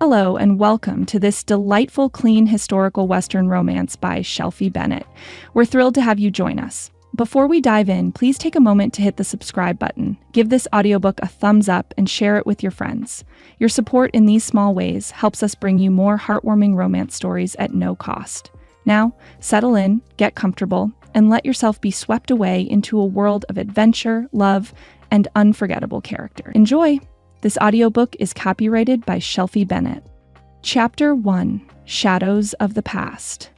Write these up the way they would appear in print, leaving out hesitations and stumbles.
Hello and welcome to this delightful, clean historical Western romance by Shelfie Bennett. We're thrilled to have you join us. Before we dive in, please take a moment to hit the subscribe button, give this audiobook a thumbs up, and share it with your friends. Your support in these small ways helps us bring you more heartwarming romance stories at no cost. Now, settle in, get comfortable, and let yourself be swept away into a world of adventure, love, and unforgettable character. Enjoy! This audiobook is copyrighted by Shelfie Bennett. Chapter 1: Shadows of the Past.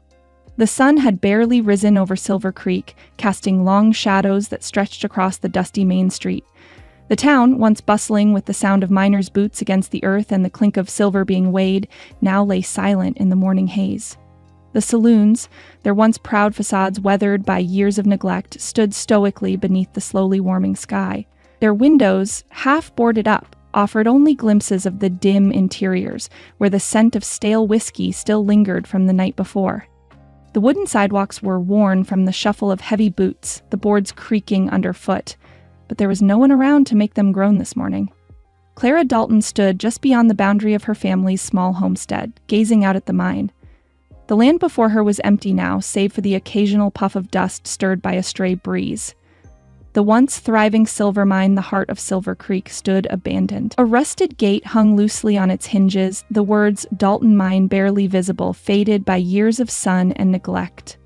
The sun had barely risen over Silver Creek, casting long shadows that stretched across the dusty main street. The town, once bustling with the sound of miners' boots against the earth and the clink of silver being weighed, now lay silent in the morning haze. The saloons, their once proud facades weathered by years of neglect, stood stoically beneath the slowly warming sky. Their windows, half boarded up, offered only glimpses of the dim interiors, where the scent of stale whiskey still lingered from the night before. The wooden sidewalks were worn from the shuffle of heavy boots, the boards creaking underfoot, but there was no one around to make them groan this morning. Clara Dalton stood just beyond the boundary of her family's small homestead, gazing out at the mine. The land before her was empty now, save for the occasional puff of dust stirred by a stray breeze. The once thriving silver mine, the heart of Silver Creek, stood abandoned. A rusted gate hung loosely on its hinges, the words "Dalton Mine" barely visible, faded by years of sun and neglect.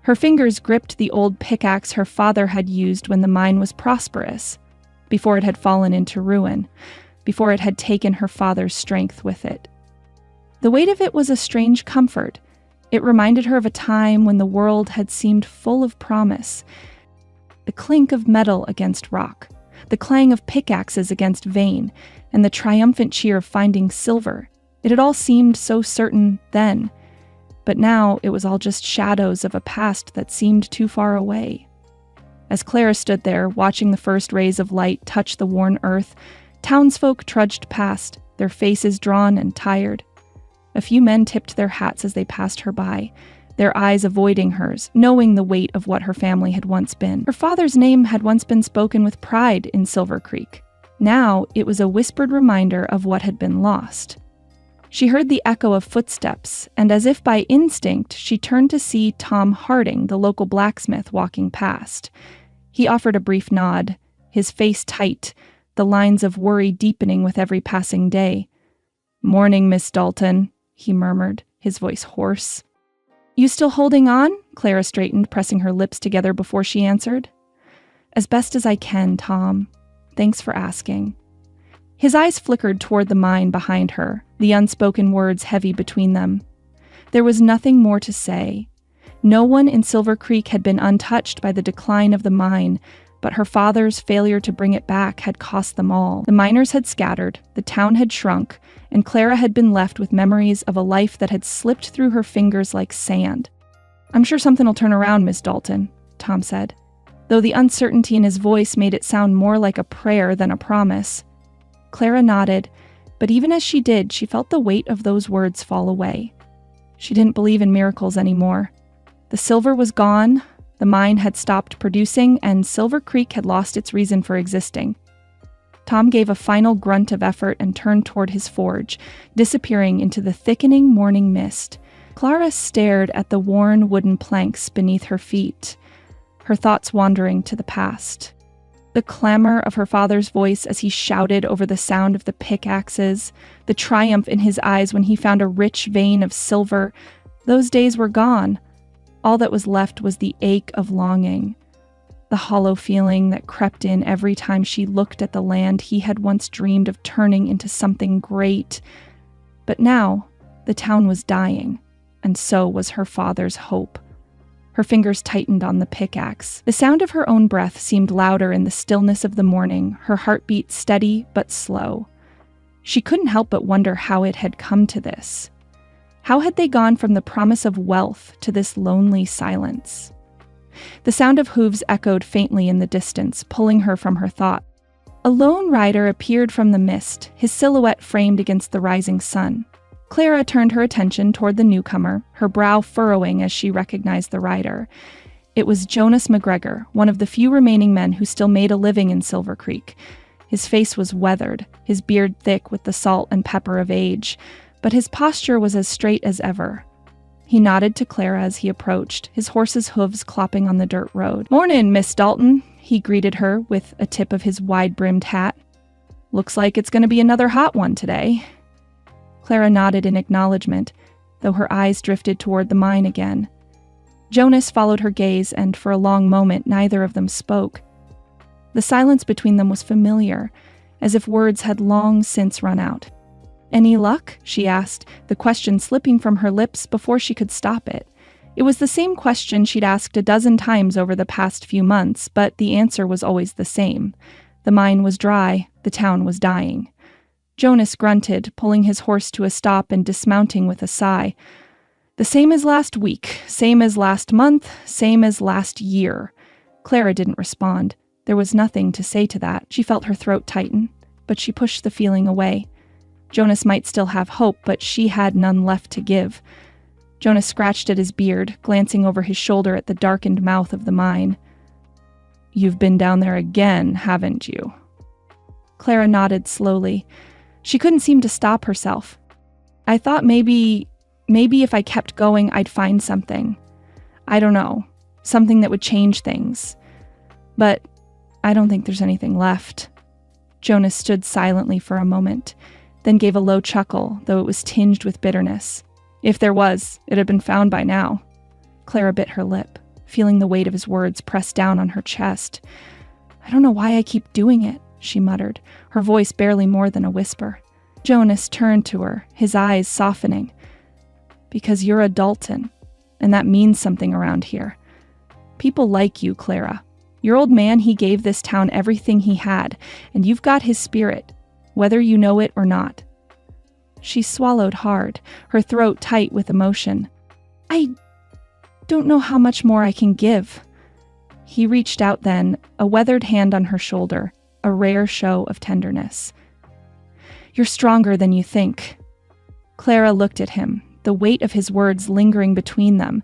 Her fingers gripped the old pickaxe her father had used when the mine was prosperous, before it had fallen into ruin, before it had taken her father's strength with it. The weight of it was a strange comfort. It reminded her of a time when the world had seemed full of promise. The clink of metal against rock, the clang of pickaxes against vein, and the triumphant cheer of finding silver. It had all seemed so certain then, but now it was all just shadows of a past that seemed too far away. As Clara stood there, watching the first rays of light touch the worn earth, townsfolk trudged past, their faces drawn and tired. A few men tipped their hats as they passed her by, their eyes avoiding hers, knowing the weight of what her family had once been. Her father's name had once been spoken with pride in Silver Creek. Now it was a whispered reminder of what had been lost. She heard the echo of footsteps, and as if by instinct, she turned to see Tom Harding, the local blacksmith, walking past. He offered a brief nod, his face tight, the lines of worry deepening with every passing day. "Morning, Miss Dalton," he murmured, his voice hoarse. "You still holding on?" Clara straightened, pressing her lips together before she answered. "As best as I can, Tom. Thanks for asking." His eyes flickered toward the mine behind her, the unspoken words heavy between them. There was nothing more to say. No one in Silver Creek had been untouched by the decline of the mine, but her father's failure to bring it back had cost them all. The miners had scattered, the town had shrunk, and Clara had been left with memories of a life that had slipped through her fingers like sand. "I'm sure something will turn around, Miss Dalton," Tom said, though the uncertainty in his voice made it sound more like a prayer than a promise. Clara nodded, but even as she did, she felt the weight of those words fall away. She didn't believe in miracles anymore. The silver was gone, the mine had stopped producing, and Silver Creek had lost its reason for existing. Tom gave a final grunt of effort and turned toward his forge, disappearing into the thickening morning mist. Clara stared at the worn wooden planks beneath her feet, her thoughts wandering to the past. The clamor of her father's voice as he shouted over the sound of the pickaxes, the triumph in his eyes when he found a rich vein of silver, those days were gone. All that was left was the ache of longing, the hollow feeling that crept in every time she looked at the land he had once dreamed of turning into something great. But now, the town was dying, and so was her father's hope. Her fingers tightened on the pickaxe. The sound of her own breath seemed louder in the stillness of the morning, her heartbeat steady but slow. She couldn't help but wonder how it had come to this. How had they gone from the promise of wealth to this lonely silence? The sound of hooves echoed faintly in the distance, pulling her from her thought. A lone rider appeared from the mist, his silhouette framed against the rising sun. Clara turned her attention toward the newcomer, her brow furrowing as she recognized the rider. It was Jonas McGregor, one of the few remaining men who still made a living in Silver Creek. His face was weathered, his beard thick with the salt and pepper of age, but his posture was as straight as ever. He nodded to Clara as he approached, his horse's hooves clopping on the dirt road. "Mornin', Miss Dalton," he greeted her with a tip of his wide-brimmed hat. "Looks like it's going to be another hot one today." Clara nodded in acknowledgement, though her eyes drifted toward the mine again. Jonas followed her gaze, and for a long moment neither of them spoke. The silence between them was familiar, as if words had long since run out. "Any luck?" she asked, the question slipping from her lips before she could stop it. It was the same question she'd asked a dozen times over the past few months, but the answer was always the same. The mine was dry, the town was dying. Jonas grunted, pulling his horse to a stop and dismounting with a sigh. "The same as last week, same as last month, same as last year." Clara didn't respond. There was nothing to say to that. She felt her throat tighten, but she pushed the feeling away. Jonas might still have hope, but she had none left to give. Jonas scratched at his beard, glancing over his shoulder at the darkened mouth of the mine. "You've been down there again, haven't you?" Clara nodded slowly. She couldn't seem to stop herself. "I thought maybe if I kept going, I'd find something. I don't know, something that would change things. But I don't think there's anything left." Jonas stood silently for a moment, then gave a low chuckle, though it was tinged with bitterness. "If there was, it had been found by now." Clara bit her lip, feeling the weight of his words press down on her chest. "I don't know why I keep doing it," she muttered, her voice barely more than a whisper. Jonas turned to her, his eyes softening. "Because you're a Dalton, and that means something around here. People like you, Clara. Your old man, he gave this town everything he had, and you've got his spirit, whether you know it or not." She swallowed hard, her throat tight with emotion. "I don't know how much more I can give." He reached out then, a weathered hand on her shoulder, a rare show of tenderness. "You're stronger than you think." Clara looked at him, the weight of his words lingering between them,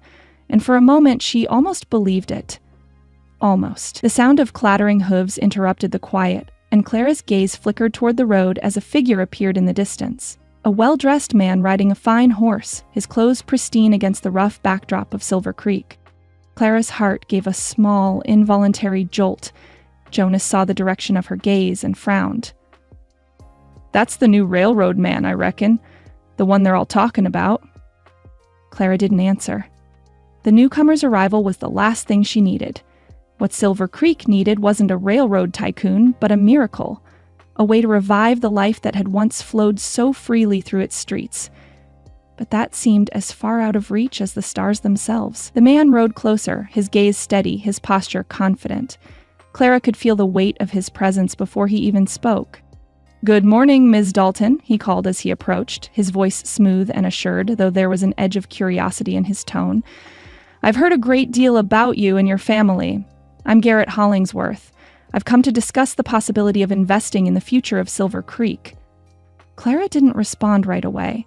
and for a moment she almost believed it. Almost. The sound of clattering hooves interrupted the quiet, and Clara's gaze flickered toward the road as a figure appeared in the distance. A well-dressed man riding a fine horse, his clothes pristine against the rough backdrop of Silver Creek. Clara's heart gave a small, involuntary jolt. Jonas saw the direction of her gaze and frowned. "That's the new railroad man, I reckon. The one they're all talking about." Clara didn't answer. The newcomer's arrival was the last thing she needed. What Silver Creek needed wasn't a railroad tycoon, but a miracle. A way to revive the life that had once flowed so freely through its streets. But that seemed as far out of reach as the stars themselves. The man rode closer, his gaze steady, his posture confident. Clara could feel the weight of his presence before he even spoke. "Good morning, Ms. Dalton," he called as he approached, his voice smooth and assured, though there was an edge of curiosity in his tone. "I've heard a great deal about you and your family. I'm Garrett Hollingsworth. I've come to discuss the possibility of investing in the future of Silver Creek." Clara didn't respond right away.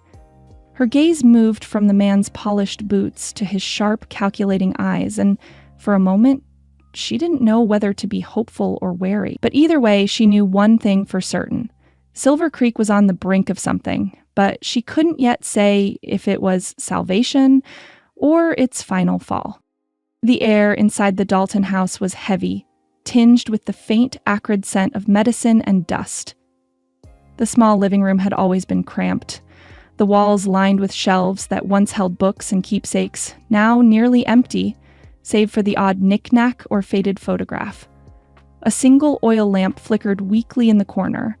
Her gaze moved from the man's polished boots to his sharp, calculating eyes, and for a moment, she didn't know whether to be hopeful or wary. But either way, she knew one thing for certain. Silver Creek was on the brink of something, but she couldn't yet say if it was salvation or its final fall. The air inside the Dalton house was heavy, tinged with the faint, acrid scent of medicine and dust. The small living room had always been cramped, the walls lined with shelves that once held books and keepsakes, now nearly empty, save for the odd knick-knack or faded photograph. A single oil lamp flickered weakly in the corner,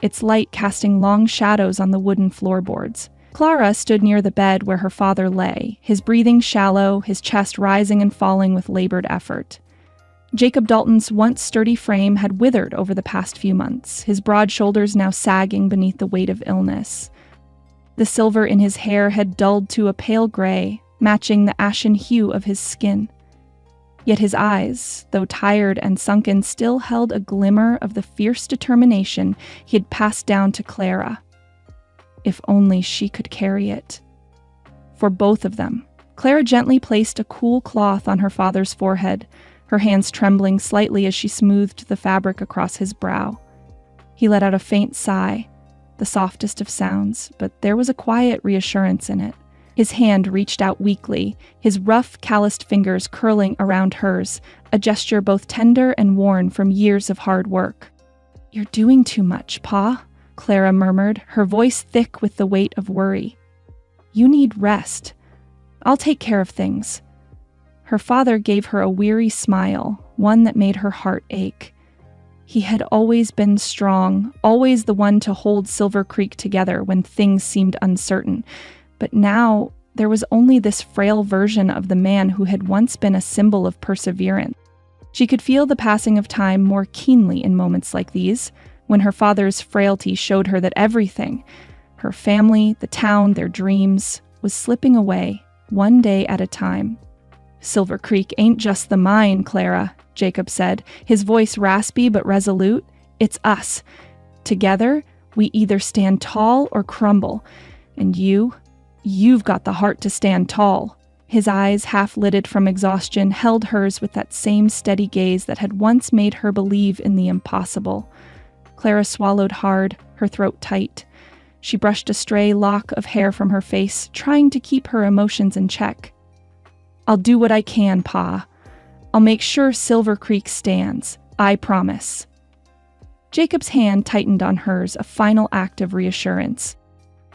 its light casting long shadows on the wooden floorboards. Clara stood near the bed where her father lay, his breathing shallow, his chest rising and falling with labored effort. Jacob Dalton's once sturdy frame had withered over the past few months, his broad shoulders now sagging beneath the weight of illness. The silver in his hair had dulled to a pale gray, matching the ashen hue of his skin. Yet his eyes, though tired and sunken, still held a glimmer of the fierce determination he had passed down to Clara. If only she could carry it. For both of them. Clara gently placed a cool cloth on her father's forehead, her hands trembling slightly as she smoothed the fabric across his brow. He let out a faint sigh, the softest of sounds, but there was a quiet reassurance in it. His hand reached out weakly, his rough, calloused fingers curling around hers, a gesture both tender and worn from years of hard work. "You're doing too much, Pa," Clara murmured, her voice thick with the weight of worry. "You need rest. I'll take care of things." Her father gave her a weary smile, one that made her heart ache. He had always been strong, always the one to hold Silver Creek together when things seemed uncertain. But now, there was only this frail version of the man who had once been a symbol of perseverance. She could feel the passing of time more keenly in moments like these, when her father's frailty showed her that everything, her family, the town, their dreams, was slipping away, one day at a time. "Silver Creek ain't just the mine, Clara," Jacob said, his voice raspy but resolute. "It's us. Together, we either stand tall or crumble. And you've got the heart to stand tall." His eyes, half-lidded from exhaustion, held hers with that same steady gaze that had once made her believe in the impossible. Clara swallowed hard, her throat tight. She brushed a stray lock of hair from her face, trying to keep her emotions in check. "I'll do what I can, Pa. I'll make sure Silver Creek stands. I promise." Jacob's hand tightened on hers, a final act of reassurance.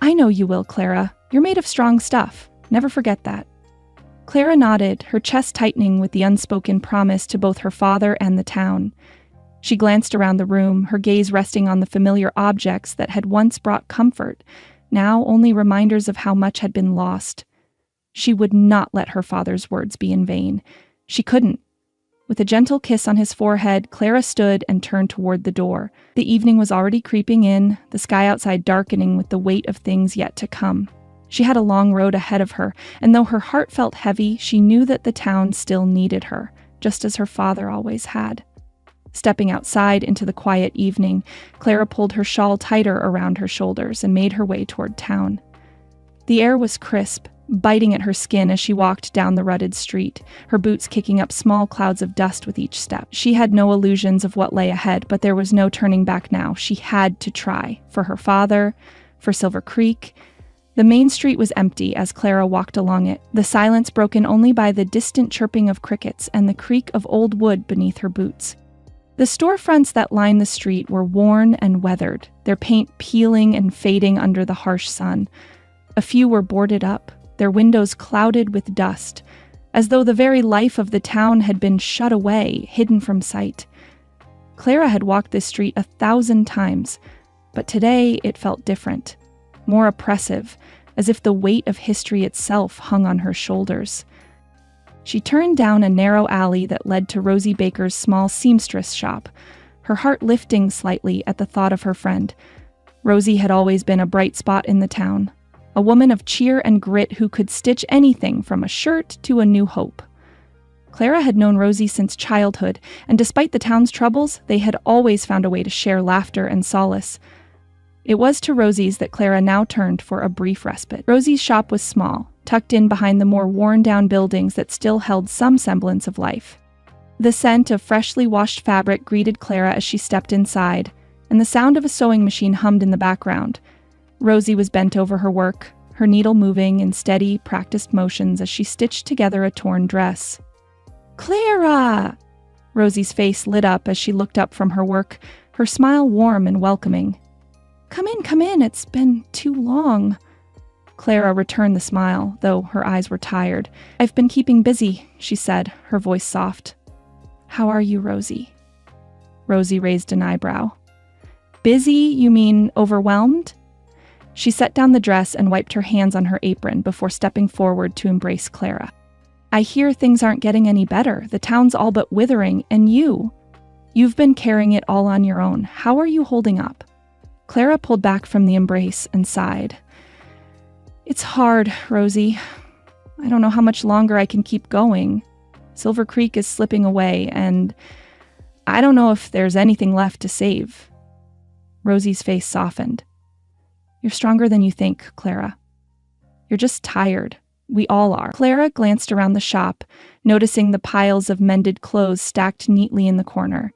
"I know you will, Clara. You're made of strong stuff. Never forget that." Clara nodded, her chest tightening with the unspoken promise to both her father and the town. She glanced around the room, her gaze resting on the familiar objects that had once brought comfort, now only reminders of how much had been lost. She would not let her father's words be in vain. She couldn't. With a gentle kiss on his forehead, Clara stood and turned toward the door. The evening was already creeping in, the sky outside darkening with the weight of things yet to come. She had a long road ahead of her, and though her heart felt heavy, she knew that the town still needed her, just as her father always had. Stepping outside into the quiet evening, Clara pulled her shawl tighter around her shoulders and made her way toward town. The air was crisp, biting at her skin as she walked down the rutted street, her boots kicking up small clouds of dust with each step. She had no illusions of what lay ahead, but there was no turning back now. She had to try, for her father, for Silver Creek. The main street was empty as Clara walked along it, the silence broken only by the distant chirping of crickets and the creak of old wood beneath her boots. The storefronts that lined the street were worn and weathered, their paint peeling and fading under the harsh sun. A few were boarded up, their windows clouded with dust, as though the very life of the town had been shut away, hidden from sight. Clara had walked this street 1,000 times, but today it felt different, more oppressive, as if the weight of history itself hung on her shoulders. She turned down a narrow alley that led to Rosie Baker's small seamstress shop, her heart lifting slightly at the thought of her friend. Rosie had always been a bright spot in the town, a woman of cheer and grit who could stitch anything from a shirt to a new hope. Clara had known Rosie since childhood, and despite the town's troubles, they had always found a way to share laughter and solace. It was to Rosie's that Clara now turned for a brief respite. Rosie's shop was small, tucked in behind the more worn-down buildings that still held some semblance of life. The scent of freshly washed fabric greeted Clara as she stepped inside, and the sound of a sewing machine hummed in the background. Rosie was bent over her work, her needle moving in steady, practiced motions as she stitched together a torn dress. "Clara!" Rosie's face lit up as she looked up from her work, her smile warm and welcoming. Come in, it's been too long." Clara returned the smile, though her eyes were tired. "I've been keeping busy," she said, her voice soft. "How are you, Rosie?" Rosie raised an eyebrow. "Busy, you mean overwhelmed?" She set down the dress and wiped her hands on her apron before stepping forward to embrace Clara. "I hear things aren't getting any better. The town's all but withering, and you've been carrying it all on your own. How are you holding up?" Clara pulled back from the embrace and sighed. "It's hard, Rosie. I don't know how much longer I can keep going. Silver Creek is slipping away, and I don't know if there's anything left to save." Rosie's face softened. "You're stronger than you think, Clara. You're just tired. We all are." Clara glanced around the shop, noticing the piles of mended clothes stacked neatly in the corner.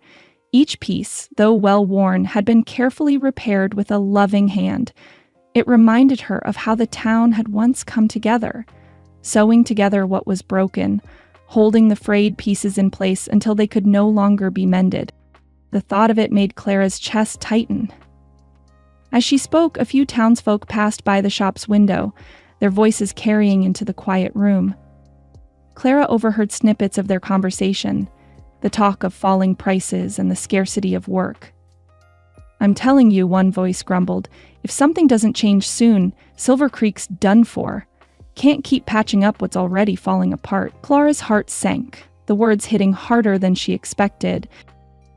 Each piece, though well-worn, had been carefully repaired with a loving hand. It reminded her of how the town had once come together, sewing together what was broken, holding the frayed pieces in place until they could no longer be mended. The thought of it made Clara's chest tighten. As she spoke, a few townsfolk passed by the shop's window, their voices carrying into the quiet room. Clara overheard snippets of their conversation, the talk of falling prices and the scarcity of work. "I'm telling you," one voice grumbled, "if something doesn't change soon, Silver Creek's done for. Can't keep patching up what's already falling apart." Clara's heart sank, the words hitting harder than she expected.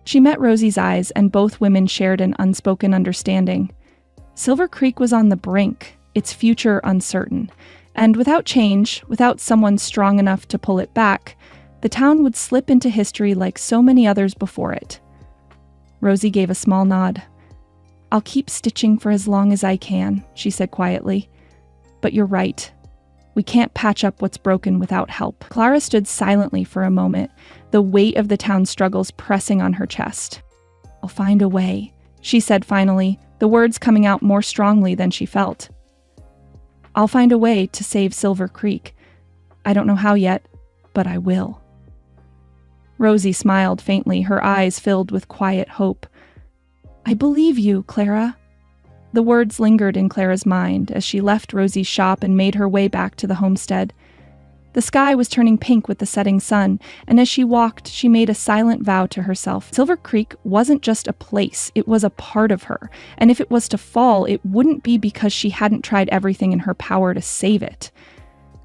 She met Rosie's eyes, and both women shared an unspoken understanding. Silver Creek was on the brink, its future uncertain, and without change, without someone strong enough to pull it back, the town would slip into history like so many others before it. Rosie gave a small nod. "I'll keep stitching for as long as I can," she said quietly. "But you're right. We can't patch up what's broken without help." Clara stood silently for a moment, the weight of the town's struggles pressing on her chest. "I'll find a way," she said finally, the words coming out more strongly than she felt. "I'll find a way to save Silver Creek. I don't know how yet, but I will." Rosie smiled faintly, her eyes filled with quiet hope. "I believe you, Clara." The words lingered in Clara's mind as she left Rosie's shop and made her way back to the homestead. The sky was turning pink with the setting sun, and as she walked, she made a silent vow to herself. Silver Creek wasn't just a place, it was a part of her, and if it was to fall, it wouldn't be because she hadn't tried everything in her power to save it.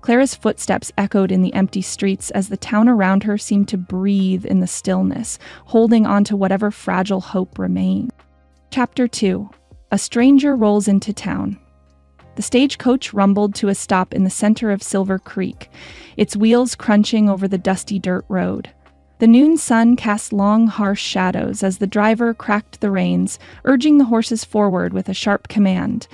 Clara's footsteps echoed in the empty streets as the town around her seemed to breathe in the stillness, holding on to whatever fragile hope remained. Chapter 2. A stranger rolls into town. The stagecoach rumbled to a stop in the center of Silver Creek, its wheels crunching over the dusty dirt road. The noon sun cast long, harsh shadows as the driver cracked the reins, urging the horses forward with a sharp command.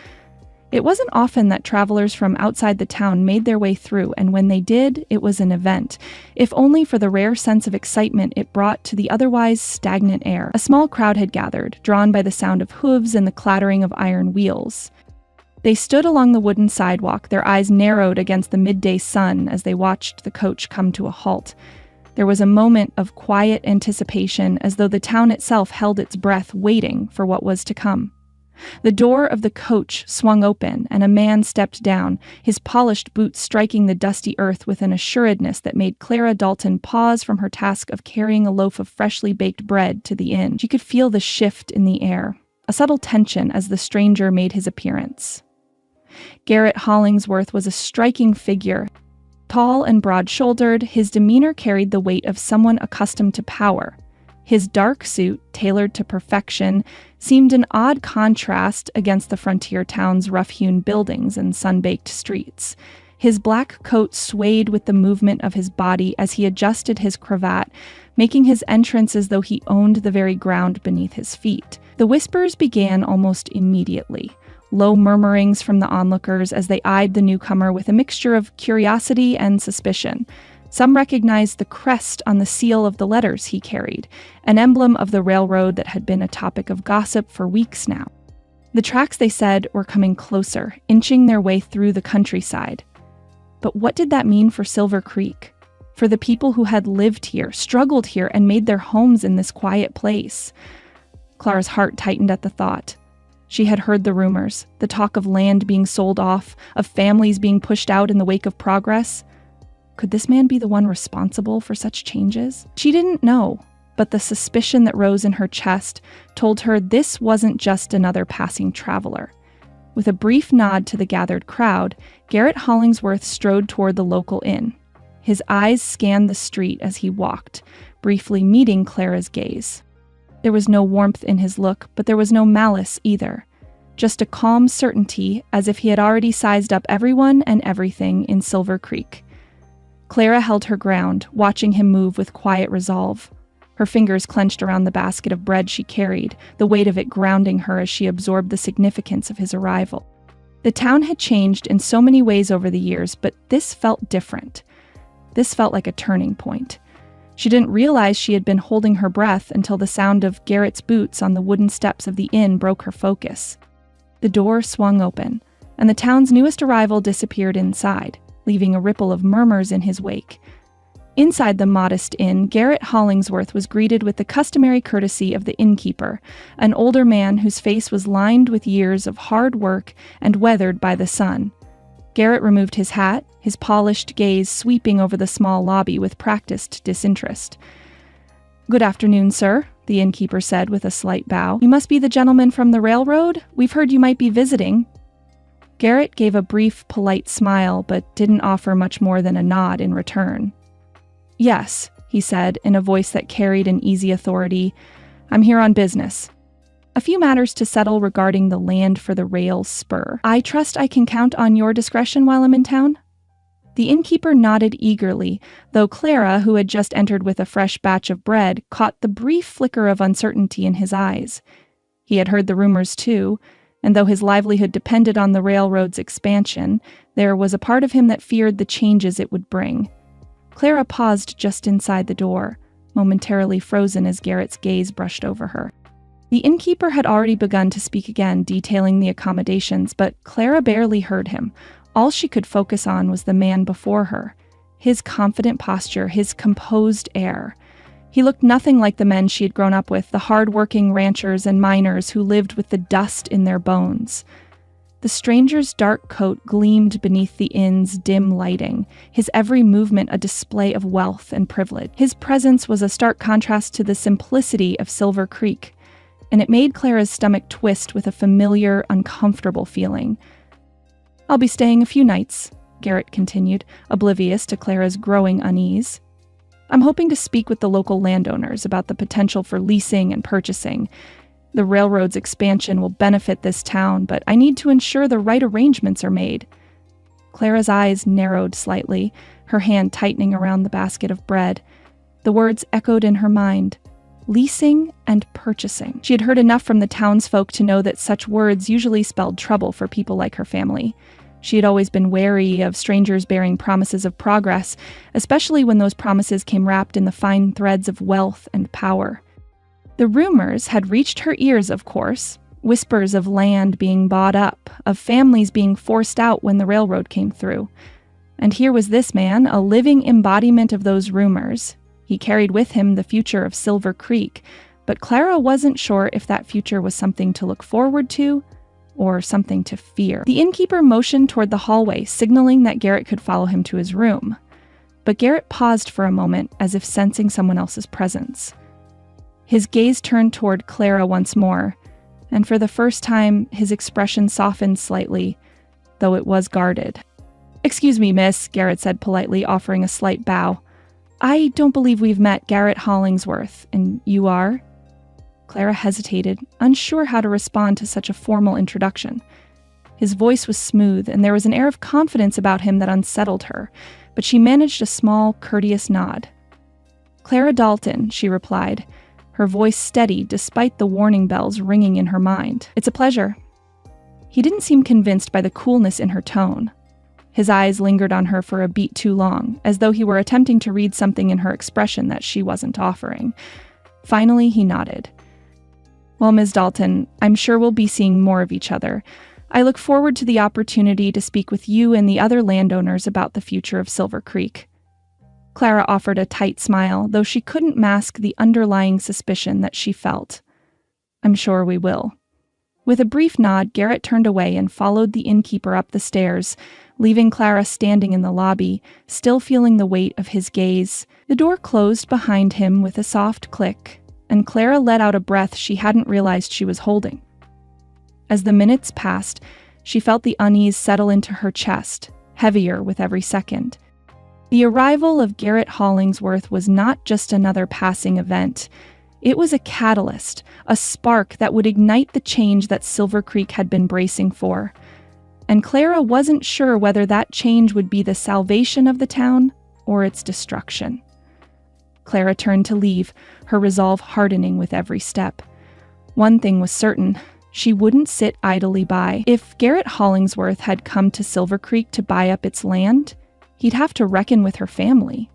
It wasn't often that travelers from outside the town made their way through, and when they did, it was an event, if only for the rare sense of excitement it brought to the otherwise stagnant air. A small crowd had gathered, drawn by the sound of hooves and the clattering of iron wheels. They stood along the wooden sidewalk, their eyes narrowed against the midday sun as they watched the coach come to a halt. There was a moment of quiet anticipation, as though the town itself held its breath, waiting for what was to come. The door of the coach swung open, and a man stepped down, his polished boots striking the dusty earth with an assuredness that made Clara Dalton pause from her task of carrying a loaf of freshly baked bread to the inn. She could feel the shift in the air, a subtle tension as the stranger made his appearance. Garrett Hollingsworth was a striking figure. Tall and broad-shouldered, his demeanor carried the weight of someone accustomed to power. His dark suit, tailored to perfection, seemed an odd contrast against the frontier town's rough-hewn buildings and sun-baked streets. His black coat swayed with the movement of his body as he adjusted his cravat, making his entrance as though he owned the very ground beneath his feet. The whispers began almost immediately, low murmurings from the onlookers as they eyed the newcomer with a mixture of curiosity and suspicion. Some recognized the crest on the seal of the letters he carried, an emblem of the railroad that had been a topic of gossip for weeks now. The tracks, they said, were coming closer, inching their way through the countryside. But what did that mean for Silver Creek? For the people who had lived here, struggled here, and made their homes in this quiet place? Clara's heart tightened at the thought. She had heard the rumors, the talk of land being sold off, of families being pushed out in the wake of progress. Could this man be the one responsible for such changes? She didn't know, but the suspicion that rose in her chest told her this wasn't just another passing traveler. With a brief nod to the gathered crowd, Garrett Hollingsworth strode toward the local inn. His eyes scanned the street as he walked, briefly meeting Clara's gaze. There was no warmth in his look, but there was no malice either. Just a calm certainty, as if he had already sized up everyone and everything in Silver Creek. Clara held her ground, watching him move with quiet resolve. Her fingers clenched around the basket of bread she carried, the weight of it grounding her as she absorbed the significance of his arrival. The town had changed in so many ways over the years, but this felt different. This felt like a turning point. She didn't realize she had been holding her breath until the sound of Garrett's boots on the wooden steps of the inn broke her focus. The door swung open, and the town's newest arrival disappeared inside, leaving a ripple of murmurs in his wake. Inside the modest inn, Garrett Hollingsworth was greeted with the customary courtesy of the innkeeper, an older man whose face was lined with years of hard work and weathered by the sun. Garrett removed his hat, his polished gaze sweeping over the small lobby with practiced disinterest. "Good afternoon, sir," the innkeeper said with a slight bow. "You must be the gentleman from the railroad? We've heard you might be visiting." Garrett gave a brief, polite smile, but didn't offer much more than a nod in return. "Yes," he said in a voice that carried an easy authority. "I'm here on business. A few matters to settle regarding the land for the rail spur. I trust I can count on your discretion while I'm in town?" The innkeeper nodded eagerly, though Clara, who had just entered with a fresh batch of bread, caught the brief flicker of uncertainty in his eyes. He had heard the rumors too, and though his livelihood depended on the railroad's expansion, there was a part of him that feared the changes it would bring. Clara paused just inside the door, momentarily frozen as Garrett's gaze brushed over her. The innkeeper had already begun to speak again, detailing the accommodations, but Clara barely heard him. All she could focus on was the man before her, his confident posture, his composed air. He looked nothing like the men she had grown up with, the hard-working ranchers and miners who lived with the dust in their bones. The stranger's dark coat gleamed beneath the inn's dim lighting, his every movement a display of wealth and privilege. His presence was a stark contrast to the simplicity of Silver Creek, and it made Clara's stomach twist with a familiar, uncomfortable feeling. "I'll be staying a few nights," Garrett continued, oblivious to Clara's growing unease. "I'm hoping to speak with the local landowners about the potential for leasing and purchasing. The railroad's expansion will benefit this town, but I need to ensure the right arrangements are made." Clara's eyes narrowed slightly, her hand tightening around the basket of bread. The words echoed in her mind. Leasing and purchasing. She had heard enough from the townsfolk to know that such words usually spelled trouble for people like her family. She had always been wary of strangers bearing promises of progress, especially when those promises came wrapped in the fine threads of wealth and power. The rumors had reached her ears, of course, whispers of land being bought up, of families being forced out when the railroad came through. And here was this man, a living embodiment of those rumors. He carried with him the future of Silver Creek, but Clara wasn't sure if that future was something to look forward to or something to fear. The innkeeper motioned toward the hallway, signaling that Garrett could follow him to his room. But Garrett paused for a moment, as if sensing someone else's presence. His gaze turned toward Clara once more, and for the first time, his expression softened slightly, though it was guarded. "Excuse me, miss," Garrett said politely, offering a slight bow. "I don't believe we've met Garrett Hollingsworth, and you are?" Clara hesitated, unsure how to respond to such a formal introduction. His voice was smooth, and there was an air of confidence about him that unsettled her, but she managed a small, courteous nod. "Clara Dalton," she replied, her voice steady despite the warning bells ringing in her mind. "It's a pleasure." He didn't seem convinced by the coolness in her tone. His eyes lingered on her for a beat too long, as though he were attempting to read something in her expression that she wasn't offering. Finally, he nodded. "Well, Ms. Dalton, I'm sure we'll be seeing more of each other. I look forward to the opportunity to speak with you and the other landowners about the future of Silver Creek." Clara offered a tight smile, though she couldn't mask the underlying suspicion that she felt. "I'm sure we will." With a brief nod, Garrett turned away and followed the innkeeper up the stairs, leaving Clara standing in the lobby, still feeling the weight of his gaze. The door closed behind him with a soft click, and Clara let out a breath she hadn't realized she was holding. As the minutes passed, she felt the unease settle into her chest, heavier with every second. The arrival of Garrett Hollingsworth was not just another passing event. It was a catalyst, a spark that would ignite the change that Silver Creek had been bracing for. And Clara wasn't sure whether that change would be the salvation of the town or its destruction. Clara turned to leave, her resolve hardening with every step. One thing was certain, she wouldn't sit idly by. If Garrett Hollingsworth had come to Silver Creek to buy up its land, he'd have to reckon with her family,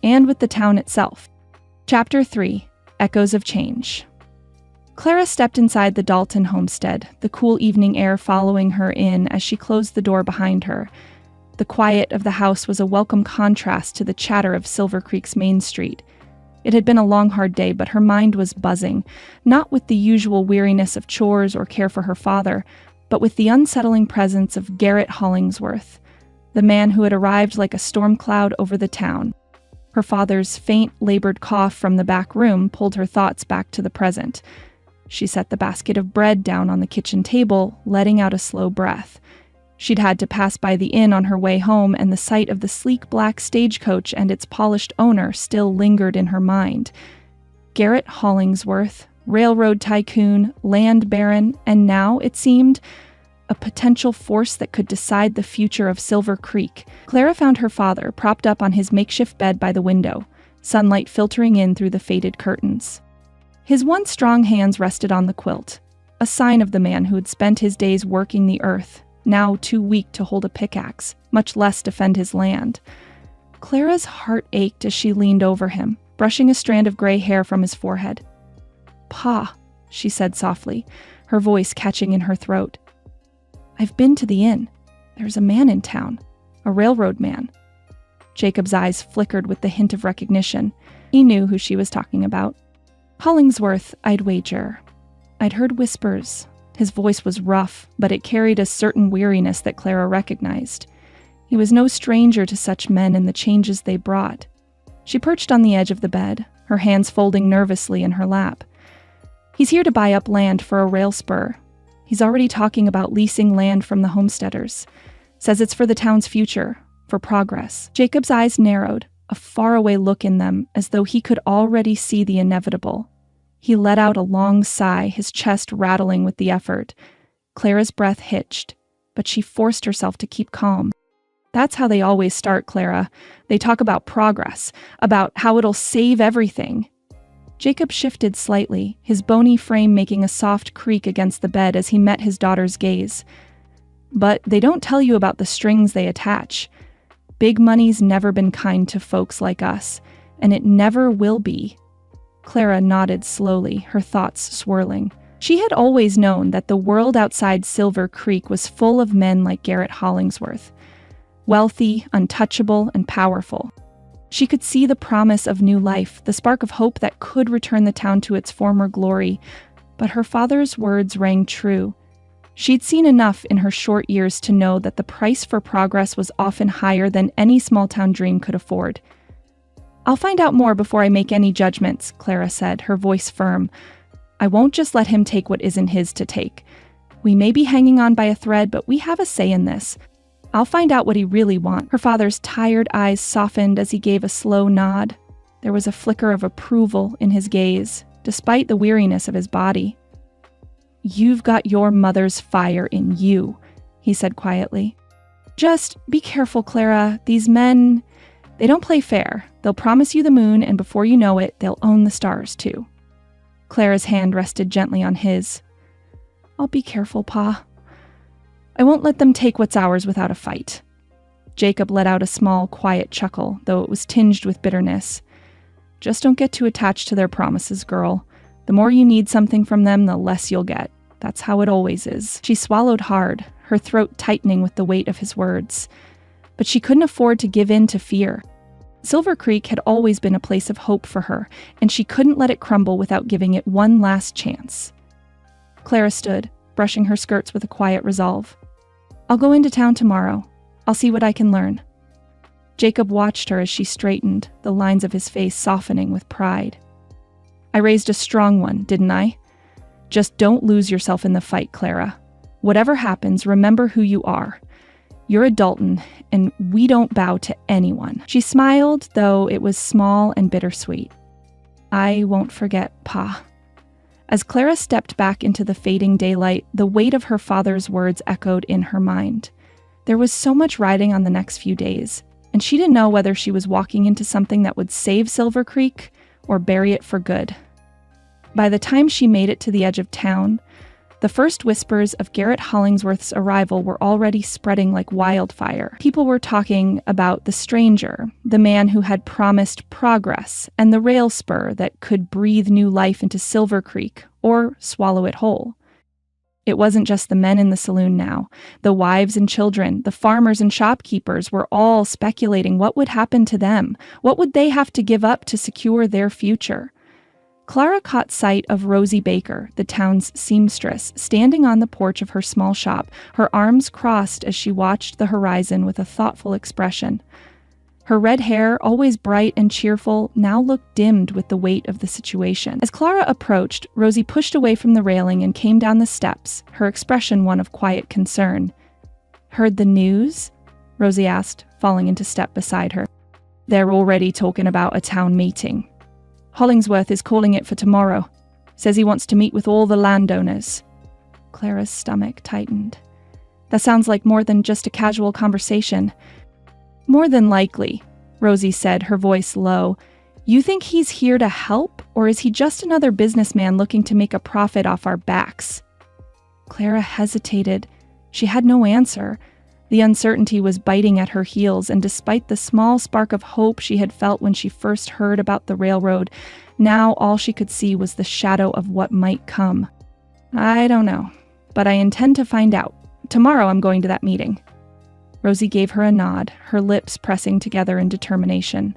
and with the town itself. Chapter 3: Echoes of Change. Clara stepped inside the Dalton homestead, the cool evening air following her in as she closed the door behind her. The quiet of the house was a welcome contrast to the chatter of Silver Creek's main street. It had been a long, hard day, but her mind was buzzing, not with the usual weariness of chores or care for her father, but with the unsettling presence of Garrett Hollingsworth, the man who had arrived like a storm cloud over the town. Her father's faint, labored cough from the back room pulled her thoughts back to the present. She set the basket of bread down on the kitchen table, letting out a slow breath. She'd had to pass by the inn on her way home, and the sight of the sleek black stagecoach and its polished owner still lingered in her mind. Garrett Hollingsworth, railroad tycoon, land baron, and now, it seemed, a potential force that could decide the future of Silver Creek. Clara found her father propped up on his makeshift bed by the window, sunlight filtering in through the faded curtains. His once strong hands rested on the quilt, a sign of the man who had spent his days working the earth, now too weak to hold a pickaxe, much less defend his land. Clara's heart ached as she leaned over him, brushing a strand of gray hair from his forehead. "Pa," she said softly, her voice catching in her throat. "I've been to the inn. There's a man in town, a railroad man." Jacob's eyes flickered with the hint of recognition. He knew who she was talking about. "Hollingsworth, I'd wager. I'd heard whispers." His voice was rough, but it carried a certain weariness that Clara recognized. He was no stranger to such men and the changes they brought. She perched on the edge of the bed, her hands folding nervously in her lap. "He's here to buy up land for a rail spur. He's already talking about leasing land from the homesteaders. Says it's for the town's future, for progress." Jacob's eyes narrowed, a faraway look in them, as though he could already see the inevitable. He let out a long sigh, his chest rattling with the effort. Clara's breath hitched, but she forced herself to keep calm. "That's how they always start, Clara. They talk about progress, about how it'll save everything." Jacob shifted slightly, his bony frame making a soft creak against the bed as he met his daughter's gaze. "But they don't tell you about the strings they attach. Big money's never been kind to folks like us, and it never will be." Clara nodded slowly, her thoughts swirling. She had always known that the world outside Silver Creek was full of men like Garrett Hollingsworth, wealthy, untouchable, and powerful. She could see the promise of new life, the spark of hope that could return the town to its former glory, but her father's words rang true. She'd seen enough in her short years to know that the price for progress was often higher than any small-town dream could afford. "I'll find out more before I make any judgments," Clara said, her voice firm. "I won't just let him take what isn't his to take. We may be hanging on by a thread, but we have a say in this. I'll find out what he really wants." Her father's tired eyes softened as he gave a slow nod. There was a flicker of approval in his gaze, despite the weariness of his body. "You've got your mother's fire in you," he said quietly. "Just be careful, Clara. These men, they don't play fair. They'll promise you the moon, and before you know it, they'll own the stars, too." Clara's hand rested gently on his. "I'll be careful, Pa. I won't let them take what's ours without a fight." Jacob let out a small, quiet chuckle, though it was tinged with bitterness. "Just don't get too attached to their promises, girl. The more you need something from them, the less you'll get. That's how it always is." She swallowed hard, her throat tightening with the weight of his words. But she couldn't afford to give in to fear. Silver Creek had always been a place of hope for her, and she couldn't let it crumble without giving it one last chance. Clara stood, brushing her skirts with a quiet resolve. "I'll go into town tomorrow. I'll see what I can learn." Jacob watched her as she straightened, the lines of his face softening with pride. "I raised a strong one, didn't I? Just don't lose yourself in the fight, Clara. Whatever happens, remember who you are. You're a Dalton, and we don't bow to anyone." She smiled, though it was small and bittersweet. "I won't forget, Pa." As Clara stepped back into the fading daylight, the weight of her father's words echoed in her mind. There was so much riding on the next few days, and she didn't know whether she was walking into something that would save Silver Creek or bury it for good. By the time she made it to the edge of town, The first whispers of Garrett Hollingsworth's arrival were already spreading like wildfire. People were talking about the stranger, the man who had promised progress, and the rail spur that could breathe new life into Silver Creek or swallow it whole. It wasn't just the men in the saloon now. The wives and children, the farmers and shopkeepers were all speculating what would happen to them. What would they have to give up to secure their future? Clara caught sight of Rosie Baker, the town's seamstress, standing on the porch of her small shop, her arms crossed as she watched the horizon with a thoughtful expression. Her red hair, always bright and cheerful, now looked dimmed with the weight of the situation. As Clara approached, Rosie pushed away from the railing and came down the steps, her expression one of quiet concern. "Heard the news?" Rosie asked, falling into step beside her. "They're already talking about a town meeting. Hollingsworth is calling it for tomorrow. Says he wants to meet with all the landowners." Clara's stomach tightened. "That sounds like more than just a casual conversation." "More than likely," Rosie said, her voice low. "You think he's here to help, or is he just another businessman looking to make a profit off our backs?" Clara hesitated. She had no answer. The uncertainty was biting at her heels, and despite the small spark of hope she had felt when she first heard about the railroad, now all she could see was the shadow of what might come. "I don't know, but I intend to find out. Tomorrow I'm going to that meeting." Rosie gave her a nod, her lips pressing together in determination.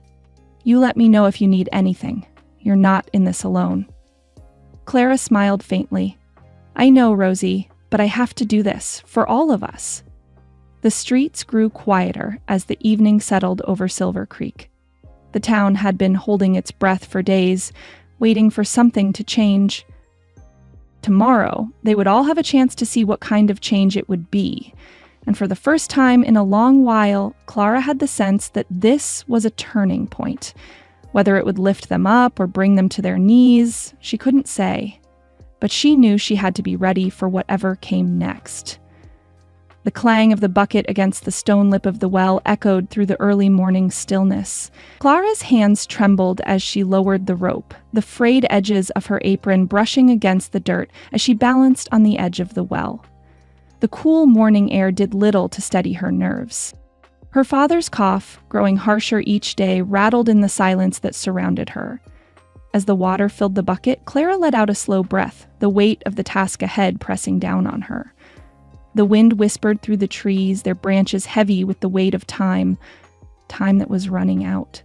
"You let me know if you need anything. You're not in this alone." Clara smiled faintly. "I know, Rosie, but I have to do this, for all of us." The streets grew quieter as the evening settled over Silver Creek. The town had been holding its breath for days, waiting for something to change. Tomorrow, they would all have a chance to see what kind of change it would be. And for the first time in a long while, Clara had the sense that this was a turning point. Whether it would lift them up or bring them to their knees, she couldn't say. But she knew she had to be ready for whatever came next. The clang of the bucket against the stone lip of the well echoed through the early morning stillness. Clara's hands trembled as she lowered the rope, the frayed edges of her apron brushing against the dirt as she balanced on the edge of the well. The cool morning air did little to steady her nerves. Her father's cough, growing harsher each day, rattled in the silence that surrounded her. As the water filled the bucket, Clara let out a slow breath, the weight of the task ahead pressing down on her. The wind whispered through the trees, their branches heavy with the weight of time that was running out.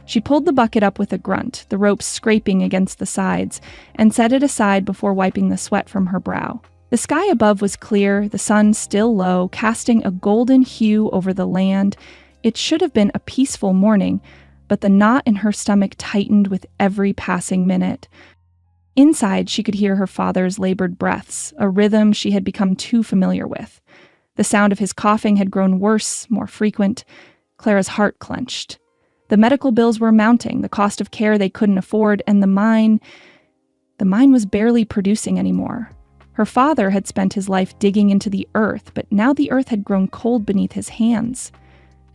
She pulled the bucket up with a grunt, the rope scraping against the sides, and set it aside before wiping the sweat from her brow. The sky above was clear, the sun still low, casting a golden hue over the land. It should have been a peaceful morning, but the knot in her stomach tightened with every passing minute. Inside, she could hear her father's labored breaths, a rhythm she had become too familiar with. The sound of his coughing had grown worse, more frequent. Clara's heart clenched. The medical bills were mounting, the cost of care they couldn't afford, and the mine was barely producing anymore. Her father had spent his life digging into the earth, but now the earth had grown cold beneath his hands,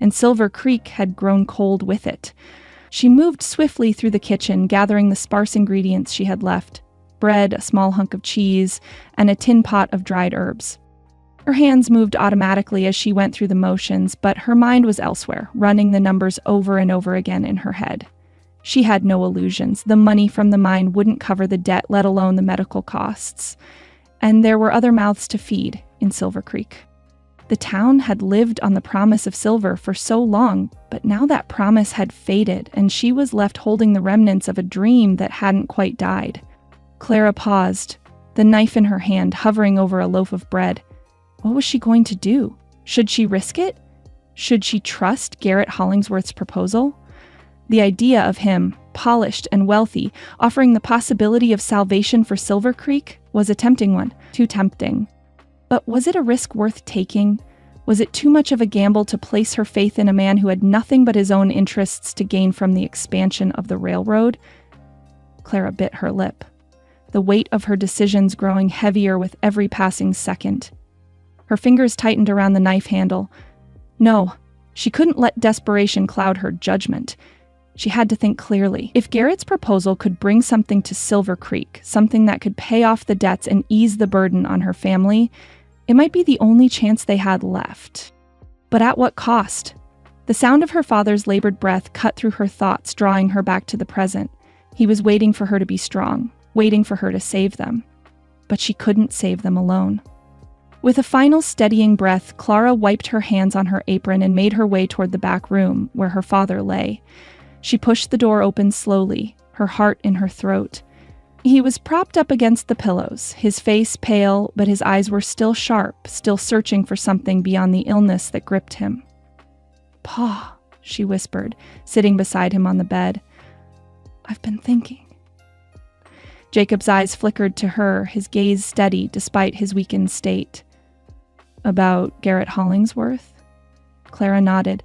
and Silver Creek had grown cold with it. She moved swiftly through the kitchen, gathering the sparse ingredients she had left: bread, a small hunk of cheese, and a tin pot of dried herbs. Her hands moved automatically as she went through the motions, but her mind was elsewhere, running the numbers over and over again in her head. She had no illusions. The money from the mine wouldn't cover the debt, let alone the medical costs. And there were other mouths to feed in Silver Creek. The town had lived on the promise of silver for so long, but now that promise had faded, and she was left holding the remnants of a dream that hadn't quite died. Clara paused, the knife in her hand hovering over a loaf of bread. What was she going to do? Should she risk it? Should she trust Garrett Hollingsworth's proposal? The idea of him, polished and wealthy, offering the possibility of salvation for Silver Creek was a tempting one, too tempting. But was it a risk worth taking? Was it too much of a gamble to place her faith in a man who had nothing but his own interests to gain from the expansion of the railroad? Clara bit her lip, the weight of her decisions growing heavier with every passing second. Her fingers tightened around the knife handle. No, she couldn't let desperation cloud her judgment. She had to think clearly. If Garrett's proposal could bring something to Silver Creek, something that could pay off the debts and ease the burden on her family, it might be the only chance they had left. But at what cost? The sound of her father's labored breath cut through her thoughts, drawing her back to the present. He was waiting for her to be strong, waiting for her to save them. But she couldn't save them alone. With a final steadying breath, Clara wiped her hands on her apron and made her way toward the back room, where her father lay. She pushed the door open slowly, her heart in her throat. He was propped up against the pillows, his face pale, but his eyes were still sharp, still searching for something beyond the illness that gripped him. "Pa," she whispered, sitting beside him on the bed. "I've been thinking." Jacob's eyes flickered to her, his gaze steady despite his weakened state. "About Garrett Hollingsworth?" Clara nodded.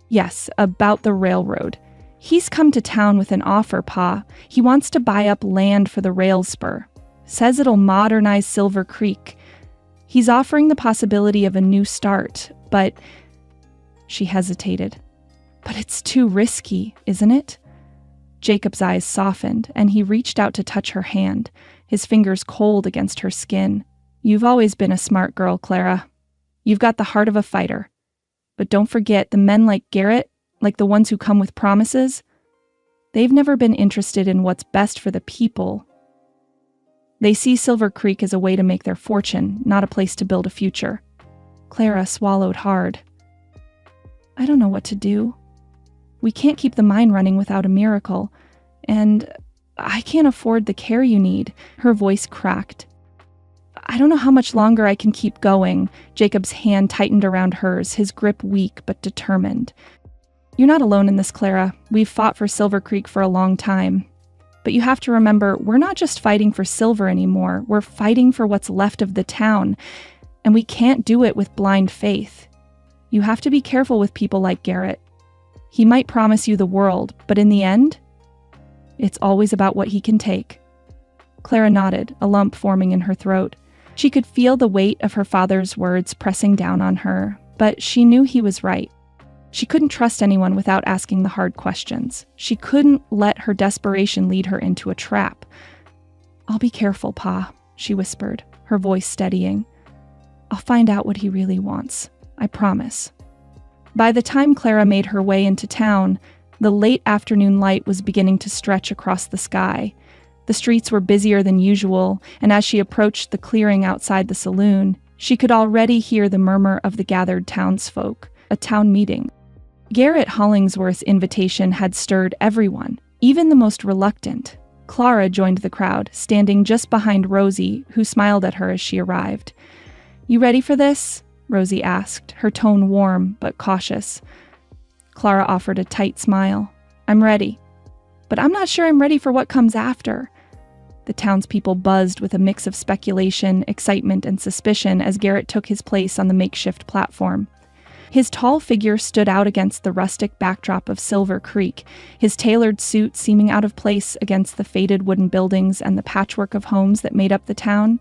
"Yes, about the railroad. He's come to town with an offer, Pa. He wants to buy up land for the rail spur. Says it'll modernize Silver Creek. He's offering the possibility of a new start, but..." She hesitated. "But it's too risky, isn't it?" Jacob's eyes softened, and he reached out to touch her hand, his fingers cold against her skin. "You've always been a smart girl, Clara. You've got the heart of a fighter. But don't forget, the men like Garrett, like the ones who come with promises, they've never been interested in what's best for the people. They see Silver Creek as a way to make their fortune, not a place to build a future." Clara swallowed hard. "I don't know what to do. We can't keep the mine running without a miracle, and I can't afford the care you need." Her voice cracked. "I don't know how much longer I can keep going." Jacob's hand tightened around hers, his grip weak but determined. "You're not alone in this, Clara. We've fought for Silver Creek for a long time. But you have to remember, we're not just fighting for silver anymore. We're fighting for what's left of the town, and we can't do it with blind faith. You have to be careful with people like Garrett. He might promise you the world, but in the end, it's always about what he can take." Clara nodded, a lump forming in her throat. She could feel the weight of her father's words pressing down on her, but she knew he was right. She couldn't trust anyone without asking the hard questions. She couldn't let her desperation lead her into a trap. "I'll be careful, Pa," she whispered, her voice steadying. "I'll find out what he really wants. I promise." By the time Clara made her way into town, the late afternoon light was beginning to stretch across the sky. The streets were busier than usual, and as she approached the clearing outside the saloon, she could already hear the murmur of the gathered townsfolk, a town meeting. Garrett Hollingsworth's invitation had stirred everyone, even the most reluctant. Clara joined the crowd, standing just behind Rosie, who smiled at her as she arrived. "You ready for this?" Rosie asked, her tone warm but cautious. Clara offered a tight smile. "I'm ready. But I'm not sure I'm ready for what comes after." The townspeople buzzed with a mix of speculation, excitement, and suspicion as Garrett took his place on the makeshift platform. His tall figure stood out against the rustic backdrop of Silver Creek, his tailored suit seeming out of place against the faded wooden buildings and the patchwork of homes that made up the town.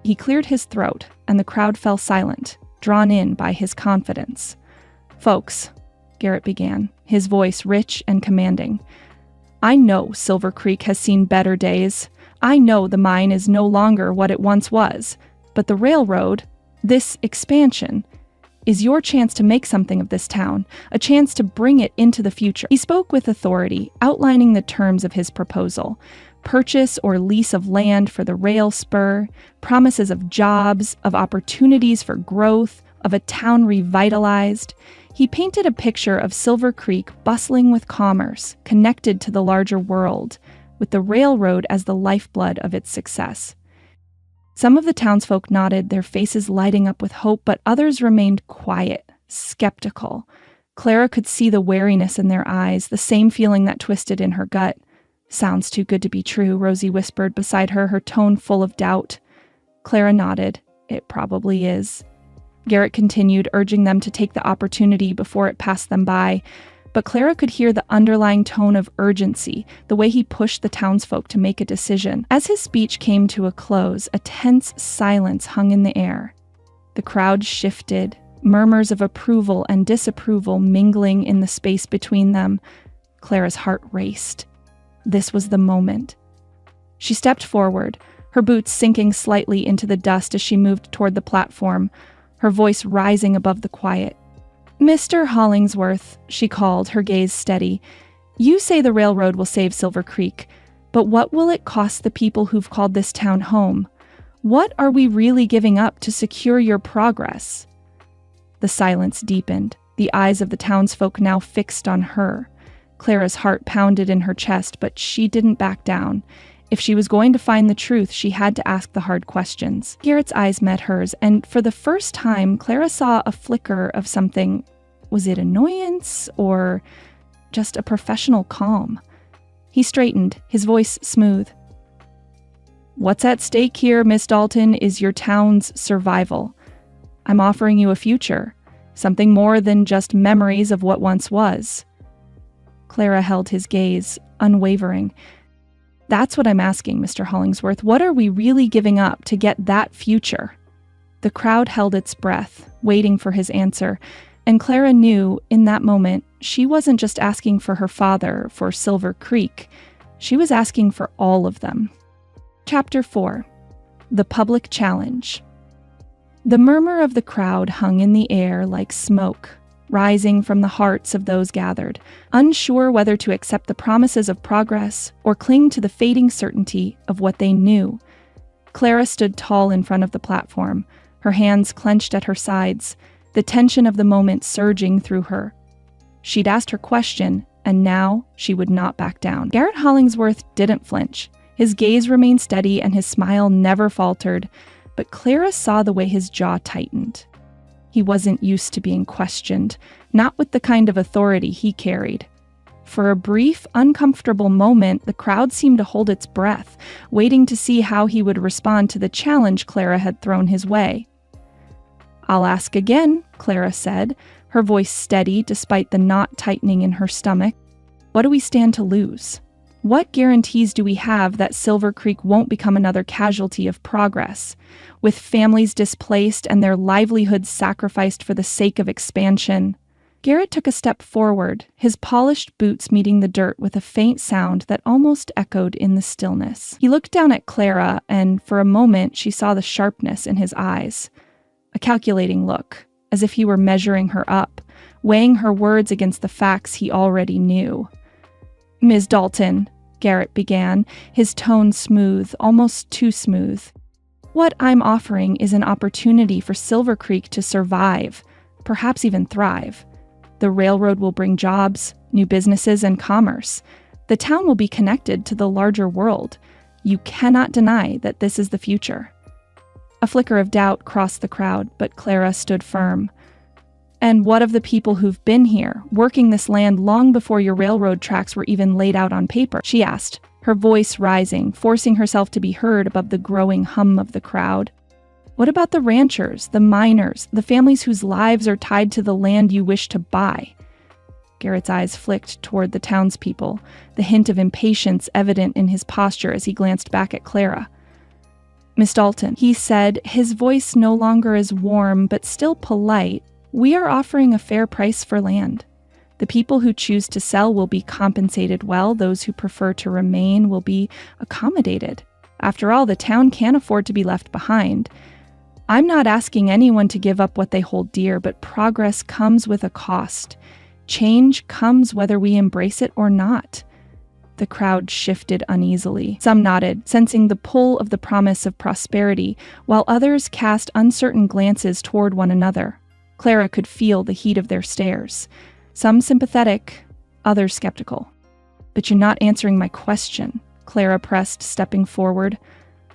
He cleared his throat, and the crowd fell silent, drawn in by his confidence. "Folks," Garrett began, his voice rich and commanding, "I know Silver Creek has seen better days. I know the mine is no longer what it once was, but the railroad, this expansion, is your chance to make something of this town, a chance to bring it into the future." He spoke with authority, outlining the terms of his proposal: purchase or lease of land for the rail spur, promises of jobs, of opportunities for growth, of a town revitalized. He painted a picture of Silver Creek bustling with commerce, connected to the larger world, with the railroad as the lifeblood of its success. Some of the townsfolk nodded, their faces lighting up with hope, but others remained quiet, skeptical. Clara could see the wariness in their eyes, the same feeling that twisted in her gut. "Sounds too good to be true," Rosie whispered beside her, her tone full of doubt. Clara nodded. "It probably is." Garrett continued, urging them to take the opportunity before it passed them by, but Clara could hear the underlying tone of urgency, the way he pushed the townsfolk to make a decision. As his speech came to a close, a tense silence hung in the air. The crowd shifted, murmurs of approval and disapproval mingling in the space between them. Clara's heart raced. This was the moment. She stepped forward, her boots sinking slightly into the dust as she moved toward the platform, her voice rising above the quiet. "Mr. Hollingsworth," she called, her gaze steady, "you say the railroad will save Silver Creek, but what will it cost the people who've called this town home? What are we really giving up to secure your progress?" The silence deepened, the eyes of the townsfolk now fixed on her. Clara's heart pounded in her chest, but she didn't back down. If she was going to find the truth, she had to ask the hard questions. Garrett's eyes met hers, and for the first time, Clara saw a flicker of something. Was it annoyance or just a professional calm? He straightened, his voice smooth. "What's at stake here, Miss Dalton, is your town's survival. I'm offering you a future, something more than just memories of what once was." Clara held his gaze, unwavering. "That's what I'm asking, Mr. Hollingsworth. What are we really giving up to get that future?" The crowd held its breath, waiting for his answer, and Clara knew, in that moment, she wasn't just asking for her father, for Silver Creek. She was asking for all of them. Chapter 4. The Public Challenge. The murmur of the crowd hung in the air like smoke, rising from the hearts of those gathered, unsure whether to accept the promises of progress or cling to the fading certainty of what they knew. Clara stood tall in front of the platform, her hands clenched at her sides, the tension of the moment surging through her. She'd asked her question, and now she would not back down. Garrett Hollingsworth didn't flinch. His gaze remained steady and his smile never faltered, but Clara saw the way his jaw tightened. He wasn't used to being questioned, not with the kind of authority he carried. For a brief, uncomfortable moment, the crowd seemed to hold its breath, waiting to see how he would respond to the challenge Clara had thrown his way. "I'll ask again," Clara said, her voice steady despite the knot tightening in her stomach. "What do we stand to lose? What guarantees do we have that Silver Creek won't become another casualty of progress, with families displaced and their livelihoods sacrificed for the sake of expansion?" Garrett took a step forward, his polished boots meeting the dirt with a faint sound that almost echoed in the stillness. He looked down at Clara, and for a moment she saw the sharpness in his eyes. A calculating look, as if he were measuring her up, weighing her words against the facts he already knew. "Ms. Dalton," Garrett began, his tone smooth, almost too smooth. "What I'm offering is an opportunity for Silver Creek to survive, perhaps even thrive. The railroad will bring jobs, new businesses, and commerce. The town will be connected to the larger world. You cannot deny that this is the future." A flicker of doubt crossed the crowd, but Clara stood firm. "And what of the people who've been here, working this land long before your railroad tracks were even laid out on paper?" she asked, her voice rising, forcing herself to be heard above the growing hum of the crowd. "What about the ranchers, the miners, the families whose lives are tied to the land you wish to buy?" Garrett's eyes flicked toward the townspeople, the hint of impatience evident in his posture as he glanced back at Clara. "Miss Dalton," he said, his voice no longer as warm but still polite, "we are offering a fair price for land. The people who choose to sell will be compensated well. Those who prefer to remain will be accommodated. After all, the town can't afford to be left behind. I'm not asking anyone to give up what they hold dear, but progress comes with a cost. Change comes whether we embrace it or not." The crowd shifted uneasily. Some nodded, sensing the pull of the promise of prosperity, while others cast uncertain glances toward one another. Clara could feel the heat of their stares. Some sympathetic, others skeptical. "But you're not answering my question," Clara pressed, stepping forward.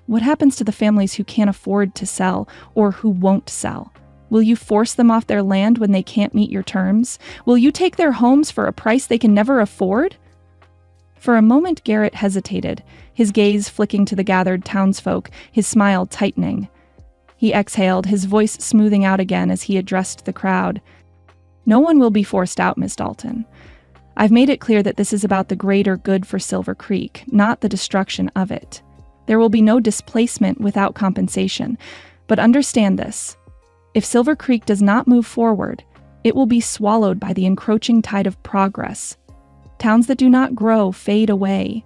"What happens to the families who can't afford to sell, or who won't sell? Will you force them off their land when they can't meet your terms? Will you take their homes for a price they can never afford?" For a moment Garrett hesitated, his gaze flicking to the gathered townsfolk, his smile tightening. He exhaled, his voice smoothing out again as he addressed the crowd. "No one will be forced out, Miss Dalton. I've made it clear that this is about the greater good for Silver Creek, not the destruction of it. There will be no displacement without compensation. But understand this. If Silver Creek does not move forward, it will be swallowed by the encroaching tide of progress. Towns that do not grow fade away.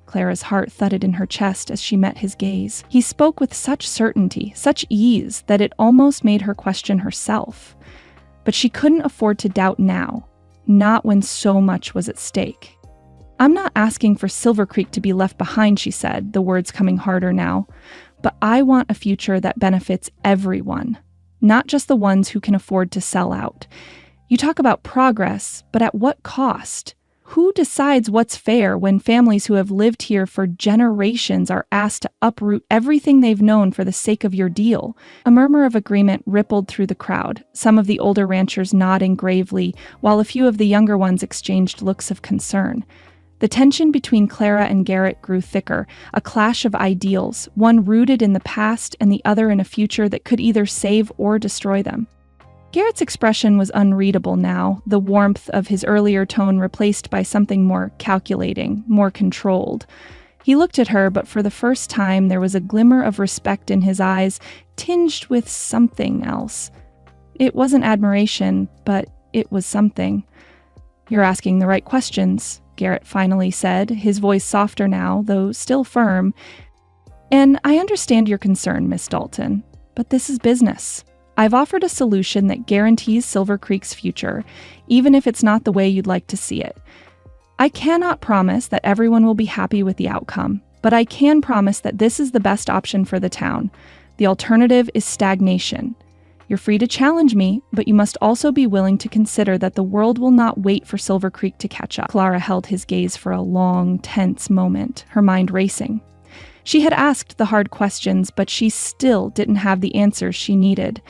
Clara's heart thudded in her chest as she met his gaze. He spoke with such certainty, such ease, that it almost made her question herself. But she couldn't afford to doubt now, not when so much was at stake. "I'm not asking for Silver Creek to be left behind," she said, the words coming harder now. "But I want a future that benefits everyone, not just the ones who can afford to sell out. You talk about progress, but at what cost? Who decides what's fair when families who have lived here for generations are asked to uproot everything they've known for the sake of your deal?" A murmur of agreement rippled through the crowd, some of the older ranchers nodding gravely, while a few of the younger ones exchanged looks of concern. The tension between Clara and Garrett grew thicker, a clash of ideals, one rooted in the past and the other in a future that could either save or destroy them. Garrett's expression was unreadable now, the warmth of his earlier tone replaced by something more calculating, more controlled. He looked at her, but for the first time there was a glimmer of respect in his eyes, tinged with something else. It wasn't admiration, but it was something. "You're asking the right questions," Garrett finally said, his voice softer now, though still firm. "And I understand your concern, Miss Dalton, but this is business. I've offered a solution that guarantees Silver Creek's future, even if it's not the way you'd like to see it. I cannot promise that everyone will be happy with the outcome, but I can promise that this is the best option for the town. The alternative is stagnation. You're free to challenge me, but you must also be willing to consider that the world will not wait for Silver Creek to catch up." Clara held his gaze for a long, tense moment, her mind racing. She had asked the hard questions, but she still didn't have the answers she needed.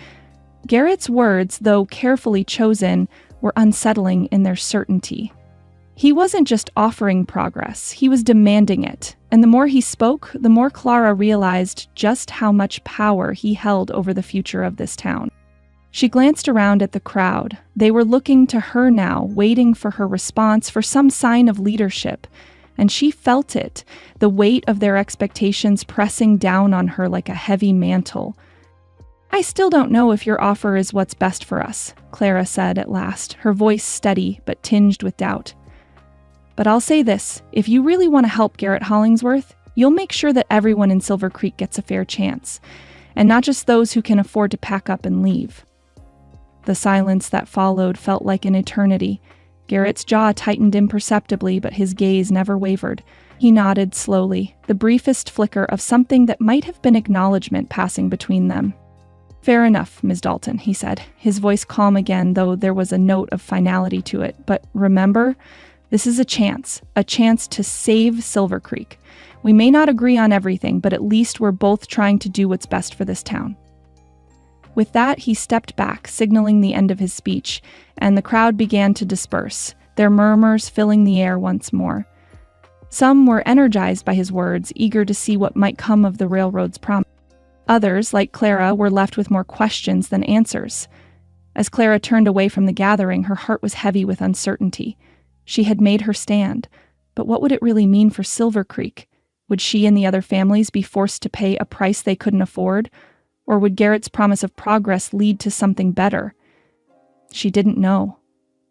Garrett's words, though carefully chosen, were unsettling in their certainty. He wasn't just offering progress, he was demanding it, and the more he spoke, the more Clara realized just how much power he held over the future of this town. She glanced around at the crowd. They were looking to her now, waiting for her response, for some sign of leadership. And she felt it, the weight of their expectations pressing down on her like a heavy mantle. "I still don't know if your offer is what's best for us," Clara said at last, her voice steady but tinged with doubt. "But I'll say this, if you really want to help Garrett Hollingsworth, you'll make sure that everyone in Silver Creek gets a fair chance, and not just those who can afford to pack up and leave." The silence that followed felt like an eternity. Garrett's jaw tightened imperceptibly, but his gaze never wavered. He nodded slowly, the briefest flicker of something that might have been acknowledgement passing between them. "Fair enough, Ms. Dalton," he said, his voice calm again, though there was a note of finality to it. "But remember, this is a chance to save Silver Creek. We may not agree on everything, but at least we're both trying to do what's best for this town." With that, he stepped back, signaling the end of his speech, and the crowd began to disperse, their murmurs filling the air once more. Some were energized by his words, eager to see what might come of the railroad's promise. Others, like Clara, were left with more questions than answers. As Clara turned away from the gathering, her heart was heavy with uncertainty. She had made her stand, but what would it really mean for Silver Creek? Would she and the other families be forced to pay a price they couldn't afford? Or would Garrett's promise of progress lead to something better? She didn't know.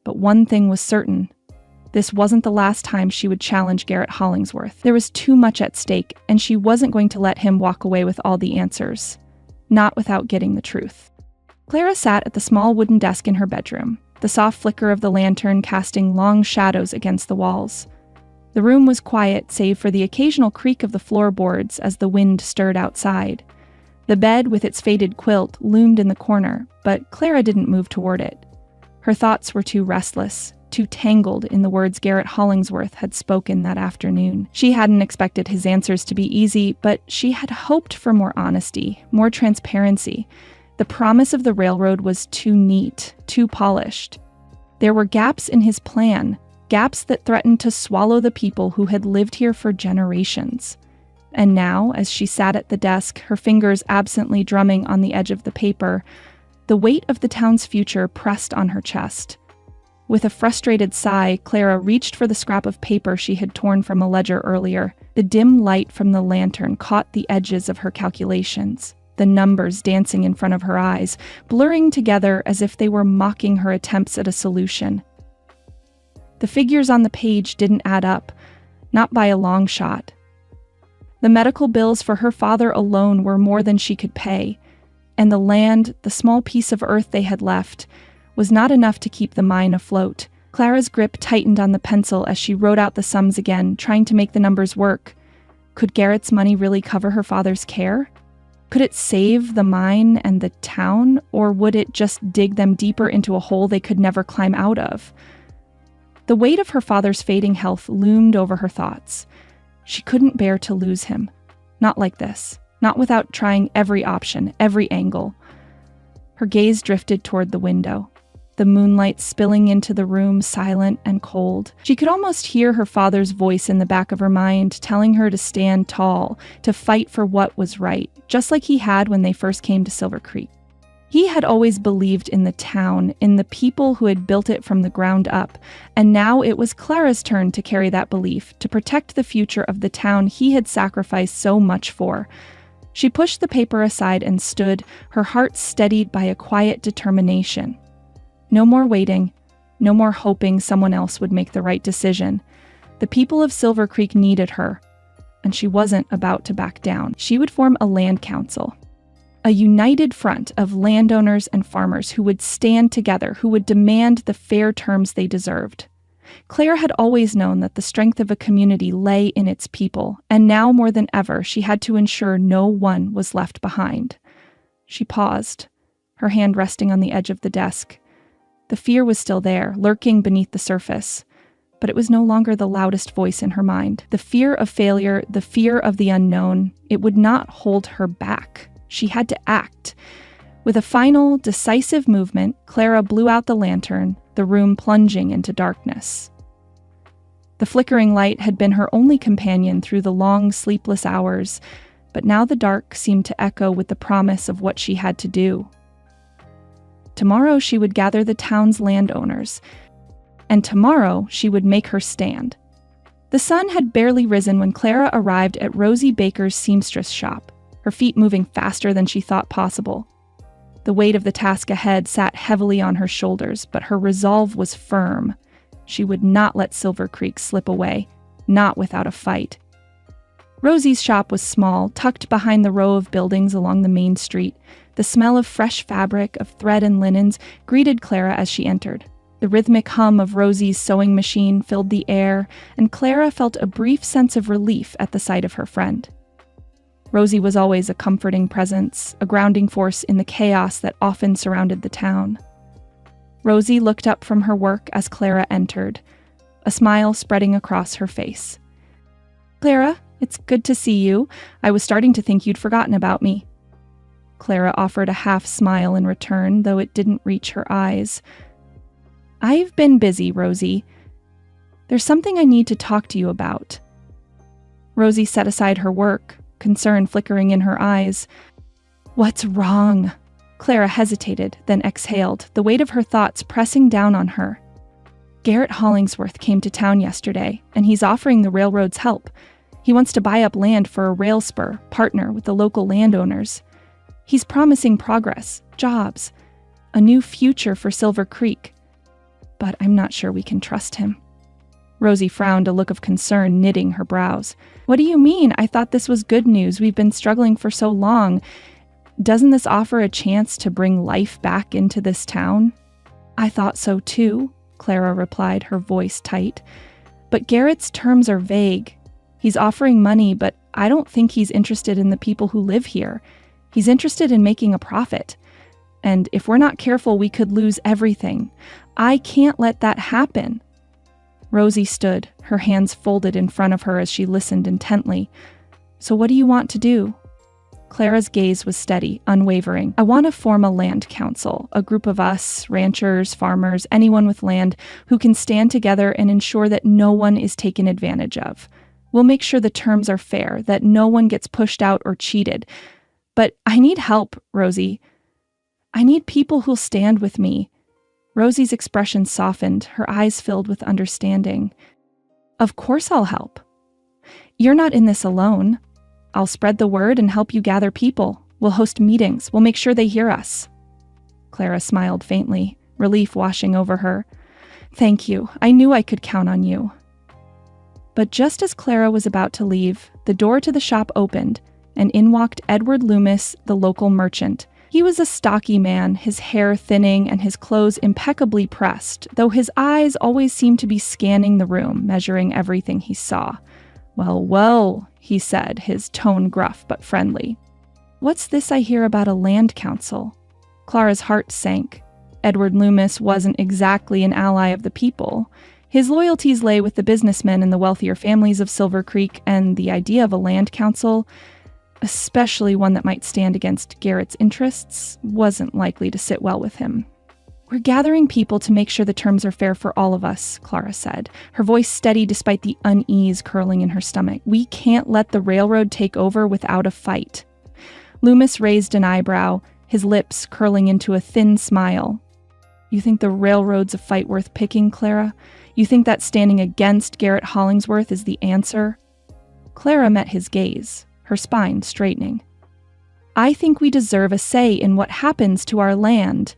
But one thing was certain. This wasn't the last time she would challenge Garrett Hollingsworth. There was too much at stake, and she wasn't going to let him walk away with all the answers. Not without getting the truth. Clara sat at the small wooden desk in her bedroom, the soft flicker of the lantern casting long shadows against the walls. The room was quiet, save for the occasional creak of the floorboards as the wind stirred outside. The bed, with its faded quilt, loomed in the corner, but Clara didn't move toward it. Her thoughts were too restless, too tangled in the words Garrett Hollingsworth had spoken that afternoon. She hadn't expected his answers to be easy, but she had hoped for more honesty, more transparency. The promise of the railroad was too neat, too polished. There were gaps in his plan, gaps that threatened to swallow the people who had lived here for generations. And now, as she sat at the desk, her fingers absently drumming on the edge of the paper, the weight of the town's future pressed on her chest. With a frustrated sigh, Clara reached for the scrap of paper she had torn from a ledger earlier. The dim light from the lantern caught the edges of her calculations, the numbers dancing in front of her eyes, blurring together as if they were mocking her attempts at a solution. The figures on the page didn't add up, not by a long shot. The medical bills for her father alone were more than she could pay, and the land, the small piece of earth they had left, was not enough to keep the mine afloat. Clara's grip tightened on the pencil as she wrote out the sums again, trying to make the numbers work. Could Garrett's money really cover her father's care? Could it save the mine and the town, or would it just dig them deeper into a hole they could never climb out of? The weight of her father's fading health loomed over her thoughts. She couldn't bear to lose him. Not like this. Not without trying every option, every angle. Her gaze drifted toward the window, the moonlight spilling into the room, silent and cold. She could almost hear her father's voice in the back of her mind, telling her to stand tall, to fight for what was right, just like he had when they first came to Silver Creek. He had always believed in the town, in the people who had built it from the ground up, and now it was Clara's turn to carry that belief, to protect the future of the town he had sacrificed so much for. She pushed the paper aside and stood, her heart steadied by a quiet determination. No more waiting, no more hoping someone else would make the right decision. The people of Silver Creek needed her, and she wasn't about to back down. She would form a land council. A united front of landowners and farmers who would stand together, who would demand the fair terms they deserved. Claire had always known that the strength of a community lay in its people, and now more than ever she had to ensure no one was left behind. She paused, her hand resting on the edge of the desk. The fear was still there, lurking beneath the surface, but it was no longer the loudest voice in her mind. The fear of failure, the fear of the unknown, it would not hold her back. She had to act. With a final, decisive movement, Clara blew out the lantern, the room plunging into darkness. The flickering light had been her only companion through the long, sleepless hours, but now the dark seemed to echo with the promise of what she had to do. Tomorrow she would gather the town's landowners, and tomorrow she would make her stand. The sun had barely risen when Clara arrived at Rosie Baker's seamstress shop, her feet moving faster than she thought possible. The weight of the task ahead sat heavily on her shoulders, but her resolve was firm. She would not let Silver Creek slip away, not without a fight. Rosie's shop was small, tucked behind the row of buildings along the main street. The smell of fresh fabric, of thread and linens, greeted Clara as she entered. The rhythmic hum of Rosie's sewing machine filled the air, and Clara felt a brief sense of relief at the sight of her friend. Rosie was always a comforting presence, a grounding force in the chaos that often surrounded the town. Rosie looked up from her work as Clara entered, a smile spreading across her face. "Clara, it's good to see you. I was starting to think you'd forgotten about me." Clara offered a half smile in return, though it didn't reach her eyes. "I've been busy, Rosie. There's something I need to talk to you about." Rosie set aside her work, concern flickering in her eyes. "What's wrong?" Clara hesitated, then exhaled, the weight of her thoughts pressing down on her. "Garrett Hollingsworth came to town yesterday, and he's offering the railroad's help. He wants to buy up land for a rail spur, partner with the local landowners. He's promising progress, jobs, a new future for Silver Creek. But I'm not sure we can trust him." Rosie frowned, a look of concern knitting her brows. "What do you mean? I thought this was good news. We've been struggling for so long. Doesn't this offer a chance to bring life back into this town?" "I thought so too," Clara replied, her voice tight. "But Garrett's terms are vague. He's offering money, but I don't think he's interested in the people who live here. He's interested in making a profit. And if we're not careful, we could lose everything. I can't let that happen." Rosie stood, her hands folded in front of her as she listened intently. "So what do you want to do?" Clara's gaze was steady, unwavering. "I want to form a land council, a group of us, ranchers, farmers, anyone with land, who can stand together and ensure that no one is taken advantage of. We'll make sure the terms are fair, that no one gets pushed out or cheated. But I need help, Rosie. I need people who'll stand with me." Rosie's expression softened, her eyes filled with understanding. "Of course I'll help. You're not in this alone. I'll spread the word and help you gather people. We'll host meetings. We'll make sure they hear us." Clara smiled faintly, relief washing over her. Thank you. I knew I could count on you. But just as Clara was about to leave, the door to the shop opened, and in walked Edward Loomis, the local merchant. He was a stocky man, his hair thinning and his clothes impeccably pressed, though his eyes always seemed to be scanning the room, measuring everything he saw. "Well, well," he said, his tone gruff but friendly. "What's this I hear about a land council?" Clara's heart sank. Edward Loomis wasn't exactly an ally of the people. His loyalties lay with the businessmen and the wealthier families of Silver Creek, and the idea of a land council, especially one that might stand against Garrett's interests, wasn't likely to sit well with him. "We're gathering people to make sure the terms are fair for all of us," Clara said, her voice steady despite the unease curling in her stomach. "We can't let the railroad take over without a fight." Loomis raised an eyebrow, his lips curling into a thin smile. "You think the railroad's a fight worth picking, Clara? You think that standing against Garrett Hollingsworth is the answer?" Clara met his gaze, her spine straightening. "I think we deserve a say in what happens to our land.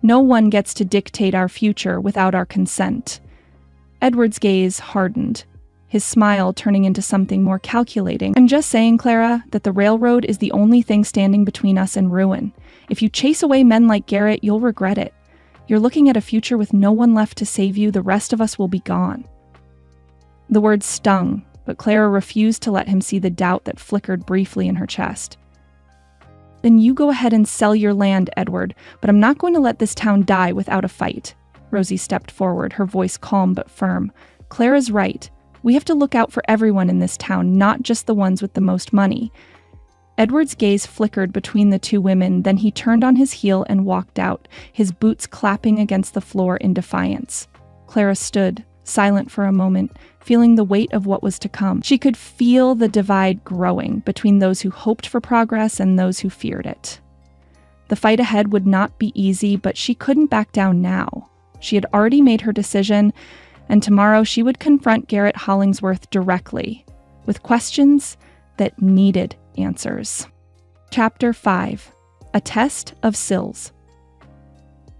No one gets to dictate our future without our consent." Edward's gaze hardened, his smile turning into something more calculating. "I'm just saying, Clara, that the railroad is the only thing standing between us and ruin. If you chase away men like Garrett, you'll regret it. You're looking at a future with no one left to save you. The rest of us will be gone." The words stung, but Clara refused to let him see the doubt that flickered briefly in her chest. "Then you go ahead and sell your land, Edward, but I'm not going to let this town die without a fight." Rosie stepped forward, her voice calm but firm. "Clara's right. We have to look out for everyone in this town, not just the ones with the most money." Edward's gaze flickered between the two women, then he turned on his heel and walked out, his boots clapping against the floor in defiance. Clara stood, silent for a moment, feeling the weight of what was to come. She could feel the divide growing between those who hoped for progress and those who feared it. The fight ahead would not be easy, but she couldn't back down now. She had already made her decision, and tomorrow she would confront Garrett Hollingsworth directly, with questions that needed answers. Chapter 5. A Test of Sills.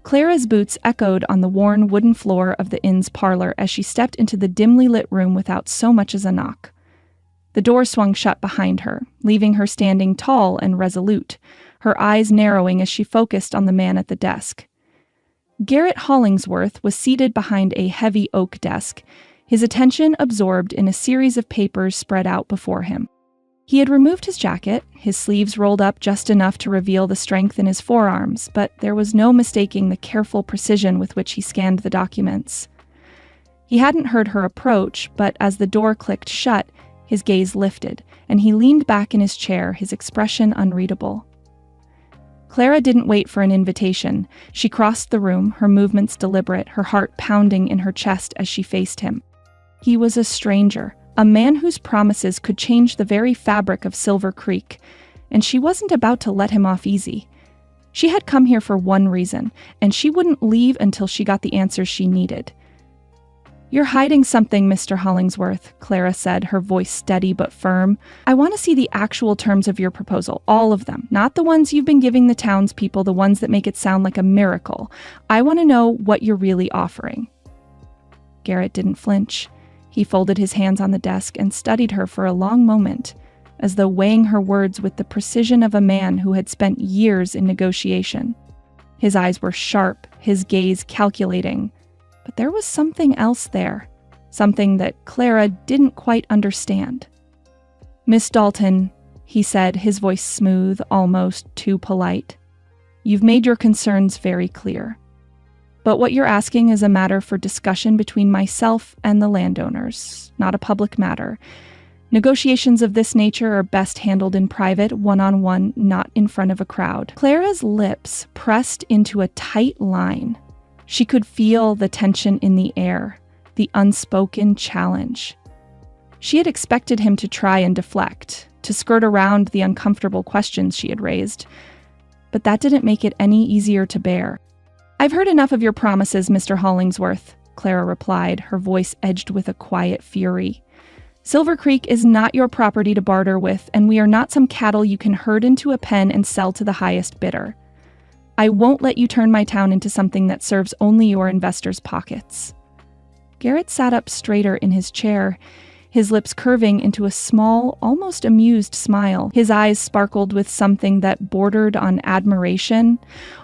Clara's boots echoed on the worn wooden floor of the inn's parlor as she stepped into the dimly lit room without so much as a knock. The door swung shut behind her, leaving her standing tall and resolute, her eyes narrowing as she focused on the man at the desk. Garrett Hollingsworth was seated behind a heavy oak desk, his attention absorbed in a series of papers spread out before him. He had removed his jacket, his sleeves rolled up just enough to reveal the strength in his forearms, but there was no mistaking the careful precision with which he scanned the documents. He hadn't heard her approach, but as the door clicked shut, his gaze lifted, and he leaned back in his chair, his expression unreadable. Clara didn't wait for an invitation. She crossed the room, her movements deliberate, her heart pounding in her chest as she faced him. He was a stranger, a man whose promises could change the very fabric of Silver Creek, and she wasn't about to let him off easy. She had come here for one reason, and she wouldn't leave until she got the answers she needed. "You're hiding something, Mr. Hollingsworth," Clara said, her voice steady but firm. "I want to see the actual terms of your proposal, all of them, not the ones you've been giving the townspeople, the ones that make it sound like a miracle. I want to know what you're really offering." Garrett didn't flinch. He folded his hands on the desk and studied her for a long moment, as though weighing her words with the precision of a man who had spent years in negotiation. His eyes were sharp, his gaze calculating, but there was something else there, something that Clara didn't quite understand. "Miss Dalton," he said, his voice smooth, almost too polite, "you've made your concerns very clear. But what you're asking is a matter for discussion between myself and the landowners, not a public matter. Negotiations of this nature are best handled in private, one-on-one, not in front of a crowd." Clara's lips pressed into a tight line. She could feel the tension in the air, the unspoken challenge. She had expected him to try and deflect, to skirt around the uncomfortable questions she had raised, but that didn't make it any easier to bear. "I've heard enough of your promises, Mr. Hollingsworth," Clara replied, her voice edged with a quiet fury. "Silver Creek is not your property to barter with, and we are not some cattle you can herd into a pen and sell to the highest bidder. I won't let you turn my town into something that serves only your investors' pockets." Garrett sat up straighter in his chair, his lips curving into a small, almost amused smile. His eyes sparkled with something that bordered on admiration,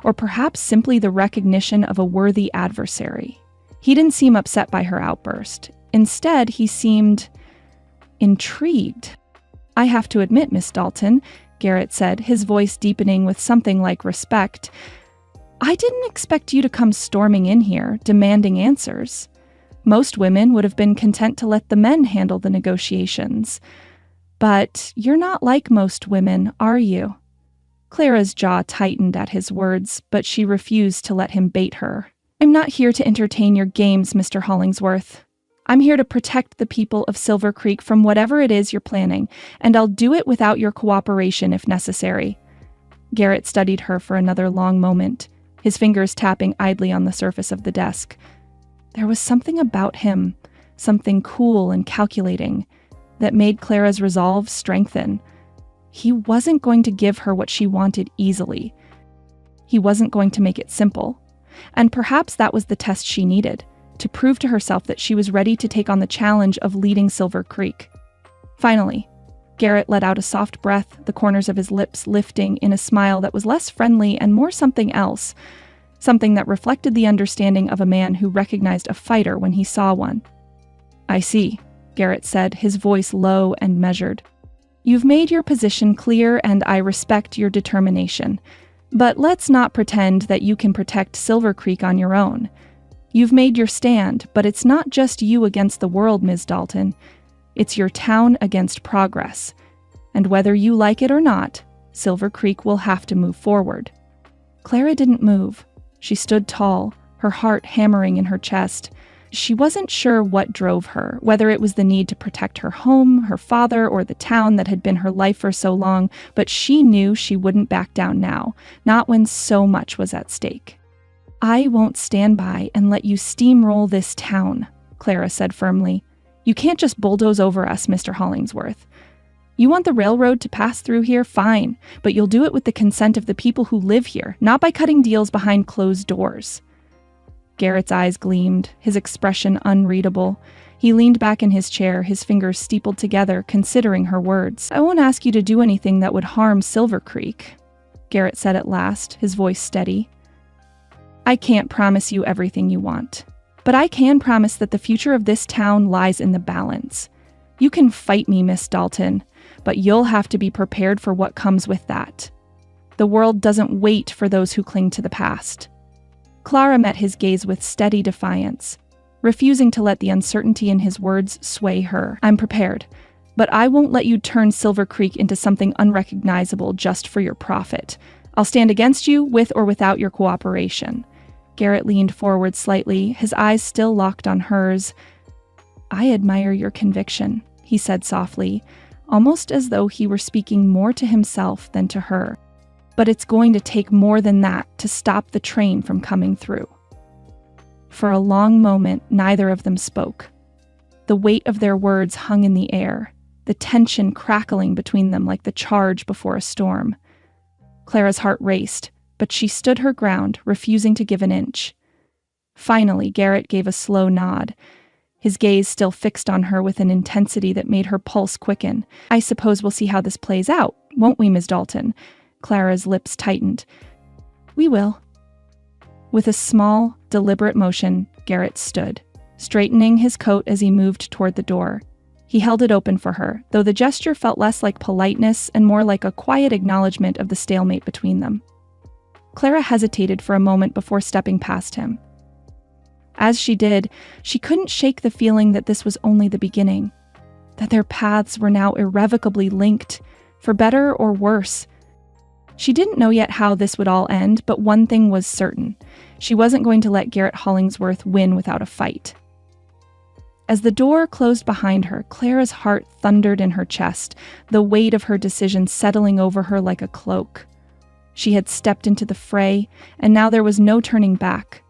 or perhaps simply the recognition of a worthy adversary. He didn't seem upset by her outburst. Instead, he seemed intrigued. "I have to admit, Miss Dalton," Garrett said, his voice deepening with something like respect, "I didn't expect you to come storming in here, demanding answers. Most women would have been content to let the men handle the negotiations. But you're not like most women, are you?" Clara's jaw tightened at his words, but she refused to let him bait her. "I'm not here to entertain your games, Mr. Hollingsworth. I'm here to protect the people of Silver Creek from whatever it is you're planning, and I'll do it without your cooperation if necessary." Garrett studied her for another long moment, his fingers tapping idly on the surface of the desk. There was something about him, something cool and calculating, that made Clara's resolve strengthen. He wasn't going to give her what she wanted easily. He wasn't going to make it simple. And perhaps that was the test she needed, to prove to herself that she was ready to take on the challenge of leading Silver Creek. Finally, Garrett let out a soft breath, the corners of his lips lifting in a smile that was less friendly and more something else, something that reflected the understanding of a man who recognized a fighter when he saw one. "I see," Garrett said, his voice low and measured. "You've made your position clear, and I respect your determination. But let's not pretend that you can protect Silver Creek on your own. You've made your stand, but it's not just you against the world, Ms. Dalton. It's your town against progress. And whether you like it or not, Silver Creek will have to move forward." Clara didn't move. She stood tall, her heart hammering in her chest. She wasn't sure what drove her, whether it was the need to protect her home, her father, or the town that had been her life for so long, but she knew she wouldn't back down now, not when so much was at stake. "I won't stand by and let you steamroll this town," Clara said firmly. "You can't just bulldoze over us, Mr. Hollingsworth. You want the railroad to pass through here? Fine, but you'll do it with the consent of the people who live here, not by cutting deals behind closed doors." Garrett's eyes gleamed, his expression unreadable. He leaned back in his chair, his fingers steepled together, considering her words. "I won't ask you to do anything that would harm Silver Creek," Garrett said at last, his voice steady. "I can't promise you everything you want, but I can promise that the future of this town lies in the balance. You can fight me, Miss Dalton, but you'll have to be prepared for what comes with that. The world doesn't wait for those who cling to the past." Clara met his gaze with steady defiance, refusing to let the uncertainty in his words sway her. "I'm prepared, but I won't let you turn Silver Creek into something unrecognizable just for your profit. I'll stand against you with or without your cooperation." Garrett leaned forward slightly, his eyes still locked on hers. "I admire your conviction," he said softly, almost as though he were speaking more to himself than to her. "But it's going to take more than that to stop the train from coming through." For a long moment, neither of them spoke. The weight of their words hung in the air, the tension crackling between them like the charge before a storm. Clara's heart raced, but she stood her ground, refusing to give an inch. Finally, Garrett gave a slow nod, his gaze still fixed on her with an intensity that made her pulse quicken. "I suppose we'll see how this plays out, won't we, Ms. Dalton?" Clara's lips tightened. "We will." With a small, deliberate motion, Garrett stood, straightening his coat as he moved toward the door. He held it open for her, though the gesture felt less like politeness and more like a quiet acknowledgement of the stalemate between them. Clara hesitated for a moment before stepping past him. As she did, she couldn't shake the feeling that this was only the beginning, that their paths were now irrevocably linked, for better or worse. She didn't know yet how this would all end, but one thing was certain. She wasn't going to let Garrett Hollingsworth win without a fight. As the door closed behind her, Clara's heart thundered in her chest, the weight of her decision settling over her like a cloak. She had stepped into the fray, and now there was no turning back.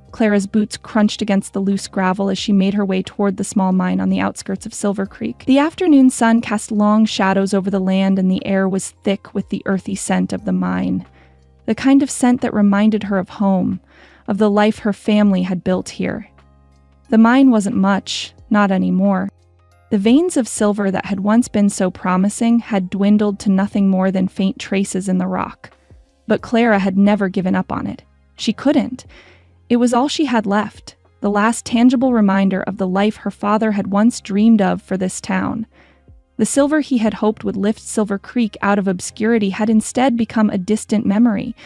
Clara's boots crunched against the loose gravel as she made her way toward the small mine on the outskirts of Silver Creek. The afternoon sun cast long shadows over the land, and the air was thick with the earthy scent of the mine. The kind of scent that reminded her of home, of the life her family had built here. The mine wasn't much, not anymore. The veins of silver that had once been so promising had dwindled to nothing more than faint traces in the rock. But Clara had never given up on it. She couldn't. It was all she had left, the last tangible reminder of the life her father had once dreamed of for this town. The silver he had hoped would lift Silver Creek out of obscurity had instead become a distant memory.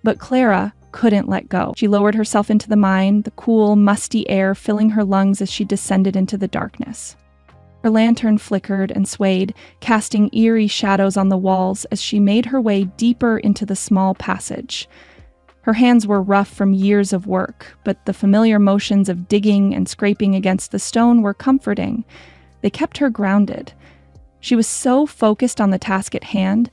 But Clara couldn't let go. She lowered herself into the mine, the cool, musty air filling her lungs as she descended into the darkness. Her lantern flickered and swayed, casting eerie shadows on the walls as she made her way deeper into the small passage. Her hands were rough from years of work, but the familiar motions of digging and scraping against the stone were comforting. They kept her grounded. She was so focused on the task at hand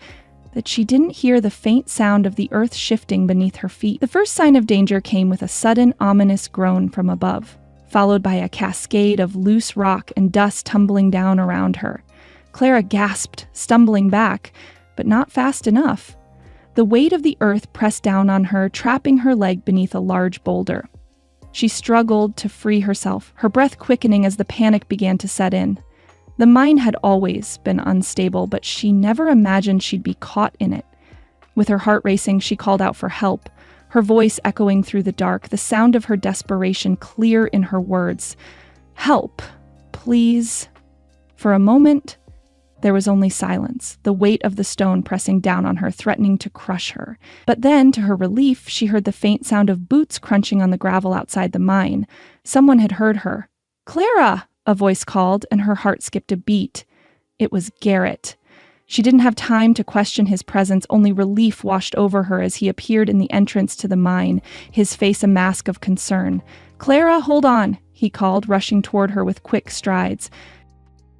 that she didn't hear the faint sound of the earth shifting beneath her feet. The first sign of danger came with a sudden, ominous groan from above, followed by a cascade of loose rock and dust tumbling down around her. Clara gasped, stumbling back, but not fast enough. The weight of the earth pressed down on her, trapping her leg beneath a large boulder. She struggled to free herself, her breath quickening as the panic began to set in. The mine had always been unstable, but she never imagined she'd be caught in it. With her heart racing, she called out for help, her voice echoing through the dark, the sound of her desperation clear in her words. "Help, please." For a moment, there was only silence, the weight of the stone pressing down on her, threatening to crush her. But then, to her relief, she heard the faint sound of boots crunching on the gravel outside the mine. Someone had heard her. "Clara!" a voice called, and her heart skipped a beat. It was Garrett. She didn't have time to question his presence, only relief washed over her as he appeared in the entrance to the mine, his face a mask of concern. "Clara, hold on," he called, rushing toward her with quick strides.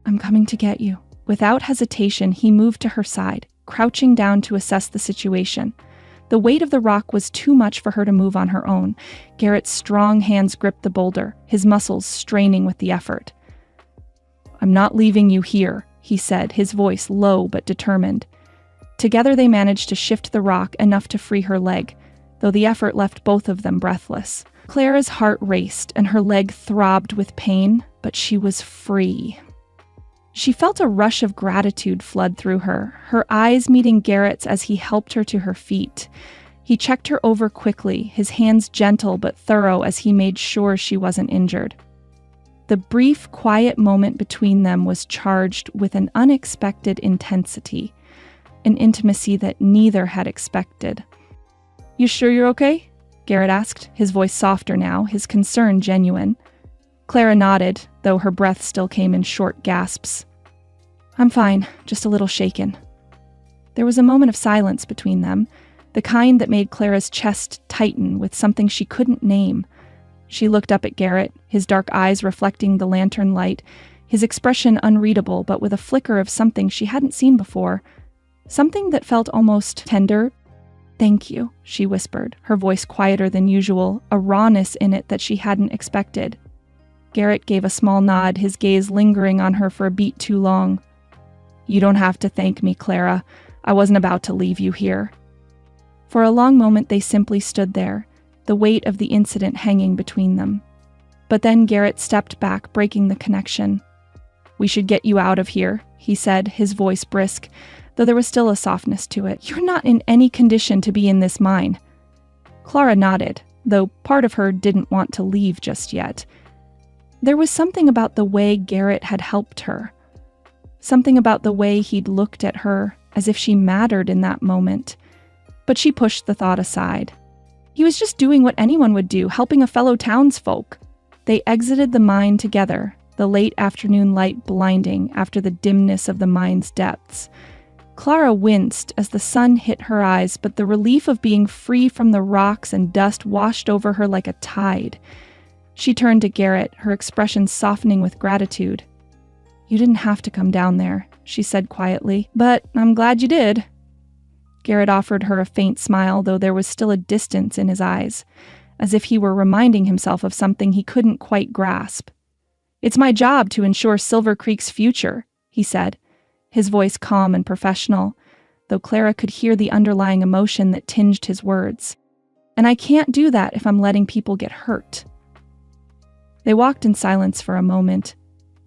"I'm coming to get you." Without hesitation, he moved to her side, crouching down to assess the situation. The weight of the rock was too much for her to move on her own. Garrett's strong hands gripped the boulder, his muscles straining with the effort. "I'm not leaving you here," he said, his voice low but determined. Together they managed to shift the rock enough to free her leg, though the effort left both of them breathless. Clara's heart raced and her leg throbbed with pain, but she was free. She felt a rush of gratitude flood through her, her eyes meeting Garrett's as he helped her to her feet. He checked her over quickly, his hands gentle but thorough as he made sure she wasn't injured. The brief, quiet moment between them was charged with an unexpected intensity, an intimacy that neither had expected. "You sure you're okay?" Garrett asked, his voice softer now, his concern genuine. Clara nodded, though her breath still came in short gasps. "I'm fine, just a little shaken." There was a moment of silence between them, the kind that made Clara's chest tighten with something she couldn't name. She looked up at Garrett, his dark eyes reflecting the lantern light, his expression unreadable but with a flicker of something she hadn't seen before, something that felt almost tender. "Thank you," she whispered, her voice quieter than usual, a rawness in it that she hadn't expected. Garrett gave a small nod, his gaze lingering on her for a beat too long. "You don't have to thank me, Clara. I wasn't about to leave you here." For a long moment they simply stood there, the weight of the incident hanging between them. But then Garrett stepped back, breaking the connection. "We should get you out of here," he said, his voice brisk, though there was still a softness to it. "You're not in any condition to be in this mine." Clara nodded, though part of her didn't want to leave just yet. There was something about the way Garrett had helped her. Something about the way he'd looked at her, as if she mattered in that moment. But she pushed the thought aside. He was just doing what anyone would do, helping a fellow townsfolk. They exited the mine together, the late afternoon light blinding after the dimness of the mine's depths. Clara winced as the sun hit her eyes, but the relief of being free from the rocks and dust washed over her like a tide. She turned to Garrett, her expression softening with gratitude. "You didn't have to come down there," she said quietly, "but I'm glad you did." Garrett offered her a faint smile, though there was still a distance in his eyes, as if he were reminding himself of something he couldn't quite grasp. "It's my job to ensure Silver Creek's future," he said, his voice calm and professional, though Clara could hear the underlying emotion that tinged his words. "And I can't do that if I'm letting people get hurt." They walked in silence for a moment,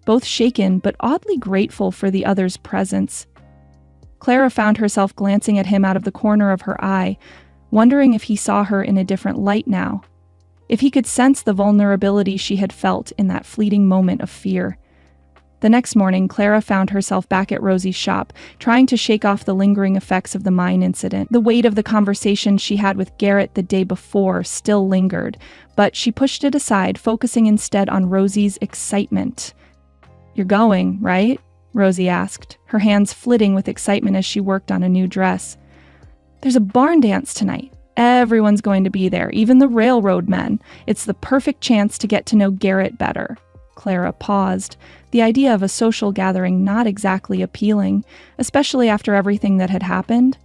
both shaken but oddly grateful for the other's presence. Clara found herself glancing at him out of the corner of her eye, wondering if he saw her in a different light now, if he could sense the vulnerability she had felt in that fleeting moment of fear. The next morning, Clara found herself back at Rosie's shop, trying to shake off the lingering effects of the mine incident. The weight of the conversation she had with Garrett the day before still lingered, but she pushed it aside, focusing instead on Rosie's excitement. "You're going, right?" Rosie asked, her hands flitting with excitement as she worked on a new dress. "There's a barn dance tonight. Everyone's going to be there, even the railroad men. It's the perfect chance to get to know Garrett better." Clara paused, the idea of a social gathering not exactly appealing, especially after everything that had happened.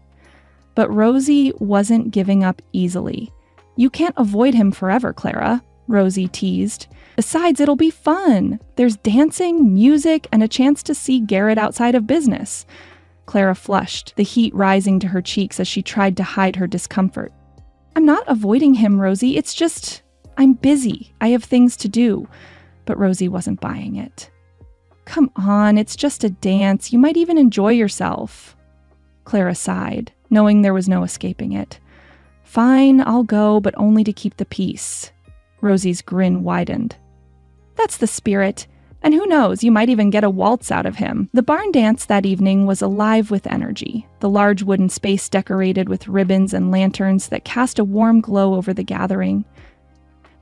But Rosie wasn't giving up easily. "You can't avoid him forever, Clara," Rosie teased. "Besides, it'll be fun. There's dancing, music, and a chance to see Garrett outside of business." Clara flushed, the heat rising to her cheeks as she tried to hide her discomfort. "I'm not avoiding him, Rosie. It's just, I'm busy. I have things to do." But Rosie wasn't buying it. "Come on, it's just a dance. You might even enjoy yourself." Clara sighed, knowing there was no escaping it. "Fine, I'll go, but only to keep the peace." Rosie's grin widened. "That's the spirit. And who knows, you might even get a waltz out of him." The barn dance that evening was alive with energy, the large wooden space decorated with ribbons and lanterns that cast a warm glow over the gathering.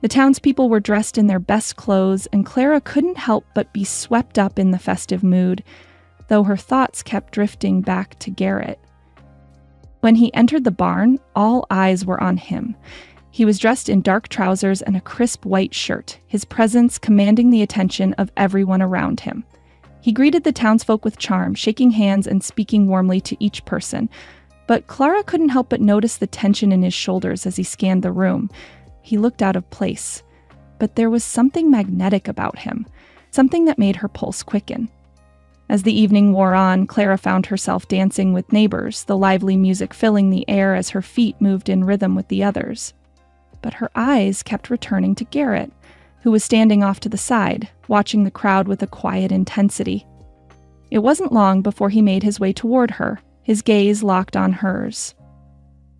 The townspeople were dressed in their best clothes, and Clara couldn't help but be swept up in the festive mood, though her thoughts kept drifting back to Garrett. When he entered the barn, all eyes were on him. He was dressed in dark trousers and a crisp white shirt, his presence commanding the attention of everyone around him. He greeted the townsfolk with charm, shaking hands and speaking warmly to each person, but Clara couldn't help but notice the tension in his shoulders as he scanned the room. He looked out of place, but there was something magnetic about him, something that made her pulse quicken. As the evening wore on, Clara found herself dancing with neighbors, the lively music filling the air as her feet moved in rhythm with the others. But her eyes kept returning to Garrett, who was standing off to the side, watching the crowd with a quiet intensity. It wasn't long before he made his way toward her, his gaze locked on hers.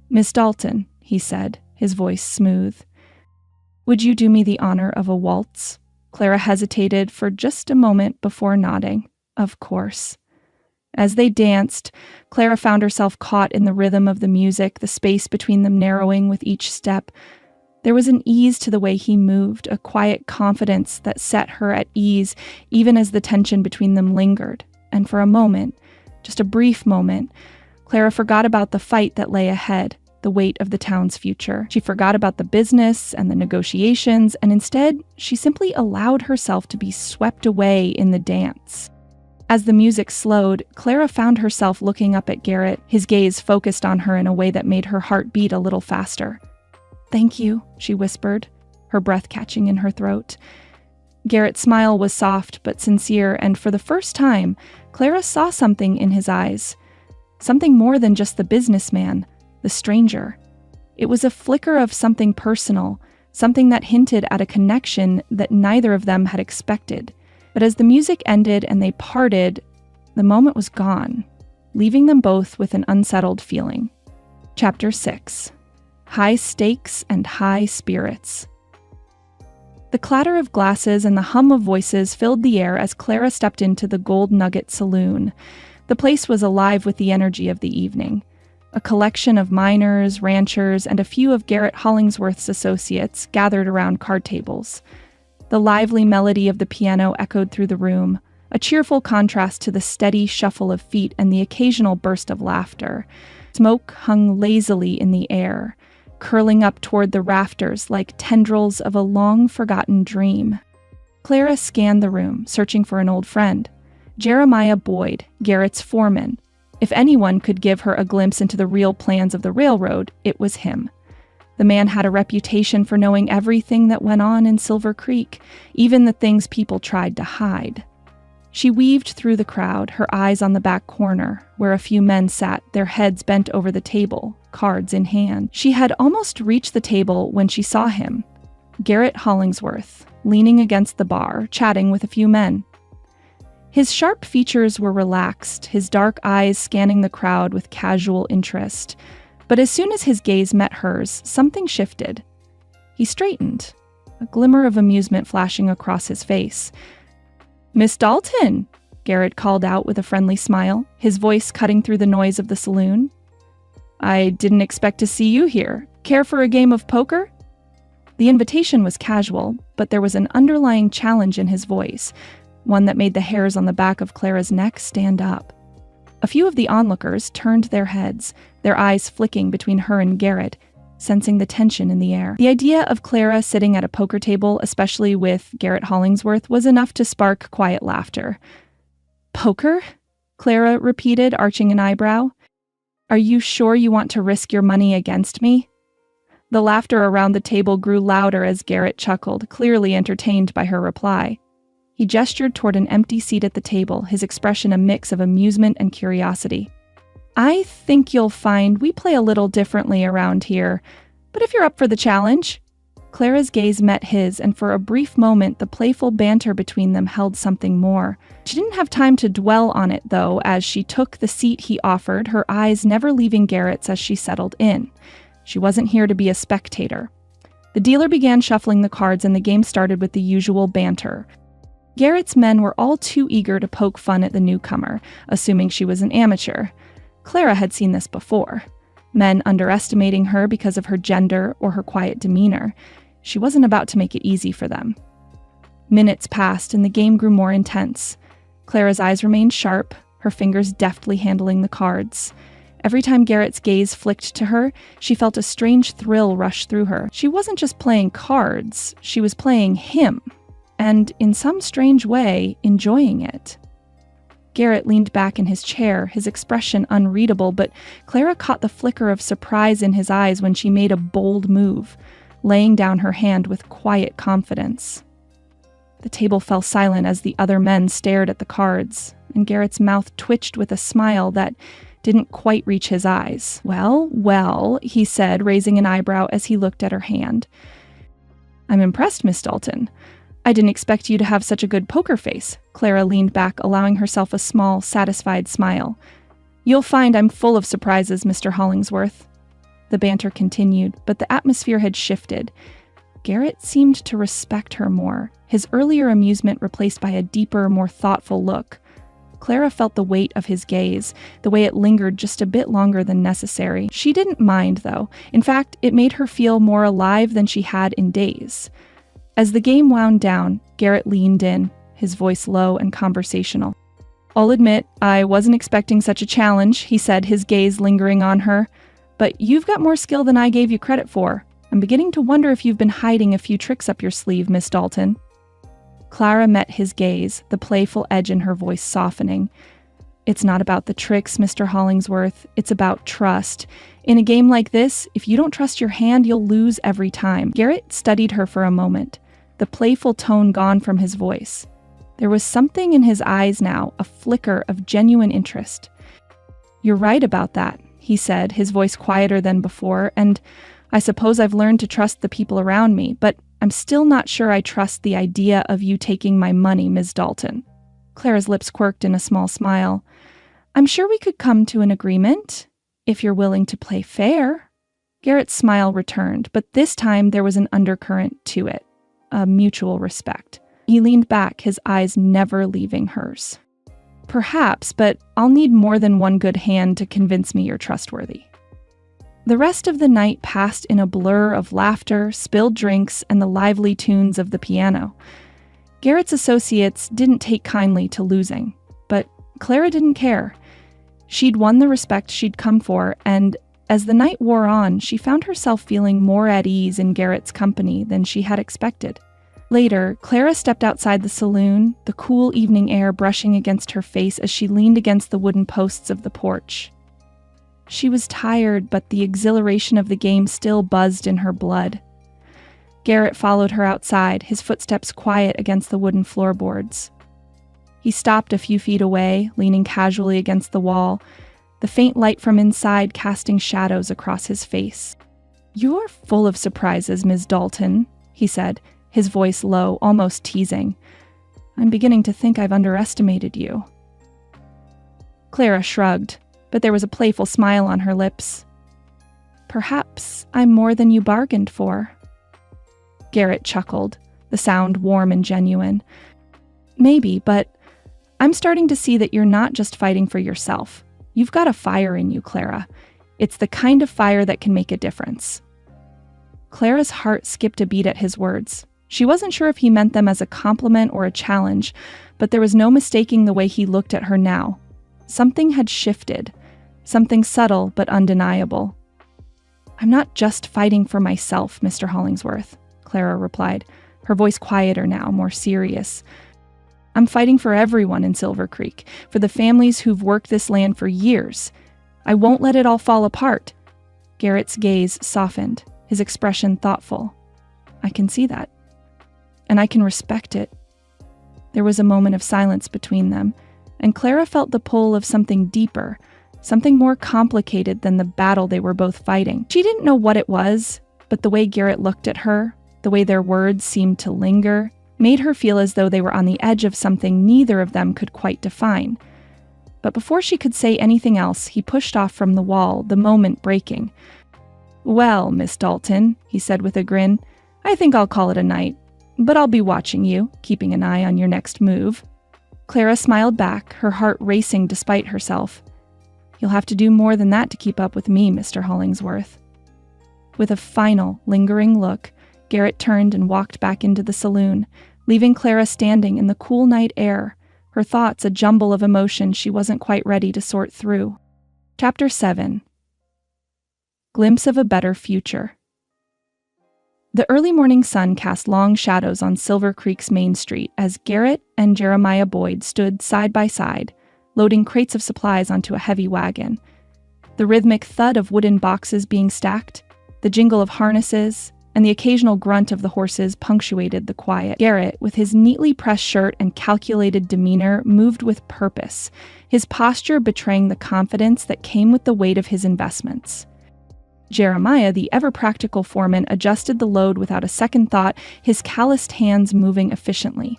"Miss Dalton," he said, his voice smooth. "Would you do me the honor of a waltz?" Clara hesitated for just a moment before nodding. Of course. As they danced, Clara found herself caught in the rhythm of the music, the space between them narrowing with each step. There was an ease to the way he moved, a quiet confidence that set her at ease even as the tension between them lingered. And for a moment, just a brief moment, Clara forgot about the fight that lay ahead, the weight of the town's future. She forgot about the business and the negotiations, and instead, she simply allowed herself to be swept away in the dance. As the music slowed, Clara found herself looking up at Garrett, his gaze focused on her in a way that made her heart beat a little faster. "Thank you," she whispered, her breath catching in her throat. Garrett's smile was soft but sincere, and for the first time, Clara saw something in his eyes. Something more than just the businessman, the stranger. It was a flicker of something personal, something that hinted at a connection that neither of them had expected. But as the music ended and they parted, the moment was gone, leaving them both with an unsettled feeling. Chapter 6. High Stakes and High Spirits. The clatter of glasses and the hum of voices filled the air as Clara stepped into the Gold Nugget Saloon. The place was alive with the energy of the evening. A collection of miners, ranchers, and a few of Garrett Hollingsworth's associates gathered around card tables. The lively melody of the piano echoed through the room, a cheerful contrast to the steady shuffle of feet and the occasional burst of laughter. Smoke hung lazily in the air, curling up toward the rafters like tendrils of a long-forgotten dream. Clara scanned the room, searching for an old friend. Jeremiah Boyd, Garrett's foreman. If anyone could give her a glimpse into the real plans of the railroad, it was him. The man had a reputation for knowing everything that went on in Silver Creek, even the things people tried to hide. She weaved through the crowd, her eyes on the back corner, where a few men sat, their heads bent over the table, cards in hand. She had almost reached the table when she saw him. Garrett Hollingsworth, leaning against the bar, chatting with a few men. His sharp features were relaxed, his dark eyes scanning the crowd with casual interest. But as soon as his gaze met hers, something shifted. He straightened, a glimmer of amusement flashing across his face. "Miss Dalton!" Garrett called out with a friendly smile, his voice cutting through the noise of the saloon. "I didn't expect to see you here. Care for a game of poker?" The invitation was casual, but there was an underlying challenge in his voice, one that made the hairs on the back of Clara's neck stand up. A few of the onlookers turned their heads, their eyes flicking between her and Garrett, sensing the tension in the air. The idea of Clara sitting at a poker table, especially with Garrett Hollingsworth, was enough to spark quiet laughter. "Poker?" Clara repeated, arching an eyebrow. "Are you sure you want to risk your money against me?" The laughter around the table grew louder as Garrett chuckled, clearly entertained by her reply. He gestured toward an empty seat at the table, his expression a mix of amusement and curiosity. "I think you'll find we play a little differently around here, but if you're up for the challenge." Clara's gaze met his, and for a brief moment the playful banter between them held something more. She didn't have time to dwell on it, though, as she took the seat he offered, her eyes never leaving Garrett's as she settled in. She wasn't here to be a spectator. The dealer began shuffling the cards, and the game started with the usual banter. Garrett's men were all too eager to poke fun at the newcomer, assuming she was an amateur. Clara had seen this before. Men underestimating her because of her gender or her quiet demeanor. She wasn't about to make it easy for them. Minutes passed, and the game grew more intense. Clara's eyes remained sharp, her fingers deftly handling the cards. Every time Garrett's gaze flicked to her, she felt a strange thrill rush through her. She wasn't just playing cards, she was playing him, and in some strange way, enjoying it. Garrett leaned back in his chair, his expression unreadable, but Clara caught the flicker of surprise in his eyes when she made a bold move, laying down her hand with quiet confidence. The table fell silent as the other men stared at the cards, and Garrett's mouth twitched with a smile that didn't quite reach his eyes. Well, he said, raising an eyebrow as he looked at her hand. "I'm impressed, Miss Dalton. I didn't expect you to have such a good poker face." Clara leaned back, allowing herself a small, satisfied smile. "You'll find I'm full of surprises, Mr. Hollingsworth." The banter continued, but the atmosphere had shifted. Garrett seemed to respect her more, his earlier amusement replaced by a deeper, more thoughtful look. Clara felt the weight of his gaze, the way it lingered just a bit longer than necessary. She didn't mind, though. In fact, it made her feel more alive than she had in days. As the game wound down, Garrett leaned in, his voice low and conversational. "I'll admit, I wasn't expecting such a challenge," he said, his gaze lingering on her. "But you've got more skill than I gave you credit for. I'm beginning to wonder if you've been hiding a few tricks up your sleeve, Miss Dalton." Clara met his gaze, the playful edge in her voice softening. "It's not about the tricks, Mr. Hollingsworth. It's about trust. In a game like this, if you don't trust your hand, you'll lose every time." Garrett studied her for a moment, the playful tone gone from his voice. There was something in his eyes now, a flicker of genuine interest. "You're right about that," he said, his voice quieter than before, "and I suppose I've learned to trust the people around me, but I'm still not sure I trust the idea of you taking my money, Ms. Dalton." Clara's lips quirked in a small smile. "I'm sure we could come to an agreement, if you're willing to play fair." Garrett's smile returned, but this time there was an undercurrent to it, a mutual respect. He leaned back, his eyes never leaving hers. "Perhaps, but I'll need more than one good hand to convince me you're trustworthy." The rest of the night passed in a blur of laughter, spilled drinks, and the lively tunes of the piano. Garrett's associates didn't take kindly to losing, but Clara didn't care. She'd won the respect she'd come for, and as the night wore on, she found herself feeling more at ease in Garrett's company than she had expected. Later, Clara stepped outside the saloon, the cool evening air brushing against her face as she leaned against the wooden posts of the porch. She was tired, but the exhilaration of the game still buzzed in her blood. Garrett followed her outside, his footsteps quiet against the wooden floorboards. He stopped a few feet away, leaning casually against the wall, the faint light from inside casting shadows across his face. "You're full of surprises, Ms. Dalton," he said, his voice low, almost teasing. "I'm beginning to think I've underestimated you." Clara shrugged, but there was a playful smile on her lips. "Perhaps I'm more than you bargained for." Garrett chuckled, the sound warm and genuine. "Maybe, but I'm starting to see that you're not just fighting for yourself. You've got a fire in you, Clara. It's the kind of fire that can make a difference." Clara's heart skipped a beat at his words. She wasn't sure if he meant them as a compliment or a challenge, but there was no mistaking the way he looked at her now. Something had shifted, something subtle but undeniable. "I'm not just fighting for myself, Mr. Hollingsworth," Clara replied, her voice quieter now, more serious. "I'm fighting for everyone in Silver Creek, for the families who've worked this land for years. I won't let it all fall apart." Garrett's gaze softened, his expression thoughtful. "I can see that. And I can respect it." There was a moment of silence between them, and Clara felt the pull of something deeper, something more complicated than the battle they were both fighting. She didn't know what it was, but the way Garrett looked at her, the way their words seemed to linger, made her feel as though they were on the edge of something neither of them could quite define. But before she could say anything else, he pushed off from the wall, the moment breaking. "Well, Miss Dalton," he said with a grin, "I think I'll call it a night. But I'll be watching you, keeping an eye on your next move." Clara smiled back, her heart racing despite herself. "You'll have to do more than that to keep up with me, Mr. Hollingsworth." With a final, lingering look, Garrett turned and walked back into the saloon, leaving Clara standing in the cool night air, her thoughts a jumble of emotion she wasn't quite ready to sort through. Chapter 7. Glimpse of a Better Future. The early morning sun cast long shadows on Silver Creek's main street as Garrett and Jeremiah Boyd stood side by side, loading crates of supplies onto a heavy wagon. The rhythmic thud of wooden boxes being stacked, the jingle of harnesses, and the occasional grunt of the horses punctuated the quiet. Garrett, with his neatly pressed shirt and calculated demeanor, moved with purpose, his posture betraying the confidence that came with the weight of his investments. Jeremiah, the ever-practical foreman, adjusted the load without a second thought, his calloused hands moving efficiently.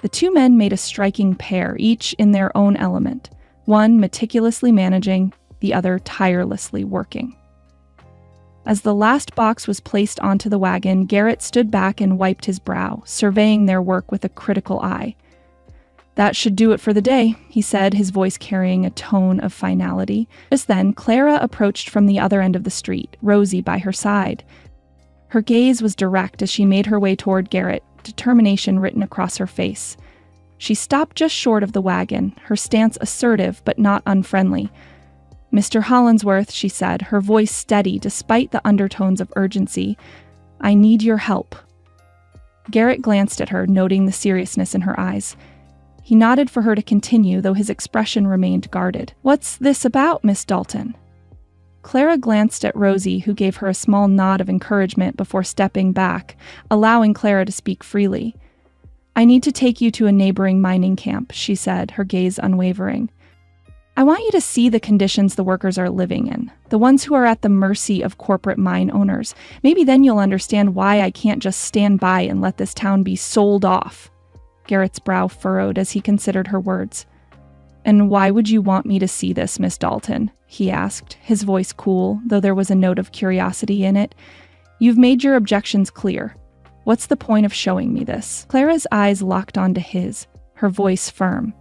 The two men made a striking pair, each in their own element, one meticulously managing, the other tirelessly working. As the last box was placed onto the wagon, Garrett stood back and wiped his brow, surveying their work with a critical eye. "That should do it for the day," he said, his voice carrying a tone of finality. Just then, Clara approached from the other end of the street, Rosie by her side. Her gaze was direct as she made her way toward Garrett, determination written across her face. She stopped just short of the wagon, her stance assertive but not unfriendly. "Mr. Hollingsworth," she said, her voice steady despite the undertones of urgency, "I need your help." Garrett glanced at her, noting the seriousness in her eyes. He nodded for her to continue, though his expression remained guarded. "What's this about, Miss Dalton?" Clara glanced at Rosie, who gave her a small nod of encouragement before stepping back, allowing Clara to speak freely. "I need to take you to a neighboring mining camp," she said, her gaze unwavering. "I want you to see the conditions the workers are living in, the ones who are at the mercy of corporate mine owners. Maybe then you'll understand why I can't just stand by and let this town be sold off." Garrett's brow furrowed as he considered her words. "And why would you want me to see this, Miss Dalton?" he asked, his voice cool, though there was a note of curiosity in it. "You've made your objections clear. What's the point of showing me this?" Clara's eyes locked onto his, her voice firm.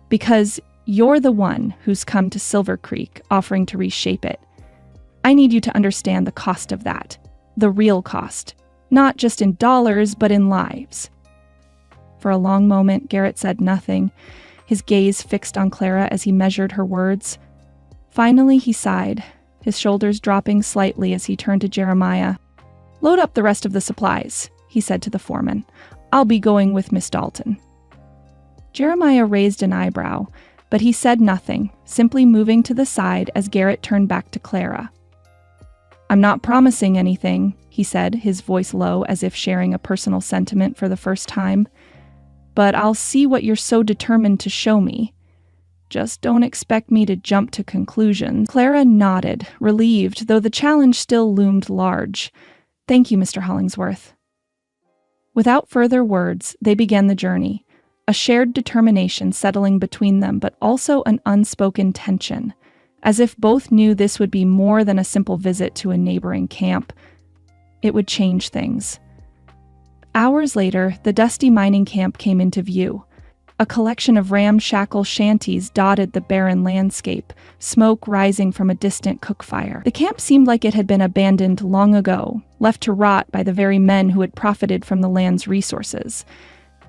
"Because you're the one who's come to Silver Creek offering to reshape it. I need you to understand the cost of that, the real cost, not just in dollars, but in lives." For a long moment, Garrett said nothing, his gaze fixed on Clara as he measured her words. Finally, he sighed, his shoulders dropping slightly as he turned to Jeremiah. "Load up the rest of the supplies," he said to the foreman. "I'll be going with Miss Dalton." Jeremiah raised an eyebrow, but he said nothing, simply moving to the side as Garrett turned back to Clara. "I'm not promising anything," he said, his voice low as if sharing a personal sentiment for the first time. "But I'll see what you're so determined to show me. Just don't expect me to jump to conclusions." Clara nodded, relieved, though the challenge still loomed large. "Thank you, Mr. Hollingsworth." Without further words, they began the journey, a shared determination settling between them, but also an unspoken tension, as if both knew this would be more than a simple visit to a neighboring camp. It would change things. Hours later, the dusty mining camp came into view. A collection of ramshackle shanties dotted the barren landscape, smoke rising from a distant cook fire. The camp seemed like it had been abandoned long ago, left to rot by the very men who had profited from the land's resources.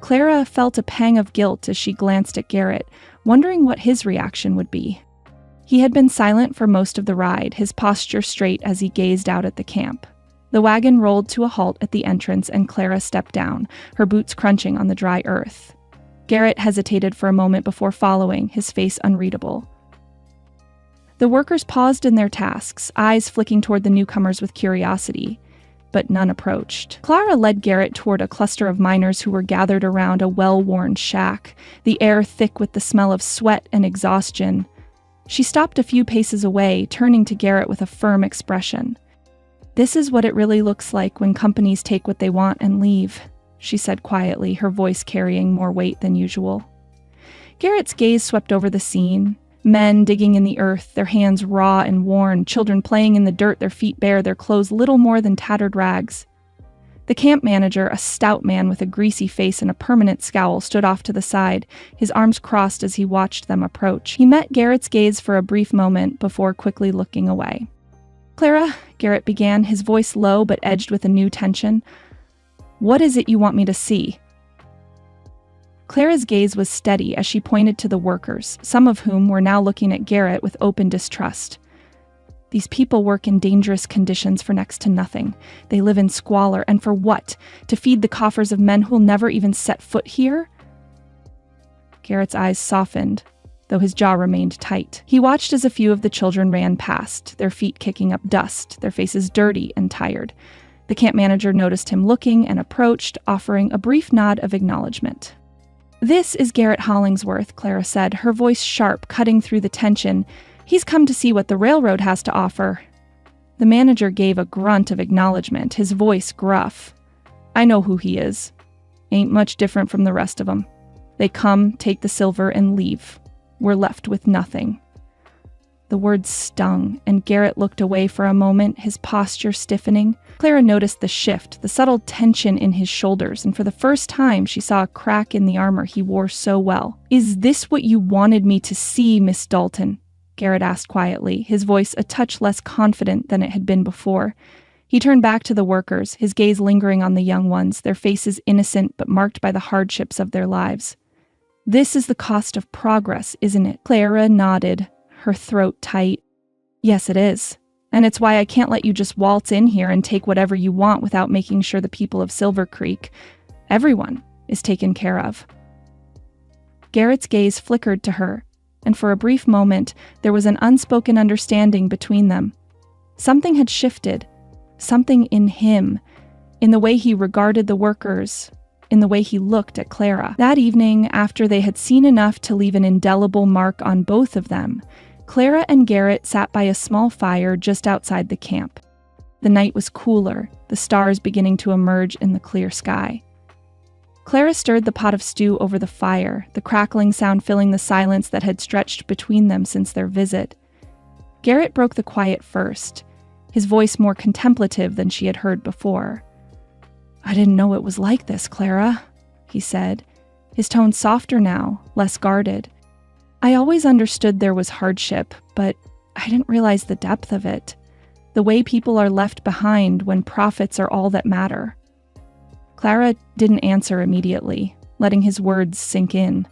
Clara felt a pang of guilt as she glanced at Garrett, wondering what his reaction would be. He had been silent for most of the ride, his posture straight as he gazed out at the camp. The wagon rolled to a halt at the entrance and Clara stepped down, her boots crunching on the dry earth. Garrett hesitated for a moment before following, his face unreadable. The workers paused in their tasks, eyes flicking toward the newcomers with curiosity, but none approached. Clara led Garrett toward a cluster of miners who were gathered around a well-worn shack, the air thick with the smell of sweat and exhaustion. She stopped a few paces away, turning to Garrett with a firm expression. "This is what it really looks like when companies take what they want and leave," she said quietly, her voice carrying more weight than usual. Garrett's gaze swept over the scene. Men digging in the earth, their hands raw and worn, children playing in the dirt, their feet bare, their clothes little more than tattered rags. The camp manager, a stout man with a greasy face and a permanent scowl, stood off to the side, his arms crossed as he watched them approach. He met Garrett's gaze for a brief moment before quickly looking away. "Clara," Garrett began, his voice low but edged with a new tension, "what is it you want me to see?" Clara's gaze was steady as she pointed to the workers, some of whom were now looking at Garrett with open distrust. "These people work in dangerous conditions for next to nothing. They live in squalor, and for what? To feed the coffers of men who'll never even set foot here?" Garrett's eyes softened, though his jaw remained tight. He watched as a few of the children ran past, their feet kicking up dust, their faces dirty and tired. The camp manager noticed him looking and approached, offering a brief nod of acknowledgement. "This is Garrett Hollingsworth," Clara said, her voice sharp, cutting through the tension. "He's come to see what the railroad has to offer." The manager gave a grunt of acknowledgement, his voice gruff. "I know who he is. Ain't much different from the rest of them. They come, take the silver, and leave. We're left with nothing." The words stung, and Garrett looked away for a moment, his posture stiffening. Clara noticed the shift, the subtle tension in his shoulders, and for the first time she saw a crack in the armor he wore so well. "Is this what you wanted me to see, Miss Dalton?" Garrett asked quietly, his voice a touch less confident than it had been before. He turned back to the workers, his gaze lingering on the young ones, their faces innocent but marked by the hardships of their lives. "This is the cost of progress, isn't it?" Clara nodded, her throat tight. "Yes, it is. And it's why I can't let you just waltz in here and take whatever you want without making sure the people of Silver Creek, everyone, is taken care of." Garrett's gaze flickered to her, and for a brief moment there was an unspoken understanding between them. Something had shifted, something in him, in the way he regarded the workers, in the way he looked at Clara. That evening, after they had seen enough to leave an indelible mark on both of them, Clara and Garrett sat by a small fire just outside the camp. The night was cooler, the stars beginning to emerge in the clear sky. Clara stirred the pot of stew over the fire, the crackling sound filling the silence that had stretched between them since their visit. Garrett broke the quiet first, his voice more contemplative than she had heard before. "I didn't know it was like this, Clara," he said, his tone softer now, less guarded. "I always understood there was hardship, but I didn't realize the depth of it. The way people are left behind when profits are all that matter." Clara didn't answer immediately, letting his words sink in.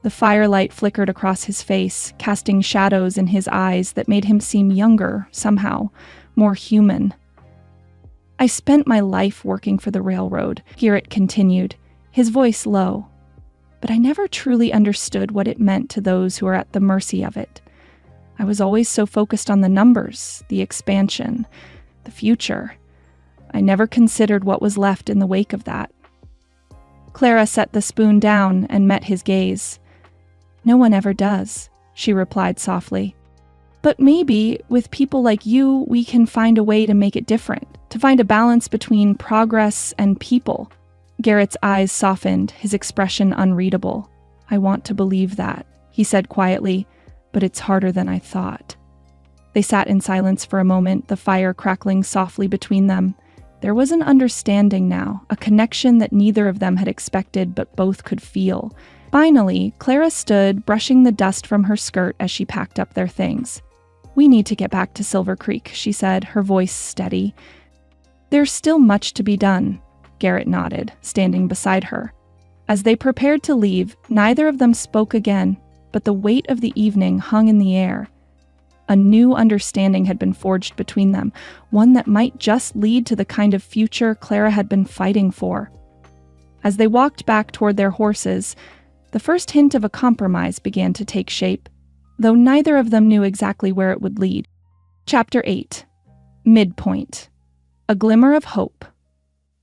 The firelight flickered across his face, casting shadows in his eyes that made him seem younger, somehow, more human. "I spent my life working for the railroad," Garrett continued, his voice low. "But I never truly understood what it meant to those who are at the mercy of it. I was always so focused on the numbers, the expansion, the future. I never considered what was left in the wake of that." Clara set the spoon down and met his gaze. "No one ever does," she replied softly. "But maybe, with people like you, we can find a way to make it different, to find a balance between progress and people." Garrett's eyes softened, his expression unreadable. "I want to believe that," he said quietly, "but it's harder than I thought." They sat in silence for a moment, the fire crackling softly between them. There was an understanding now, a connection that neither of them had expected but both could feel. Finally, Clara stood, brushing the dust from her skirt as she packed up their things. "We need to get back to Silver Creek," she said, her voice steady. "There's still much to be done," Garrett nodded, standing beside her. As they prepared to leave, neither of them spoke again, but the weight of the evening hung in the air. A new understanding had been forged between them, one that might just lead to the kind of future Clara had been fighting for. As they walked back toward their horses, the first hint of a compromise began to take shape, though neither of them knew exactly where it would lead. Chapter 8. Midpoint. A glimmer of hope.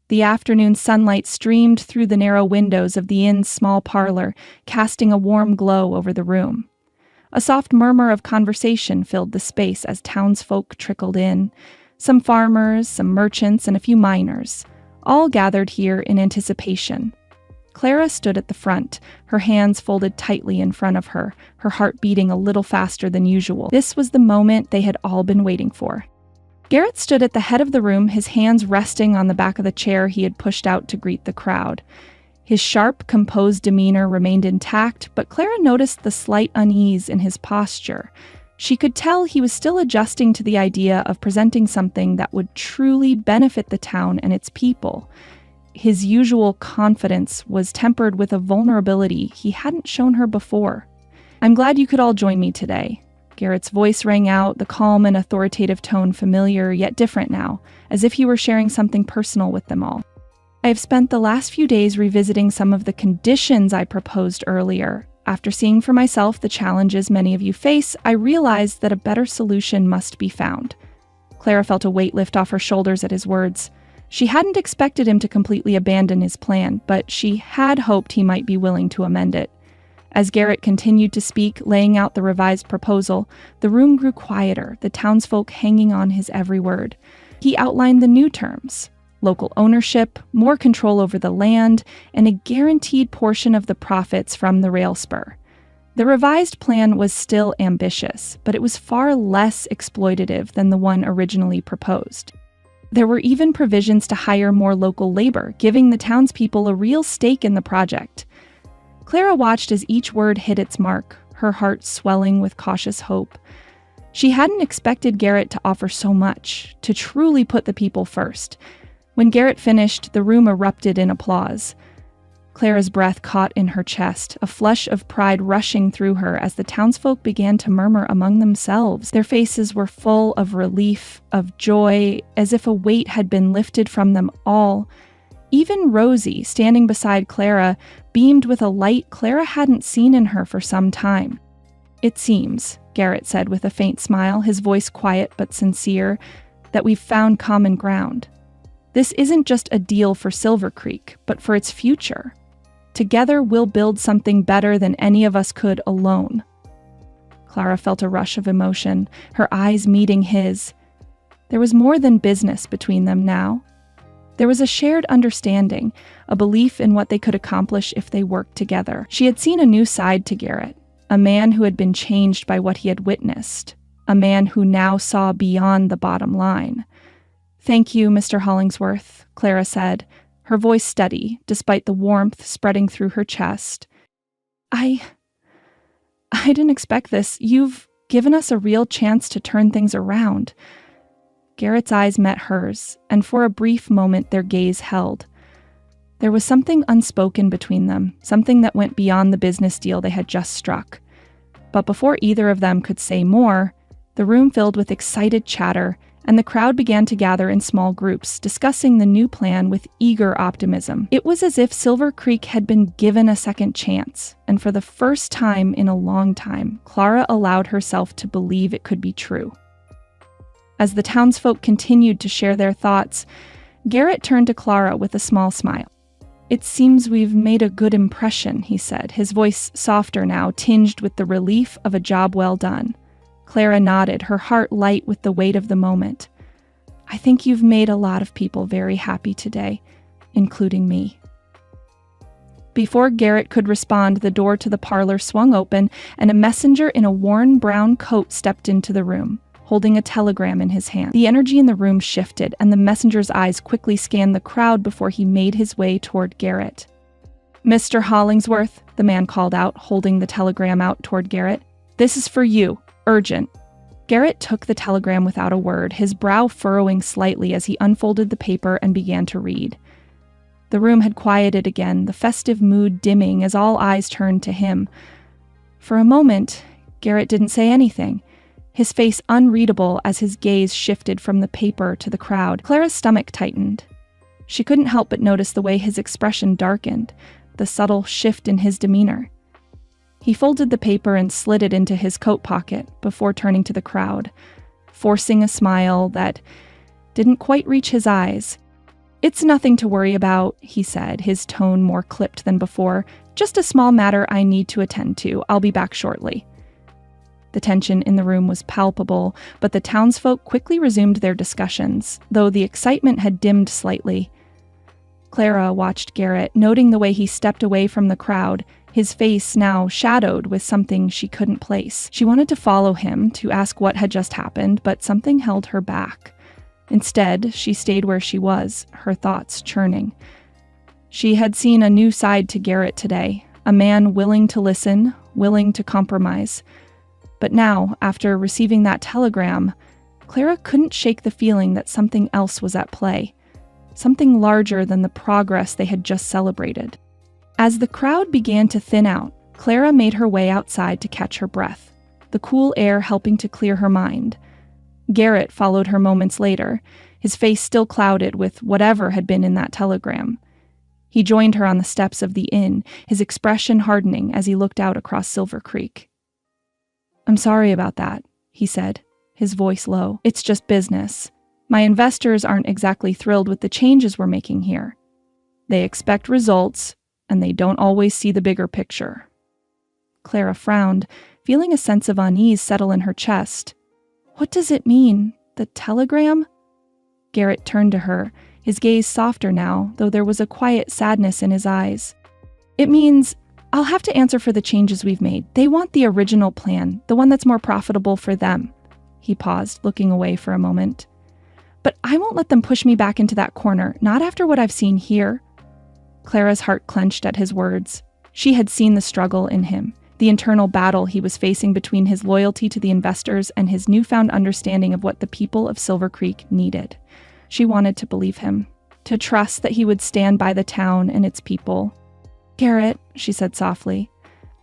The afternoon sunlight streamed through the narrow windows of the inn's small parlor, casting a warm glow over the room. A soft murmur of conversation filled the space as townsfolk trickled in. Some farmers, some merchants, and a few miners, all gathered here in anticipation. Clara stood at the front, her hands folded tightly in front of her, her heart beating a little faster than usual. This was the moment they had all been waiting for. Garrett stood at the head of the room, his hands resting on the back of the chair he had pushed out to greet the crowd. His sharp, composed demeanor remained intact, but Clara noticed the slight unease in his posture. She could tell he was still adjusting to the idea of presenting something that would truly benefit the town and its people. His usual confidence was tempered with a vulnerability he hadn't shown her before. "I'm glad you could all join me today." Garrett's voice rang out, the calm and authoritative tone familiar yet different now, as if he were sharing something personal with them all. "I have spent the last few days revisiting some of the conditions I proposed earlier. After seeing for myself the challenges many of you face, I realized that a better solution must be found." Clara felt a weight lift off her shoulders at his words. She hadn't expected him to completely abandon his plan, but she had hoped he might be willing to amend it. As Garrett continued to speak, laying out the revised proposal, the room grew quieter, the townsfolk hanging on his every word. He outlined the new terms: local ownership, more control over the land, and a guaranteed portion of the profits from the rail spur. The revised plan was still ambitious, but it was far less exploitative than the one originally proposed. There were even provisions to hire more local labor, giving the townspeople a real stake in the project. Clara watched as each word hit its mark, her heart swelling with cautious hope. She hadn't expected Garrett to offer so much, to truly put the people first. When Garrett finished, the room erupted in applause. Clara's breath caught in her chest, a flush of pride rushing through her as the townsfolk began to murmur among themselves. Their faces were full of relief, of joy, as if a weight had been lifted from them all. Even Rosie, standing beside Clara, beamed with a light Clara hadn't seen in her for some time. "It seems," Garrett said with a faint smile, his voice quiet but sincere, "that we've found common ground. This isn't just a deal for Silver Creek, but for its future. Together we'll build something better than any of us could alone." Clara felt a rush of emotion, her eyes meeting his. There was more than business between them now. There was a shared understanding, a belief in what they could accomplish if they worked together. She had seen a new side to Garrett, a man who had been changed by what he had witnessed, a man who now saw beyond the bottom line. "Thank you, Mr. Hollingsworth," Clara said, her voice steady, despite the warmth spreading through her chest. I didn't expect this. You've given us a real chance to turn things around." Garrett's eyes met hers, and for a brief moment their gaze held. There was something unspoken between them, something that went beyond the business deal they had just struck. But before either of them could say more, the room filled with excited chatter, and the crowd began to gather in small groups, discussing the new plan with eager optimism. It was as if Silver Creek had been given a second chance, and for the first time in a long time, Clara allowed herself to believe it could be true. As the townsfolk continued to share their thoughts, Garrett turned to Clara with a small smile. "It seems we've made a good impression," he said, his voice softer now, tinged with the relief of a job well done. Clara nodded, her heart light with the weight of the moment. "I think you've made a lot of people very happy today, including me." Before Garrett could respond, the door to the parlor swung open, and a messenger in a worn brown coat stepped into the room, holding a telegram in his hand. The energy in the room shifted, and the messenger's eyes quickly scanned the crowd before he made his way toward Garrett. "Mr. Hollingsworth," the man called out, holding the telegram out toward Garrett. "This is for you. Urgent." Garrett took the telegram without a word, his brow furrowing slightly as he unfolded the paper and began to read. The room had quieted again, the festive mood dimming as all eyes turned to him. For a moment, Garrett didn't say anything, his face unreadable as his gaze shifted from the paper to the crowd. Clara's stomach tightened. She couldn't help but notice the way his expression darkened, the subtle shift in his demeanor. He folded the paper and slid it into his coat pocket before turning to the crowd, forcing a smile that didn't quite reach his eyes. "It's nothing to worry about," he said, his tone more clipped than before. "Just a small matter I need to attend to. I'll be back shortly." The tension in the room was palpable, but the townsfolk quickly resumed their discussions, though the excitement had dimmed slightly. Clara watched Garrett, noting the way he stepped away from the crowd, his face now shadowed with something she couldn't place. She wanted to follow him, to ask what had just happened, but something held her back. Instead, she stayed where she was, her thoughts churning. She had seen a new side to Garrett today, a man willing to listen, willing to compromise. But now, after receiving that telegram, Clara couldn't shake the feeling that something else was at play, something larger than the progress they had just celebrated. As the crowd began to thin out, Clara made her way outside to catch her breath, the cool air helping to clear her mind. Garrett followed her moments later, his face still clouded with whatever had been in that telegram. He joined her on the steps of the inn, his expression hardening as he looked out across Silver Creek. "I'm sorry about that," he said, his voice low. "It's just business. My investors aren't exactly thrilled with the changes we're making here. They expect results, and they don't always see the bigger picture." Clara frowned, feeling a sense of unease settle in her chest. "What does it mean? The telegram?" Garrett turned to her, his gaze softer now, though there was a quiet sadness in his eyes. "It means I'll have to answer for the changes we've made. They want the original plan, the one that's more profitable for them." He paused, looking away for a moment. "But I won't let them push me back into that corner, not after what I've seen here." Clara's heart clenched at his words. She had seen the struggle in him, the internal battle he was facing between his loyalty to the investors and his newfound understanding of what the people of Silver Creek needed. She wanted to believe him, to trust that he would stand by the town and its people. "Garrett," she said softly,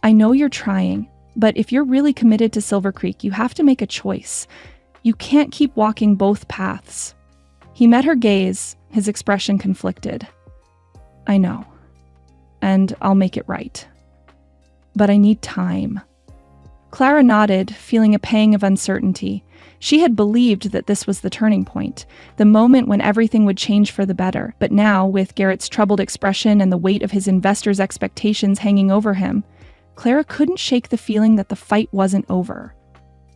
"I know you're trying, but if you're really committed to Silver Creek, you have to make a choice. You can't keep walking both paths." He met her gaze, his expression conflicted. "I know, and I'll make it right. But I need time." Clara nodded, feeling a pang of uncertainty. She had believed that this was the turning point, the moment when everything would change for the better. But now, with Garrett's troubled expression and the weight of his investors' expectations hanging over him, Clara couldn't shake the feeling that the fight wasn't over.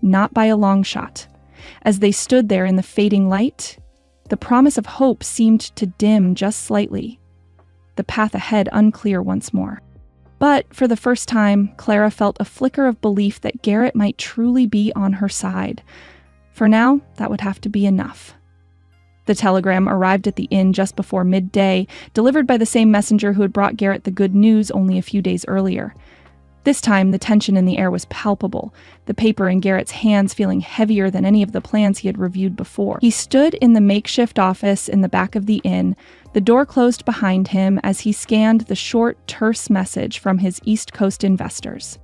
Not by a long shot. As they stood there in the fading light, the promise of hope seemed to dim just slightly, the path ahead unclear once more. But for the first time, Clara felt a flicker of belief that Garrett might truly be on her side. For now, that would have to be enough. The telegram arrived at the inn just before midday, delivered by the same messenger who had brought Garrett the good news only a few days earlier. This time, the tension in the air was palpable, the paper in Garrett's hands feeling heavier than any of the plans he had reviewed before. He stood in the makeshift office in the back of the inn, the door closed behind him as he scanned the short, terse message from his East Coast investors.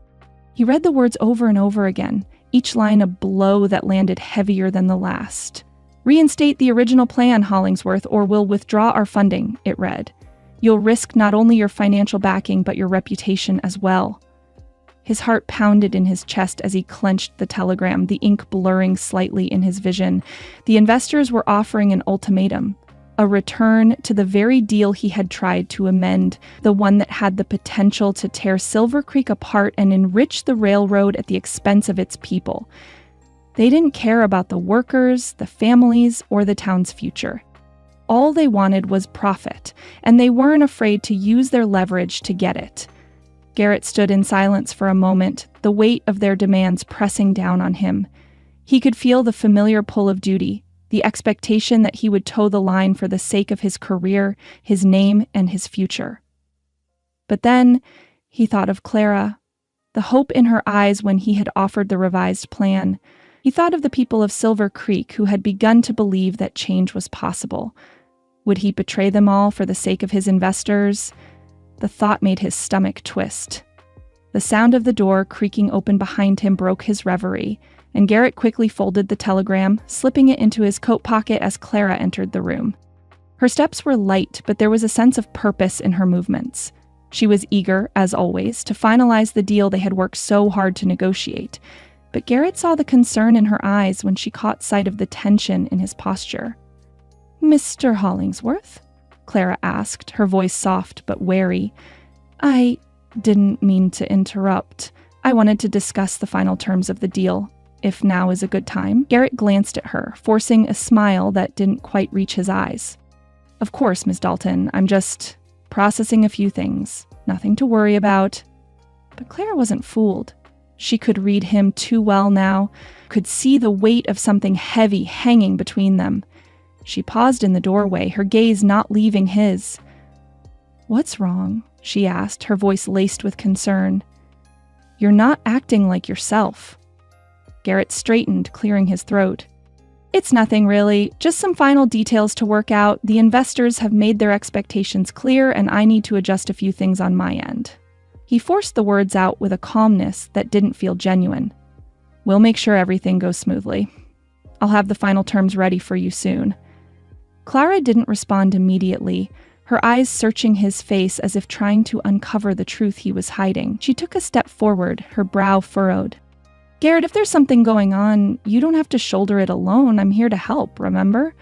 He read the words over and over again, each line a blow that landed heavier than the last. "Reinstate the original plan, Hollingsworth, or we'll withdraw our funding," it read. "You'll risk not only your financial backing, but your reputation as well." His heart pounded in his chest as he clenched the telegram, the ink blurring slightly in his vision. The investors were offering an ultimatum, a return to the very deal he had tried to amend, the one that had the potential to tear Silver Creek apart and enrich the railroad at the expense of its people. They didn't care about the workers, the families, or the town's future. All they wanted was profit, and they weren't afraid to use their leverage to get it. Garrett stood in silence for a moment, the weight of their demands pressing down on him. He could feel the familiar pull of duty, the expectation that he would toe the line for the sake of his career, his name, and his future. But then he thought of Clara, the hope in her eyes when he had offered the revised plan. He thought of the people of Silver Creek who had begun to believe that change was possible. Would he betray them all for the sake of his investors? The thought made his stomach twist. The sound of the door creaking open behind him broke his reverie, and Garrett quickly folded the telegram, slipping it into his coat pocket as Clara entered the room. Her steps were light, but there was a sense of purpose in her movements. She was eager, as always, to finalize the deal they had worked so hard to negotiate, but Garrett saw the concern in her eyes when she caught sight of the tension in his posture. "Mr. Hollingsworth?" Clara asked, her voice soft but wary. "I didn't mean to interrupt. I wanted to discuss the final terms of the deal, if now is a good time." Garrett glanced at her, forcing a smile that didn't quite reach his eyes. "Of course, Miss Dalton. I'm just processing a few things. Nothing to worry about." But Clara wasn't fooled. She could read him too well now, could see the weight of something heavy hanging between them. She paused in the doorway, her gaze not leaving his. "What's wrong?" she asked, her voice laced with concern. "You're not acting like yourself." Garrett straightened, clearing his throat. "It's nothing really, just some final details to work out. The investors have made their expectations clear, and I need to adjust a few things on my end." He forced the words out with a calmness that didn't feel genuine. "We'll make sure everything goes smoothly. I'll have the final terms ready for you soon." Clara didn't respond immediately, her eyes searching his face as if trying to uncover the truth he was hiding. She took a step forward, her brow furrowed. "Garrett, if there's something going on, you don't have to shoulder it alone. I'm here to help, remember?"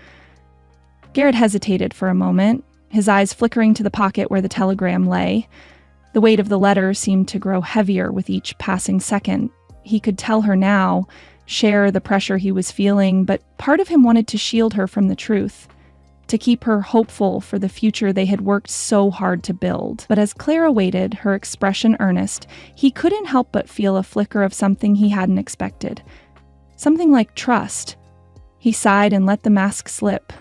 Garrett hesitated for a moment, his eyes flickering to the pocket where the telegram lay. The weight of the letter seemed to grow heavier with each passing second. He could tell her now, share the pressure he was feeling, but part of him wanted to shield her from the truth, to keep her hopeful for the future they had worked so hard to build. But as Clara waited, her expression earnest, he couldn't help but feel a flicker of something he hadn't expected. Something like trust. He sighed and let the mask slip.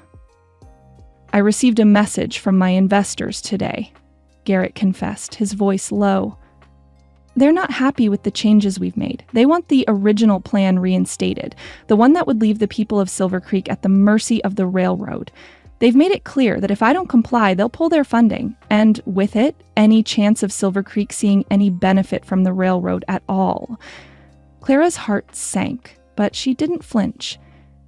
"I received a message from my investors today," Garrett confessed, his voice low. "They're not happy with the changes we've made. They want the original plan reinstated, the one that would leave the people of Silver Creek at the mercy of the railroad. They've made it clear that if I don't comply, they'll pull their funding, and with it, any chance of Silver Creek seeing any benefit from the railroad at all." Clara's heart sank, but she didn't flinch.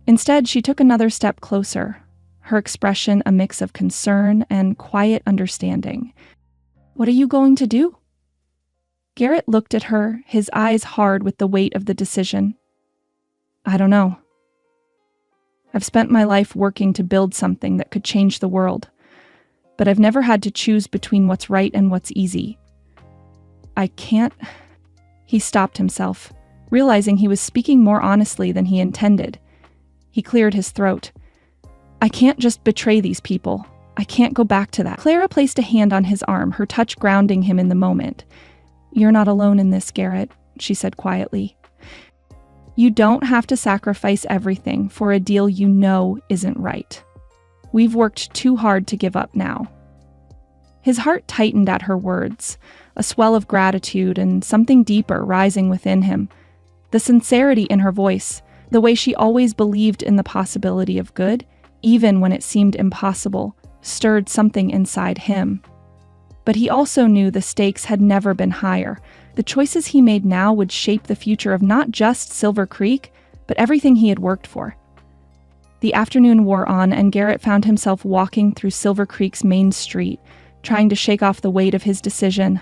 Instead, she took another step closer, her expression a mix of concern and quiet understanding. "What are you going to do?" Garrett looked at her, his eyes hard with the weight of the decision. "I don't know. I've spent my life working to build something that could change the world, but I've never had to choose between what's right and what's easy. I can't..." He stopped himself, realizing he was speaking more honestly than he intended. He cleared his throat. "I can't just betray these people. I can't go back to that." Clara placed a hand on his arm, her touch grounding him in the moment. "You're not alone in this, Garrett," she said quietly. "You don't have to sacrifice everything for a deal you know isn't right. We've worked too hard to give up now." His heart tightened at her words, a swell of gratitude and something deeper rising within him. The sincerity in her voice, the way she always believed in the possibility of good, even when it seemed impossible, stirred something inside him. But he also knew the stakes had never been higher. The choices he made now would shape the future of not just Silver Creek, but everything he had worked for. The afternoon wore on, and Garrett found himself walking through Silver Creek's main street, trying to shake off the weight of his decision.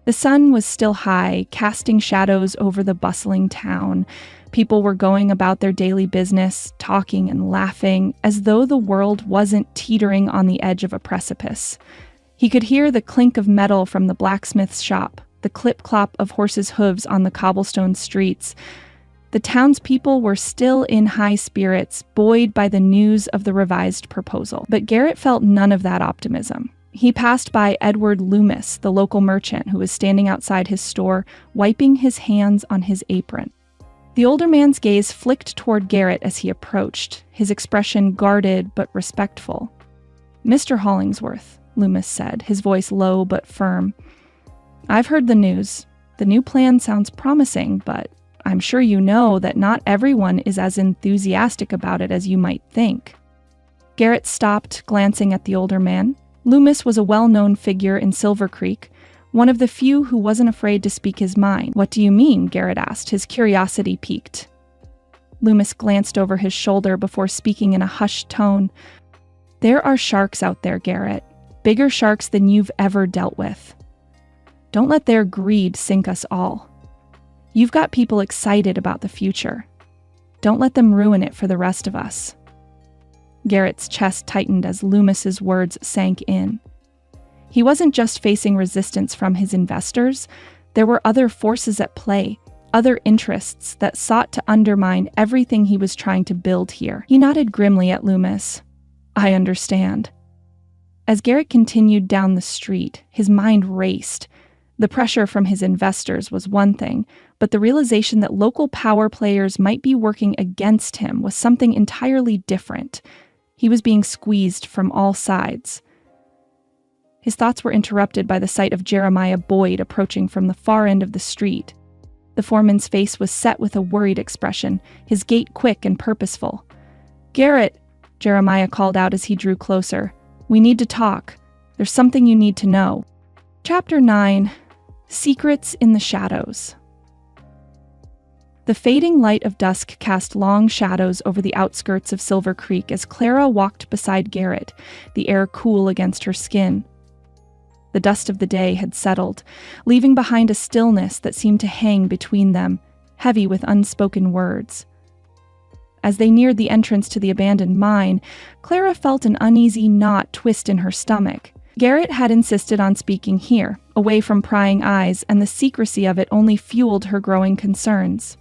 The sun was still high, casting shadows over the bustling town. People were going about their daily business, talking and laughing, as though the world wasn't teetering on the edge of a precipice. He could hear the clink of metal from the blacksmith's shop, the clip-clop of horses' hooves on the cobblestone streets. The townspeople were still in high spirits, buoyed by the news of the revised proposal. But Garrett felt none of that optimism. He passed by Edward Loomis, the local merchant, who was standing outside his store, wiping his hands on his apron. The older man's gaze flicked toward Garrett as he approached, his expression guarded but respectful. "Mr. Hollingsworth," Loomis said, his voice low but firm. "I've heard the news. The new plan sounds promising, but I'm sure you know that not everyone is as enthusiastic about it as you might think." Garrett stopped, glancing at the older man. Loomis was a well-known figure in Silver Creek, one of the few who wasn't afraid to speak his mind. "What do you mean?" Garrett asked, his curiosity piqued. Loomis glanced over his shoulder before speaking in a hushed tone. "There are sharks out there, Garrett. Bigger sharks than you've ever dealt with. Don't let their greed sink us all. You've got people excited about the future. Don't let them ruin it for the rest of us." Garrett's chest tightened as Loomis's words sank in. He wasn't just facing resistance from his investors. There were other forces at play, other interests that sought to undermine everything he was trying to build here. He nodded grimly at Loomis. "I understand." As Garrett continued down the street, his mind raced. The pressure from his investors was one thing, but the realization that local power players might be working against him was something entirely different. He was being squeezed from all sides. His thoughts were interrupted by the sight of Jeremiah Boyd approaching from the far end of the street. The foreman's face was set with a worried expression, his gait quick and purposeful. "Garrett," Jeremiah called out as he drew closer. "We need to talk. There's something you need to know." Chapter 9. Secrets in the Shadows. The fading light of dusk cast long shadows over the outskirts of Silver Creek as Clara walked beside Garrett, the air cool against her skin. The dust of the day had settled, leaving behind a stillness that seemed to hang between them, heavy with unspoken words. As they neared the entrance to the abandoned mine, Clara felt an uneasy knot twist in her stomach. Garrett had insisted on speaking here, away from prying eyes, and the secrecy of it only fueled her growing concerns.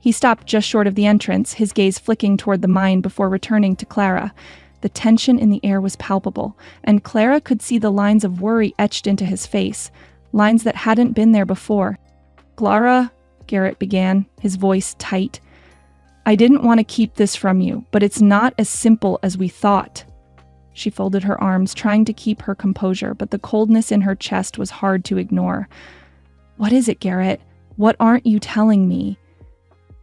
He stopped just short of the entrance, his gaze flicking toward the mine before returning to Clara. The tension in the air was palpable, and Clara could see the lines of worry etched into his face, lines that hadn't been there before. "Clara," Garrett began, his voice tight, "I didn't want to keep this from you, but it's not as simple as we thought." She folded her arms, trying to keep her composure, but the coldness in her chest was hard to ignore. "What is it, Garrett? What aren't you telling me?"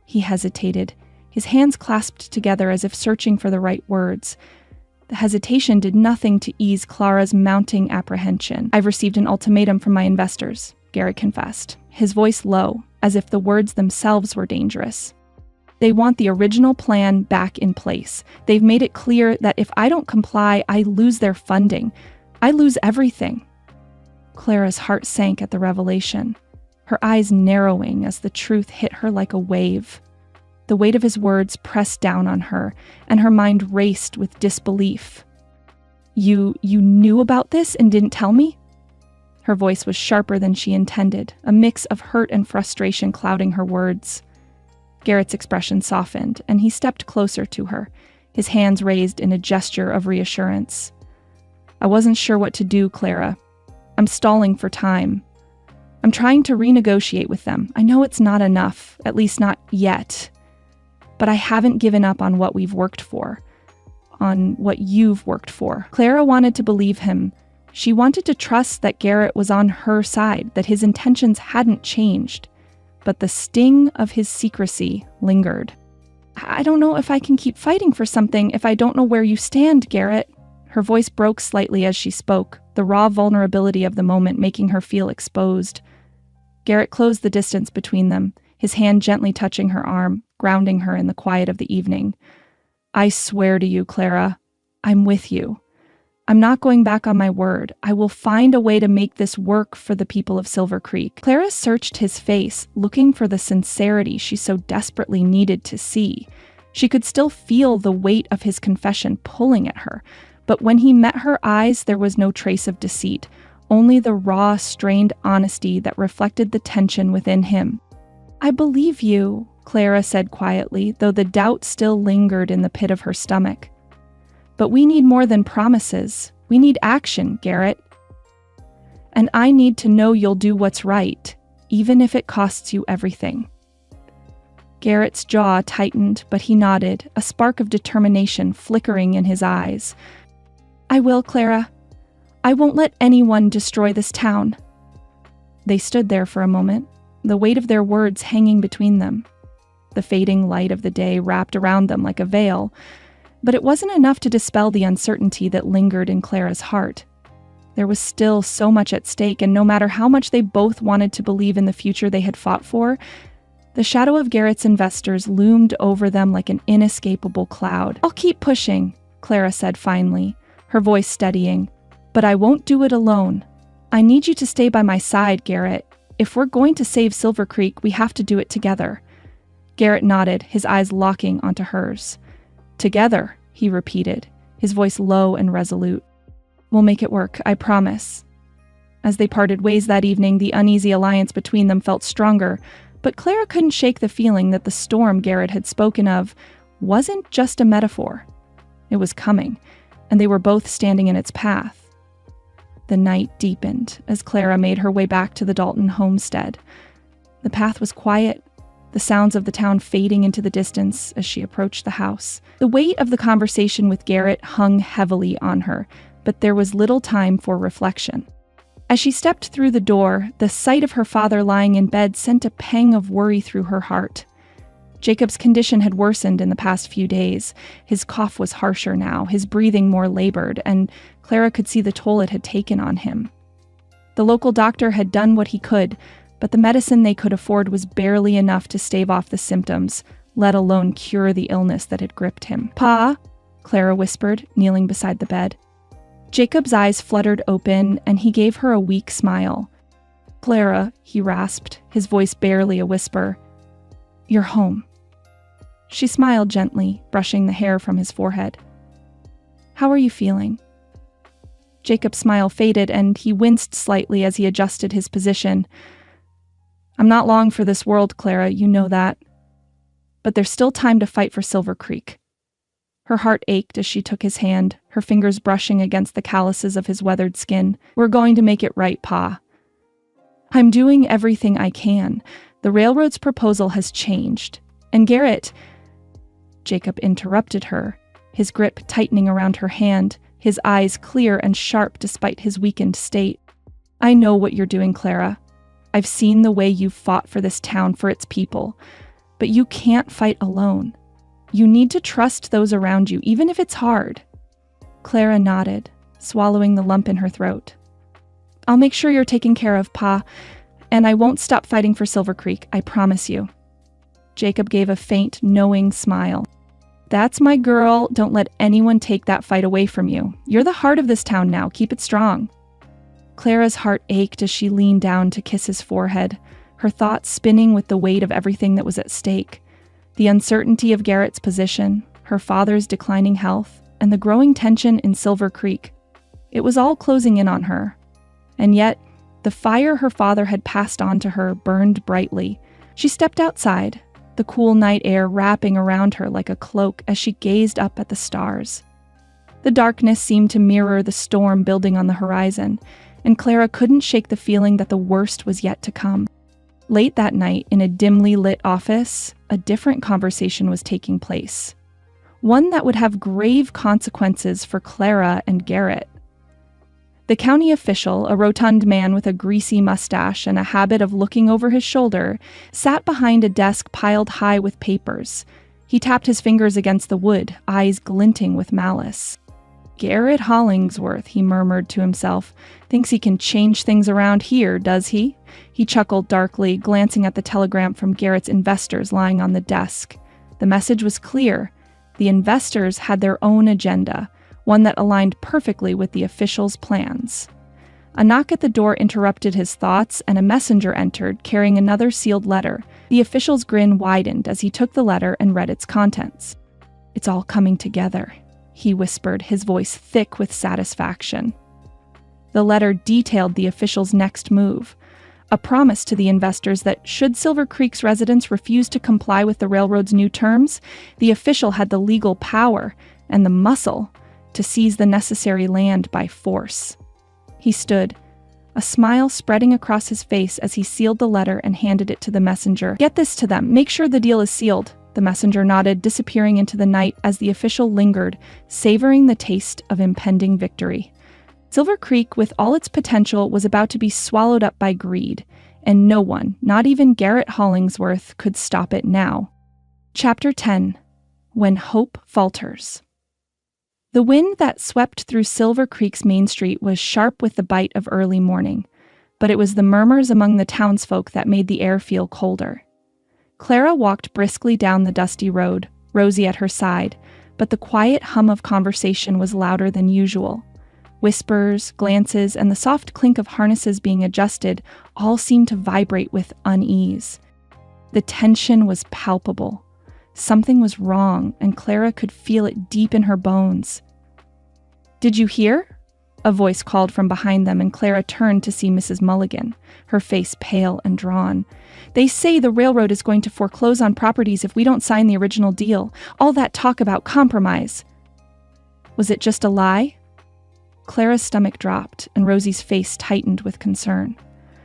He hesitated, his hands clasped together as if searching for the right words. The hesitation did nothing to ease Clara's mounting apprehension. "I've received an ultimatum from my investors," Garrett confessed, his voice low, as if the words themselves were dangerous. "They want the original plan back in place. They've made it clear that if I don't comply, I lose their funding. I lose everything." Clara's heart sank at the revelation, her eyes narrowing as the truth hit her like a wave. The weight of his words pressed down on her, and her mind raced with disbelief. You knew about this and didn't tell me?" Her voice was sharper than she intended, a mix of hurt and frustration clouding her words. Garrett's expression softened, and he stepped closer to her, his hands raised in a gesture of reassurance. "I wasn't sure what to do, Clara. I'm stalling for time. I'm trying to renegotiate with them. I know it's not enough, at least not yet. But I haven't given up on what we've worked for, on what you've worked for." Clara wanted to believe him. She wanted to trust that Garrett was on her side, that his intentions hadn't changed. But the sting of his secrecy lingered. "I don't know if I can keep fighting for something if I don't know where you stand, Garrett." Her voice broke slightly as she spoke, the raw vulnerability of the moment making her feel exposed. Garrett closed the distance between them, his hand gently touching her arm, grounding her in the quiet of the evening. "I swear to you, Clara, I'm with you. I'm not going back on my word. I will find a way to make this work for the people of Silver Creek." Clara searched his face, looking for the sincerity she so desperately needed to see. She could still feel the weight of his confession pulling at her, but when he met her eyes, there was no trace of deceit, only the raw, strained honesty that reflected the tension within him. "I believe you," Clara said quietly, though the doubt still lingered in the pit of her stomach. But we need more than promises. We need action, Garrett. And I need to know you'll do what's right, even if it costs you everything. Garrett's jaw tightened, but he nodded, a spark of determination flickering in his eyes. I will, Clara. I won't let anyone destroy this town. They stood there for a moment, the weight of their words hanging between them. The fading light of the day wrapped around them like a veil, but it wasn't enough to dispel the uncertainty that lingered in Clara's heart. There was still so much at stake, and no matter how much they both wanted to believe in the future they had fought for, the shadow of Garrett's investors loomed over them like an inescapable cloud. I'll keep pushing, Clara said finally, her voice steadying, but I won't do it alone. I need you to stay by my side, Garrett. If we're going to save Silver Creek, we have to do it together. Garrett nodded, his eyes locking onto hers. Together, he repeated, his voice low and resolute. We'll make it work, I promise. As they parted ways that evening, the uneasy alliance between them felt stronger, but Clara couldn't shake the feeling that the storm Garrett had spoken of wasn't just a metaphor. It was coming, and they were both standing in its path. The night deepened as Clara made her way back to the Dalton homestead. The path was quiet, the sounds of the town fading into the distance as she approached the house. The weight of the conversation with Garrett hung heavily on her, but there was little time for reflection. As she stepped through the door, the sight of her father lying in bed sent a pang of worry through her heart. Jacob's condition had worsened in the past few days. His cough was harsher now, his breathing more labored, and Clara could see the toll it had taken on him. The local doctor had done what he could, but the medicine they could afford was barely enough to stave off the symptoms, let alone cure the illness that had gripped him. Pa, Clara whispered, kneeling beside the bed. Jacob's eyes fluttered open, and he gave her a weak smile. Clara, he rasped, his voice barely a whisper. You're home. She smiled gently, brushing the hair from his forehead. How are you feeling? Jacob's smile faded, and he winced slightly as he adjusted his position. I'm not long for this world, Clara, you know that. But there's still time to fight for Silver Creek. Her heart ached as she took his hand, her fingers brushing against the calluses of his weathered skin. We're going to make it right, Pa. I'm doing everything I can. The railroad's proposal has changed. And Garrett... Jacob interrupted her, his grip tightening around her hand, his eyes clear and sharp despite his weakened state. I know what you're doing, Clara. I've seen the way you've fought for this town, for its people. But you can't fight alone. You need to trust those around you, even if it's hard. Clara nodded, swallowing the lump in her throat. I'll make sure you're taken care of, Pa, and I won't stop fighting for Silver Creek, I promise you. Jacob gave a faint, knowing smile. That's my girl. Don't let anyone take that fight away from you. You're the heart of this town now. Keep it strong. Clara's heart ached as she leaned down to kiss his forehead, her thoughts spinning with the weight of everything that was at stake. The uncertainty of Garrett's position, her father's declining health, and the growing tension in Silver Creek. It was all closing in on her. And yet, the fire her father had passed on to her burned brightly. She stepped outside, the cool night air wrapping around her like a cloak as she gazed up at the stars. The darkness seemed to mirror the storm building on the horizon, and Clara couldn't shake the feeling that the worst was yet to come. Late that night, in a dimly lit office, a different conversation was taking place. One that would have grave consequences for Clara and Garrett. The county official, a rotund man with a greasy mustache and a habit of looking over his shoulder, sat behind a desk piled high with papers. He tapped his fingers against the wood, eyes glinting with malice. Garrett Hollingsworth, he murmured to himself, thinks he can change things around here, does he? He chuckled darkly, glancing at the telegram from Garrett's investors lying on the desk. The message was clear. The investors had their own agenda, one that aligned perfectly with the officials' plans. A knock at the door interrupted his thoughts, and a messenger entered, carrying another sealed letter. The official's grin widened as he took the letter and read its contents. It's all coming together, he whispered, his voice thick with satisfaction. The letter detailed the official's next move. a promise to the investors that should Silver Creek's residents refuse to comply with the railroad's new terms, the official had the legal power and the muscle to seize the necessary land by force. He stood, a smile spreading across his face as he sealed the letter and handed it to the messenger. "Get this to them. Make sure the deal is sealed." The messenger nodded, disappearing into the night as the official lingered, savoring the taste of impending victory. Silver Creek, with all its potential, was about to be swallowed up by greed, and no one, not even Garrett Hollingsworth, could stop it now. Chapter 10. When Hope Falters. The wind that swept through Silver Creek's main street was sharp with the bite of early morning, but it was the murmurs among the townsfolk that made the air feel colder. Clara walked briskly down the dusty road, Rosie at her side, but the quiet hum of conversation was louder than usual. Whispers, glances, and the soft clink of harnesses being adjusted all seemed to vibrate with unease. The tension was palpable. Something was wrong, and Clara could feel it deep in her bones. "Did you hear?" A voice called from behind them, and Clara turned to see Mrs. Mulligan, her face pale and drawn. "They say the railroad is going to foreclose on properties if we don't sign the original deal. All that talk about compromise. Was it just a lie?" Clara's stomach dropped, and Rosie's face tightened with concern.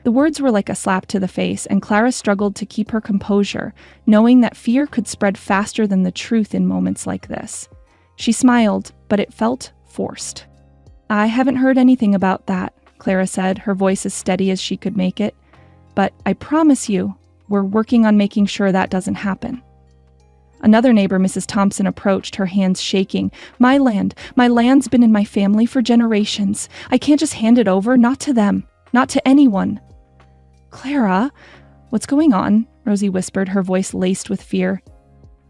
The words were like a slap to the face, and Clara struggled to keep her composure, knowing that fear could spread faster than the truth in moments like this. She smiled, but it felt forced. "I haven't heard anything about that," Clara said, her voice as steady as she could make it. "But I promise you, we're working on making sure that doesn't happen." Another neighbor, Mrs. Thompson, approached, her hands shaking. My land's been in my family for generations. I can't just hand it over, not to them, not to anyone." "Clara, what's going on?" Rosie whispered, her voice laced with fear.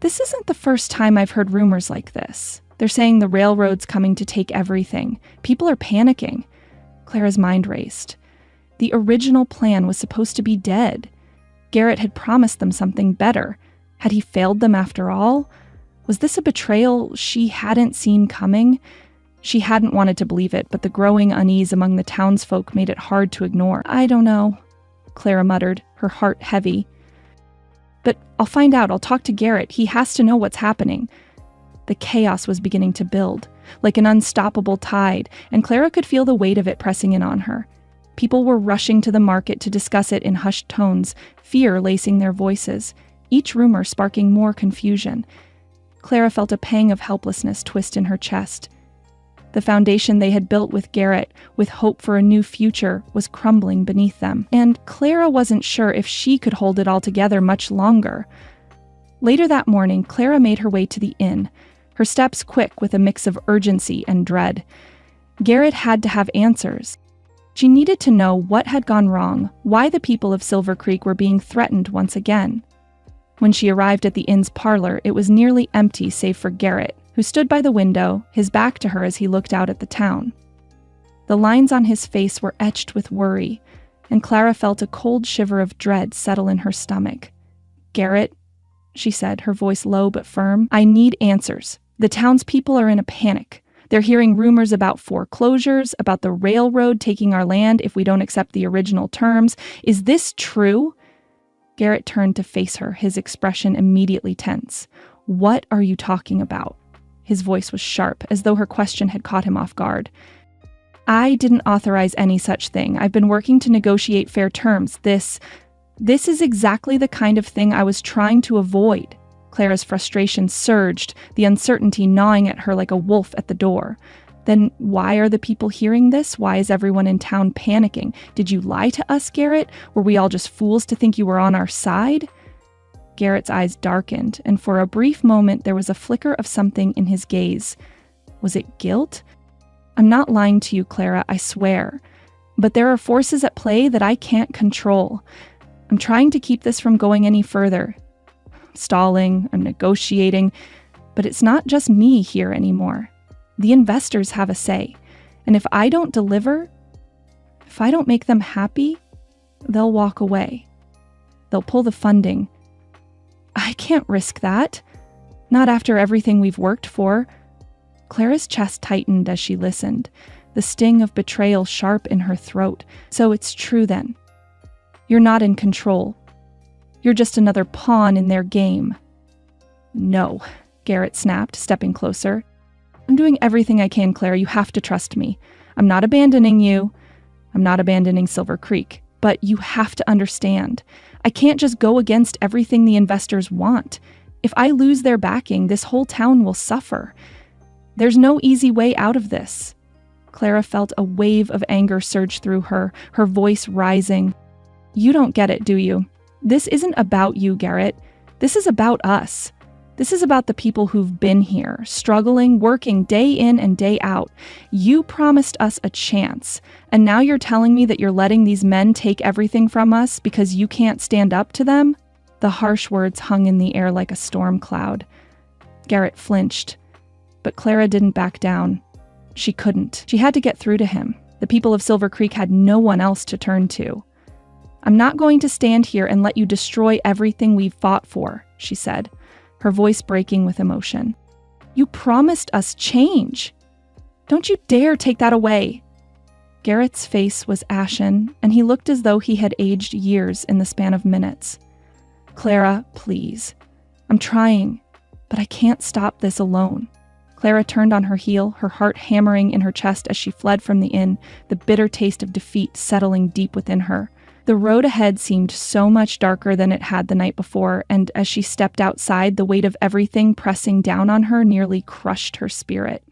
"This isn't the first time I've heard rumors like this. They're saying the railroad's coming to take everything. People are panicking." Clara's mind raced. The original plan was supposed to be dead. Garrett had promised them something better. Had he failed them after all? Was this a betrayal she hadn't seen coming? She hadn't wanted to believe it, but the growing unease among the townsfolk made it hard to ignore. "I don't know," Clara muttered, her heart heavy. "But I'll find out. I'll talk to Garrett. He has to know what's happening." The chaos was beginning to build, like an unstoppable tide, and Clara could feel the weight of it pressing in on her. People were rushing to the market to discuss it in hushed tones, fear lacing their voices, each rumor sparking more confusion. Clara felt a pang of helplessness twist in her chest. The foundation they had built with Garrett, with hope for a new future, was crumbling beneath them, and Clara wasn't sure if she could hold it all together much longer. Later that morning, Clara made her way to the inn, her steps quick with a mix of urgency and dread. Garrett had to have answers. She needed to know what had gone wrong, why the people of Silver Creek were being threatened once again. When she arrived at the inn's parlor, it was nearly empty save for Garrett, who stood by the window, his back to her as he looked out at the town. The lines on his face were etched with worry, and Clara felt a cold shiver of dread settle in her stomach. "Garrett," she said, her voice low but firm, "I need answers. The townspeople are in a panic. They're hearing rumors about foreclosures, about the railroad taking our land if we don't accept the original terms. Is this true?" Garrett turned to face her, his expression immediately tense. "What are you talking about?" His voice was sharp, as though her question had caught him off guard. "I didn't authorize any such thing. I've been working to negotiate fair terms. This is exactly the kind of thing I was trying to avoid." Clara's frustration surged, the uncertainty gnawing at her like a wolf at the door. "Then why are the people hearing this? Why is everyone in town panicking? Did you lie to us, Garrett? Were we all just fools to think you were on our side?" Garrett's eyes darkened, and for a brief moment there was a flicker of something in his gaze. Was it guilt? "I'm not lying to you, Clara, I swear. But there are forces at play that I can't control. I'm trying to keep this from going any further. I'm stalling, I'm negotiating, but it's not just me here anymore. The investors have a say, and if I don't deliver, if I don't make them happy, they'll walk away. They'll pull the funding. I can't risk that. Not after everything we've worked for." Clara's chest tightened as she listened, the sting of betrayal sharp in her throat. "So it's true then. You're not in control. You're just another pawn in their game." "No," Garrett snapped, stepping closer. "I'm doing everything I can, Clara. You have to trust me. I'm not abandoning you. I'm not abandoning Silver Creek. But you have to understand. I can't just go against everything the investors want. If I lose their backing, this whole town will suffer. There's no easy way out of this." Clara felt a wave of anger surge through her, her voice rising. "You don't get it, do you? This isn't about you, Garrett. This is about us. This is about the people who've been here, struggling, working day in and day out. You promised us a chance, and now you're telling me that you're letting these men take everything from us because you can't stand up to them?" The harsh words hung in the air like a storm cloud. Garrett flinched, but Clara didn't back down. She couldn't. She had to get through to him. The people of Silver Creek had no one else to turn to. "I'm not going to stand here and let you destroy everything we've fought for," she said, her voice breaking with emotion. "You promised us change. Don't you dare take that away." Garrett's face was ashen, and he looked as though he had aged years in the span of minutes. "Clara, please. I'm trying, but I can't stop this alone." Clara turned on her heel, her heart hammering in her chest as she fled from the inn, the bitter taste of defeat settling deep within her. The road ahead seemed so much darker than it had the night before, and as she stepped outside, the weight of everything pressing down on her nearly crushed her spirit.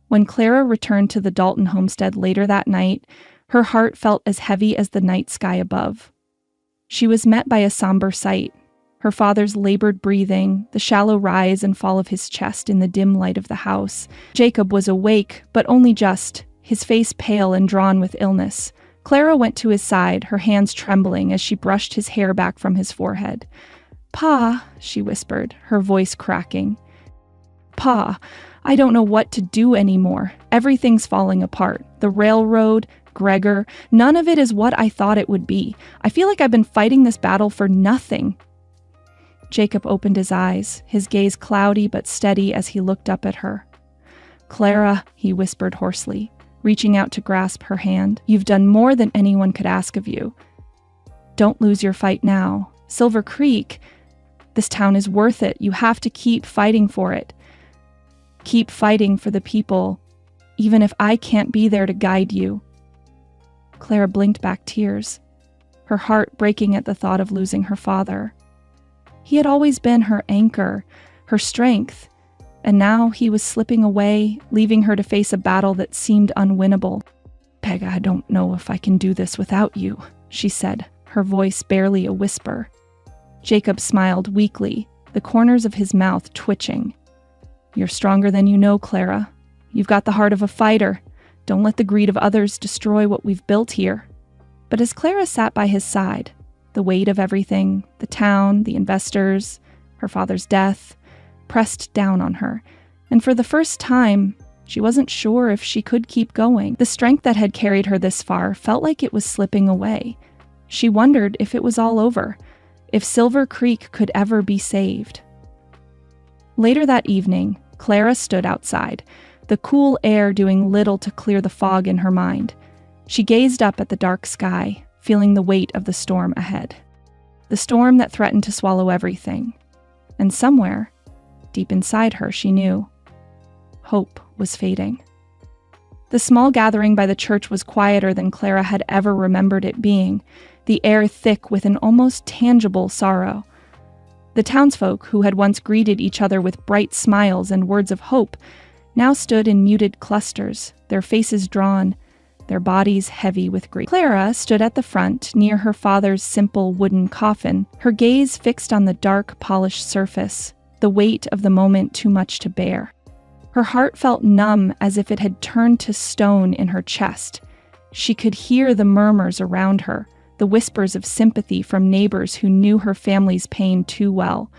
When Clara returned to the Dalton homestead later that night, her heart felt as heavy as the night sky above. She was met by a somber sight: her father's labored breathing, the shallow rise and fall of his chest in the dim light of the house. Jacob was awake, but only just, his face pale and drawn with illness. Clara went to his side, her hands trembling as she brushed his hair back from his forehead. "Pa," she whispered, her voice cracking. "Pa, I don't know what to do anymore. Everything's falling apart. The railroad, Gregor, none of it is what I thought it would be. I feel like I've been fighting this battle for nothing." Jacob opened his eyes, his gaze cloudy but steady as he looked up at her. "Clara," he whispered hoarsely, reaching out to grasp her hand, "you've done more than anyone could ask of you. Don't lose your fight now. Silver Creek, this town is worth it. You have to keep fighting for it. Keep fighting for the people, even if I can't be there to guide you." Clara blinked back tears, her heart breaking at the thought of losing her father. He had always been her anchor, her strength, and now he was slipping away, leaving her to face a battle that seemed unwinnable. "Peg, I don't know if I can do this without you," she said, her voice barely a whisper. Jacob smiled weakly, the corners of his mouth twitching. "You're stronger than you know, Clara. You've got the heart of a fighter. Don't let the greed of others destroy what we've built here." But as Clara sat by his side, the weight of everything, the town, the investors, her father's death, pressed down on her, and for the first time, she wasn't sure if she could keep going. The strength that had carried her this far felt like it was slipping away. She wondered if it was all over, if Silver Creek could ever be saved. Later that evening, Clara stood outside, the cool air doing little to clear the fog in her mind. She gazed up at the dark sky, feeling the weight of the storm ahead. The storm that threatened to swallow everything. And somewhere, deep inside her, she knew hope was fading. The small gathering by the church was quieter than Clara had ever remembered it being, the air thick with an almost tangible sorrow. The townsfolk, who had once greeted each other with bright smiles and words of hope, now stood in muted clusters, their faces drawn, their bodies heavy with grief. Clara stood at the front, near her father's simple wooden coffin, her gaze fixed on the dark, polished surface, the weight of the moment too much to bear. Her heart felt numb, as if it had turned to stone in her chest. She could hear the murmurs around her, the whispers of sympathy from neighbors who knew her family's pain too well.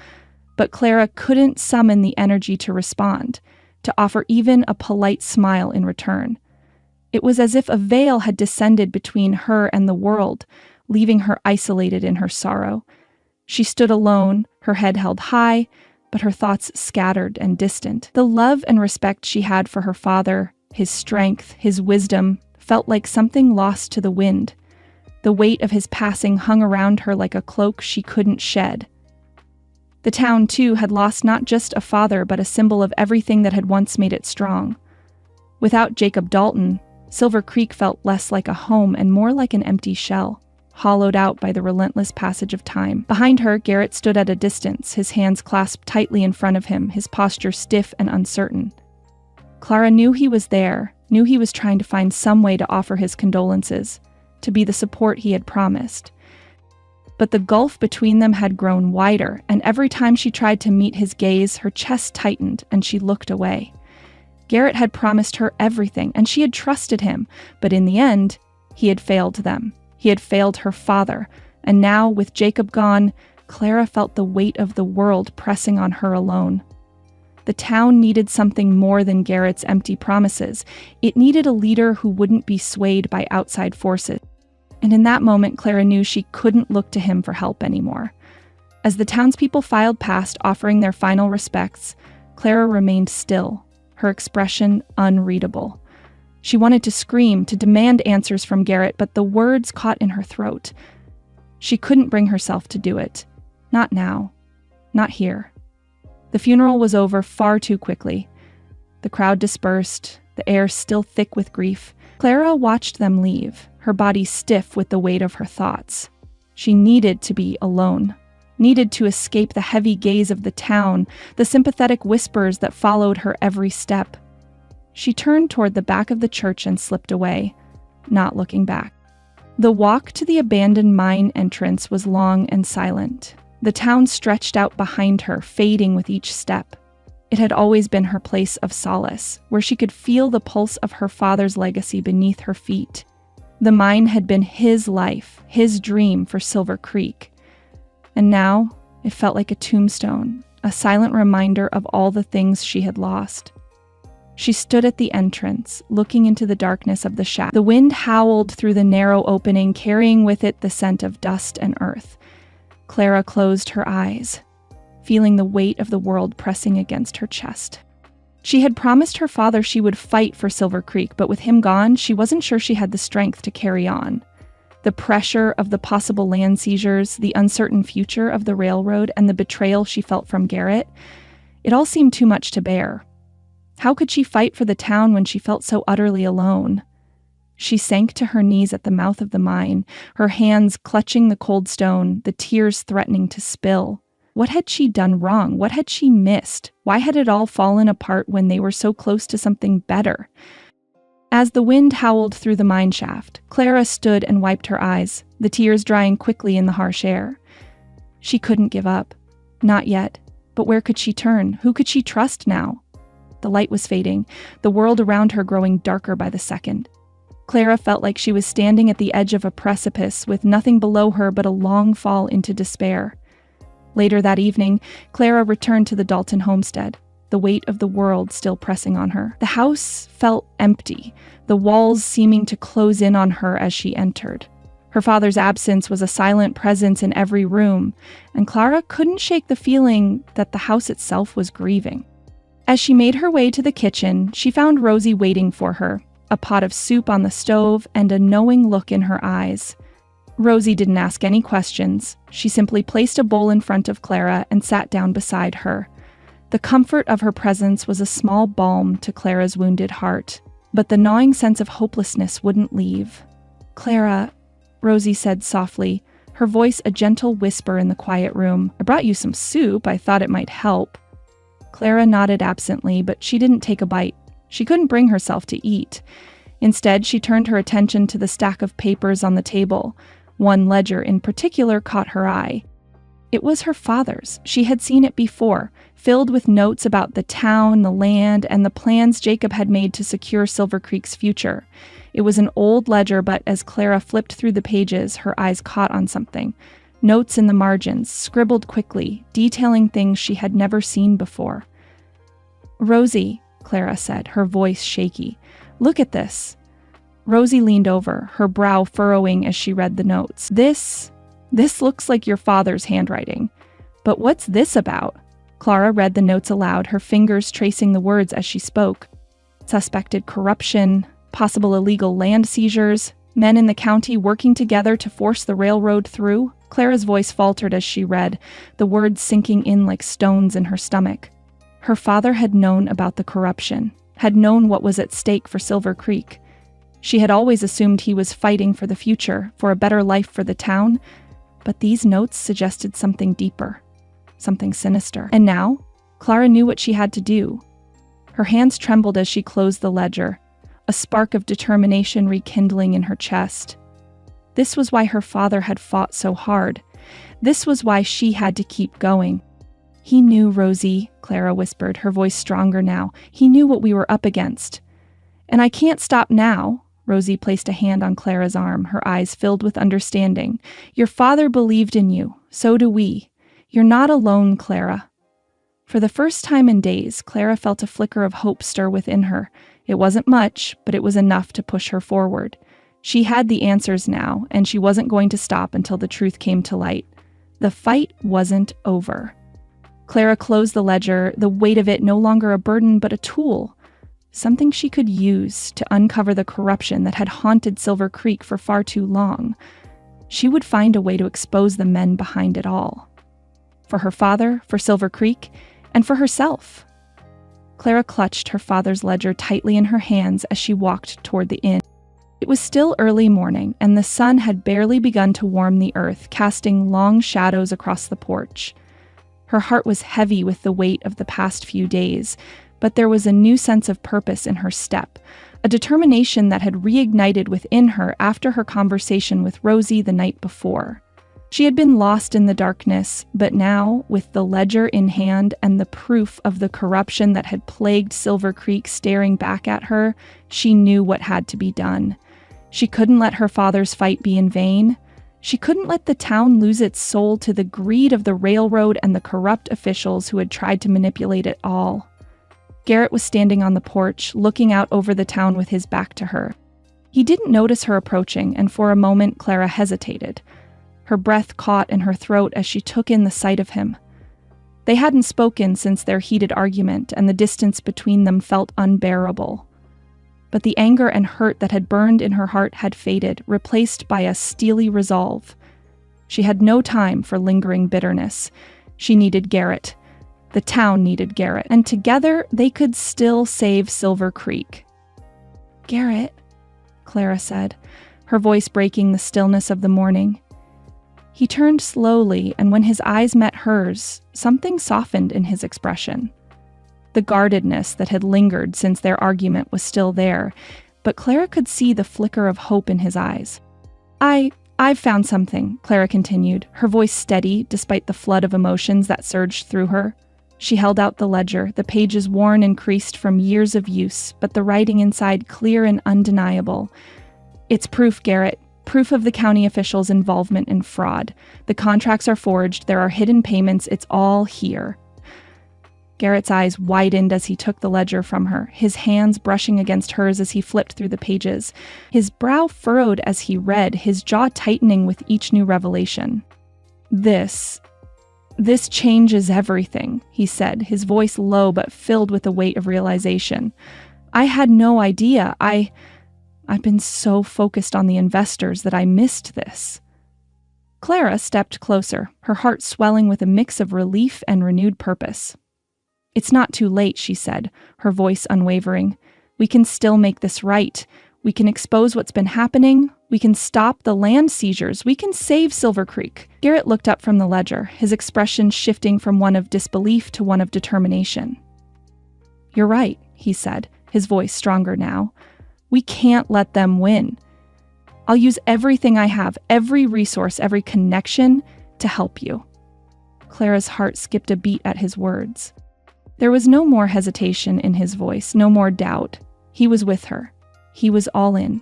But Clara couldn't summon the energy to respond, to offer even a polite smile in return. It was as if a veil had descended between her and the world, leaving her isolated in her sorrow. She stood alone, her head held high, but her thoughts scattered and distant. The love and respect she had for her father, his strength, his wisdom, felt like something lost to the wind. The weight of his passing hung around her like a cloak she couldn't shed. The town, too, had lost not just a father, but a symbol of everything that had once made it strong. Without Jacob Dalton, Silver Creek felt less like a home and more like an empty shell, hollowed out by the relentless passage of time. Behind her, Garrett stood at a distance, his hands clasped tightly in front of him, his posture stiff and uncertain. Clara knew he was there, knew he was trying to find some way to offer his condolences, to be the support he had promised. But the gulf between them had grown wider, and every time she tried to meet his gaze, her chest tightened and she looked away. Garrett had promised her everything, and she had trusted him, but in the end, he had failed them. He had failed her father, and now, with Jacob gone, Clara felt the weight of the world pressing on her alone. The town needed something more than Garrett's empty promises. It needed a leader who wouldn't be swayed by outside forces. And in that moment, Clara knew she couldn't look to him for help anymore. As the townspeople filed past, offering their final respects, Clara remained still, her expression unreadable. She wanted to scream, to demand answers from Garrett, but the words caught in her throat. She couldn't bring herself to do it. Not now. Not here. The funeral was over far too quickly. The crowd dispersed, the air still thick with grief. Clara watched them leave, her body stiff with the weight of her thoughts. She needed to be alone, needed to escape the heavy gaze of the town, the sympathetic whispers that followed her every step. She turned toward the back of the church and slipped away, not looking back. The walk to the abandoned mine entrance was long and silent. The town stretched out behind her, fading with each step. It had always been her place of solace, where she could feel the pulse of her father's legacy beneath her feet. The mine had been his life, his dream for Silver Creek. And now, it felt like a tombstone, a silent reminder of all the things she had lost. She stood at the entrance, looking into the darkness of the shack. The wind howled through the narrow opening, carrying with it the scent of dust and earth. Clara closed her eyes, feeling the weight of the world pressing against her chest. She had promised her father she would fight for Silver Creek, but with him gone, she wasn't sure she had the strength to carry on. The pressure of the possible land seizures, the uncertain future of the railroad, and the betrayal she felt from Garrett, it all seemed too much to bear. How could she fight for the town when she felt so utterly alone? She sank to her knees at the mouth of the mine, her hands clutching the cold stone, the tears threatening to spill. What had she done wrong? What had she missed? Why had it all fallen apart when they were so close to something better? As the wind howled through the mine shaft, Clara stood and wiped her eyes, the tears drying quickly in the harsh air. She couldn't give up. Not yet. But where could she turn? Who could she trust now? The light was fading, the world around her growing darker by the second. Clara felt like she was standing at the edge of a precipice with nothing below her but a long fall into despair. Later that evening, Clara returned to the Dalton homestead, the weight of the world still pressing on her. The house felt empty, the walls seeming to close in on her as she entered. Her father's absence was a silent presence in every room, and Clara couldn't shake the feeling that the house itself was grieving. As she made her way to the kitchen, she found Rosie waiting for her, a pot of soup on the stove and a knowing look in her eyes. Rosie didn't ask any questions. She simply placed a bowl in front of Clara and sat down beside her. The comfort of her presence was a small balm to Clara's wounded heart, but the gnawing sense of hopelessness wouldn't leave. "Clara," Rosie said softly, her voice a gentle whisper in the quiet room. "I brought you some soup. I thought it might help." Clara nodded absently, but she didn't take a bite. She couldn't bring herself to eat. Instead, she turned her attention to the stack of papers on the table. One ledger in particular caught her eye. It was her father's. She had seen it before, filled with notes about the town, the land, and the plans Jacob had made to secure Silver Creek's future. It was an old ledger, but as Clara flipped through the pages, her eyes caught on something. Notes in the margins, scribbled quickly, detailing things she had never seen before. "Rosie," Clara said, her voice shaky, "look at this." Rosie leaned over, her brow furrowing as she read the notes. This looks like your father's handwriting. But what's this about?" Clara read the notes aloud, her fingers tracing the words as she spoke. Suspected corruption, possible illegal land seizures, Men in the county working together to force the railroad through? Clara's voice faltered as she read, the words sinking in like stones in her stomach. Her father had known about the corruption, had known what was at stake for Silver Creek. She had always assumed he was fighting for the future, for a better life for the town, but these notes suggested something deeper, something sinister. And now, Clara knew what she had to do. Her hands trembled as she closed the ledger, a spark of determination rekindling in her chest. This was why her father had fought so hard. This was why she had to keep going. He knew, Rosie, Clara whispered, her voice stronger now. He knew what we were up against. And I can't stop now. Rosie placed a hand on Clara's arm, her eyes filled with understanding. Your father believed in you. So do we. You're not alone, Clara. For the first time in days, Clara felt a flicker of hope stir within her. It wasn't much, but it was enough to push her forward. She had the answers now, and she wasn't going to stop until the truth came to light. The fight wasn't over. Clara closed the ledger, the weight of it no longer a burden but a tool. Something she could use to uncover the corruption that had haunted Silver Creek for far too long. She would find a way to expose the men behind it all. For her father, for Silver Creek, and for herself. Clara clutched her father's ledger tightly in her hands as she walked toward the inn. It was still early morning, and the sun had barely begun to warm the earth, casting long shadows across the porch. Her heart was heavy with the weight of the past few days, but there was a new sense of purpose in her step, a determination that had reignited within her after her conversation with Rosie the night before. She had been lost in the darkness, but now, with the ledger in hand and the proof of the corruption that had plagued Silver Creek staring back at her, she knew what had to be done. She couldn't let her father's fight be in vain. She couldn't let the town lose its soul to the greed of the railroad and the corrupt officials who had tried to manipulate it all. Garrett was standing on the porch, looking out over the town with his back to her. He didn't notice her approaching, and for a moment Clara hesitated. Her breath caught in her throat as she took in the sight of him. They hadn't spoken since their heated argument, and the distance between them felt unbearable. But the anger and hurt that had burned in her heart had faded, replaced by a steely resolve. She had no time for lingering bitterness. She needed Garrett. The town needed Garrett, and together they could still save Silver Creek. "Garrett," Clara said, her voice breaking the stillness of the morning. He turned slowly, and when his eyes met hers, something softened in his expression. The guardedness that had lingered since their argument was still there, but Clara could see the flicker of hope in his eyes. I've found something," Clara continued, her voice steady despite the flood of emotions that surged through her. She held out the ledger, the pages worn and creased from years of use, but the writing inside clear and undeniable. "It's proof, Garrett. Proof of the county officials' involvement in fraud. The contracts are forged, there are hidden payments, it's all here." Garrett's eyes widened as he took the ledger from her, his hands brushing against hers as he flipped through the pages. His brow furrowed as he read, his jaw tightening with each new revelation. This changes everything," he said, his voice low but filled with the weight of realization. "I had no idea. I've been so focused on the investors that I missed this." Clara stepped closer, her heart swelling with a mix of relief and renewed purpose. "It's not too late," she said, her voice unwavering. "We can still make this right. We can expose what's been happening. We can stop the land seizures. We can save Silver Creek." Garrett looked up from the ledger, his expression shifting from one of disbelief to one of determination. "You're right," he said, his voice stronger now. "We can't let them win. I'll use everything I have, every resource, every connection to help you." Clara's heart skipped a beat at his words. There was no more hesitation in his voice, no more doubt. He was with her. He was all in.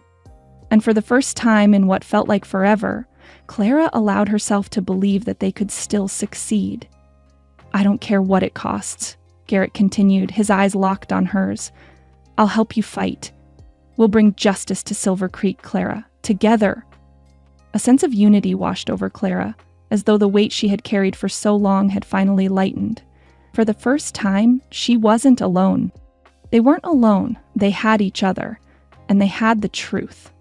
And for the first time in what felt like forever, Clara allowed herself to believe that they could still succeed. "I don't care what it costs," Garrett continued, his eyes locked on hers. "I'll help you fight. We'll bring justice to Silver Creek, Clara, together." A sense of unity washed over Clara, as though the weight she had carried for so long had finally lightened. For the first time, she wasn't alone. They weren't alone, they had each other, and they had the truth.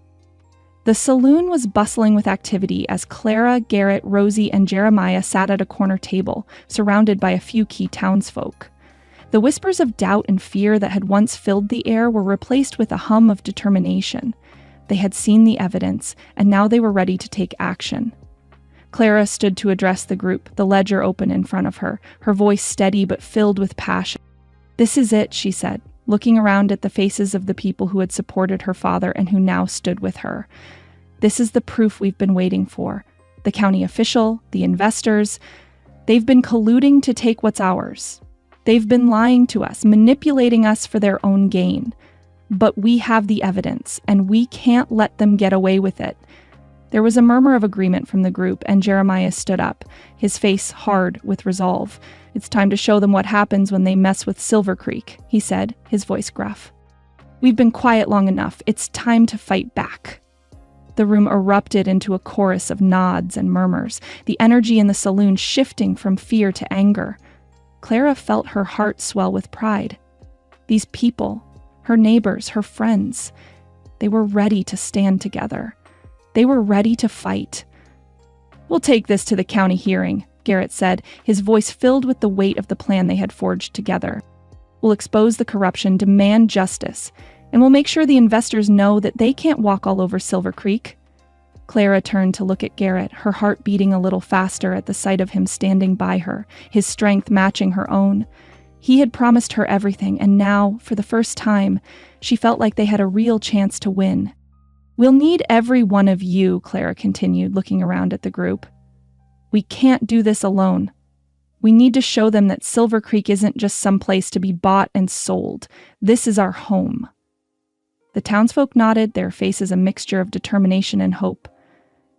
The saloon was bustling with activity as Clara, Garrett, Rosie, and Jeremiah sat at a corner table, surrounded by a few key townsfolk. The whispers of doubt and fear that had once filled the air were replaced with a hum of determination. They had seen the evidence, and now they were ready to take action. Clara stood to address the group, the ledger open in front of her, her voice steady but filled with passion. "This is it," she said, looking around at the faces of the people who had supported her father and who now stood with her. "This is the proof we've been waiting for. The county official, the investors, they've been colluding to take what's ours. They've been lying to us, manipulating us for their own gain. But we have the evidence, and we can't let them get away with it." There was a murmur of agreement from the group, and Jeremiah stood up, his face hard with resolve. "It's time to show them what happens when they mess with Silver Creek," he said, his voice gruff. "We've been quiet long enough. It's time to fight back." The room erupted into a chorus of nods and murmurs, the energy in the saloon shifting from fear to anger. Clara felt her heart swell with pride. These people, her neighbors, her friends, they were ready to stand together. They were ready to fight. "We'll take this to the county hearing," Garrett said, his voice filled with the weight of the plan they had forged together. "We'll expose the corruption, demand justice, and we'll make sure the investors know that they can't walk all over Silver Creek." Clara turned to look at Garrett, her heart beating a little faster at the sight of him standing by her, his strength matching her own. He had promised her everything, and now, for the first time, she felt like they had a real chance to win. "We'll need every one of you," Clara continued, looking around at the group. "We can't do this alone. We need to show them that Silver Creek isn't just some place to be bought and sold. This is our home." The townsfolk nodded, their faces a mixture of determination and hope.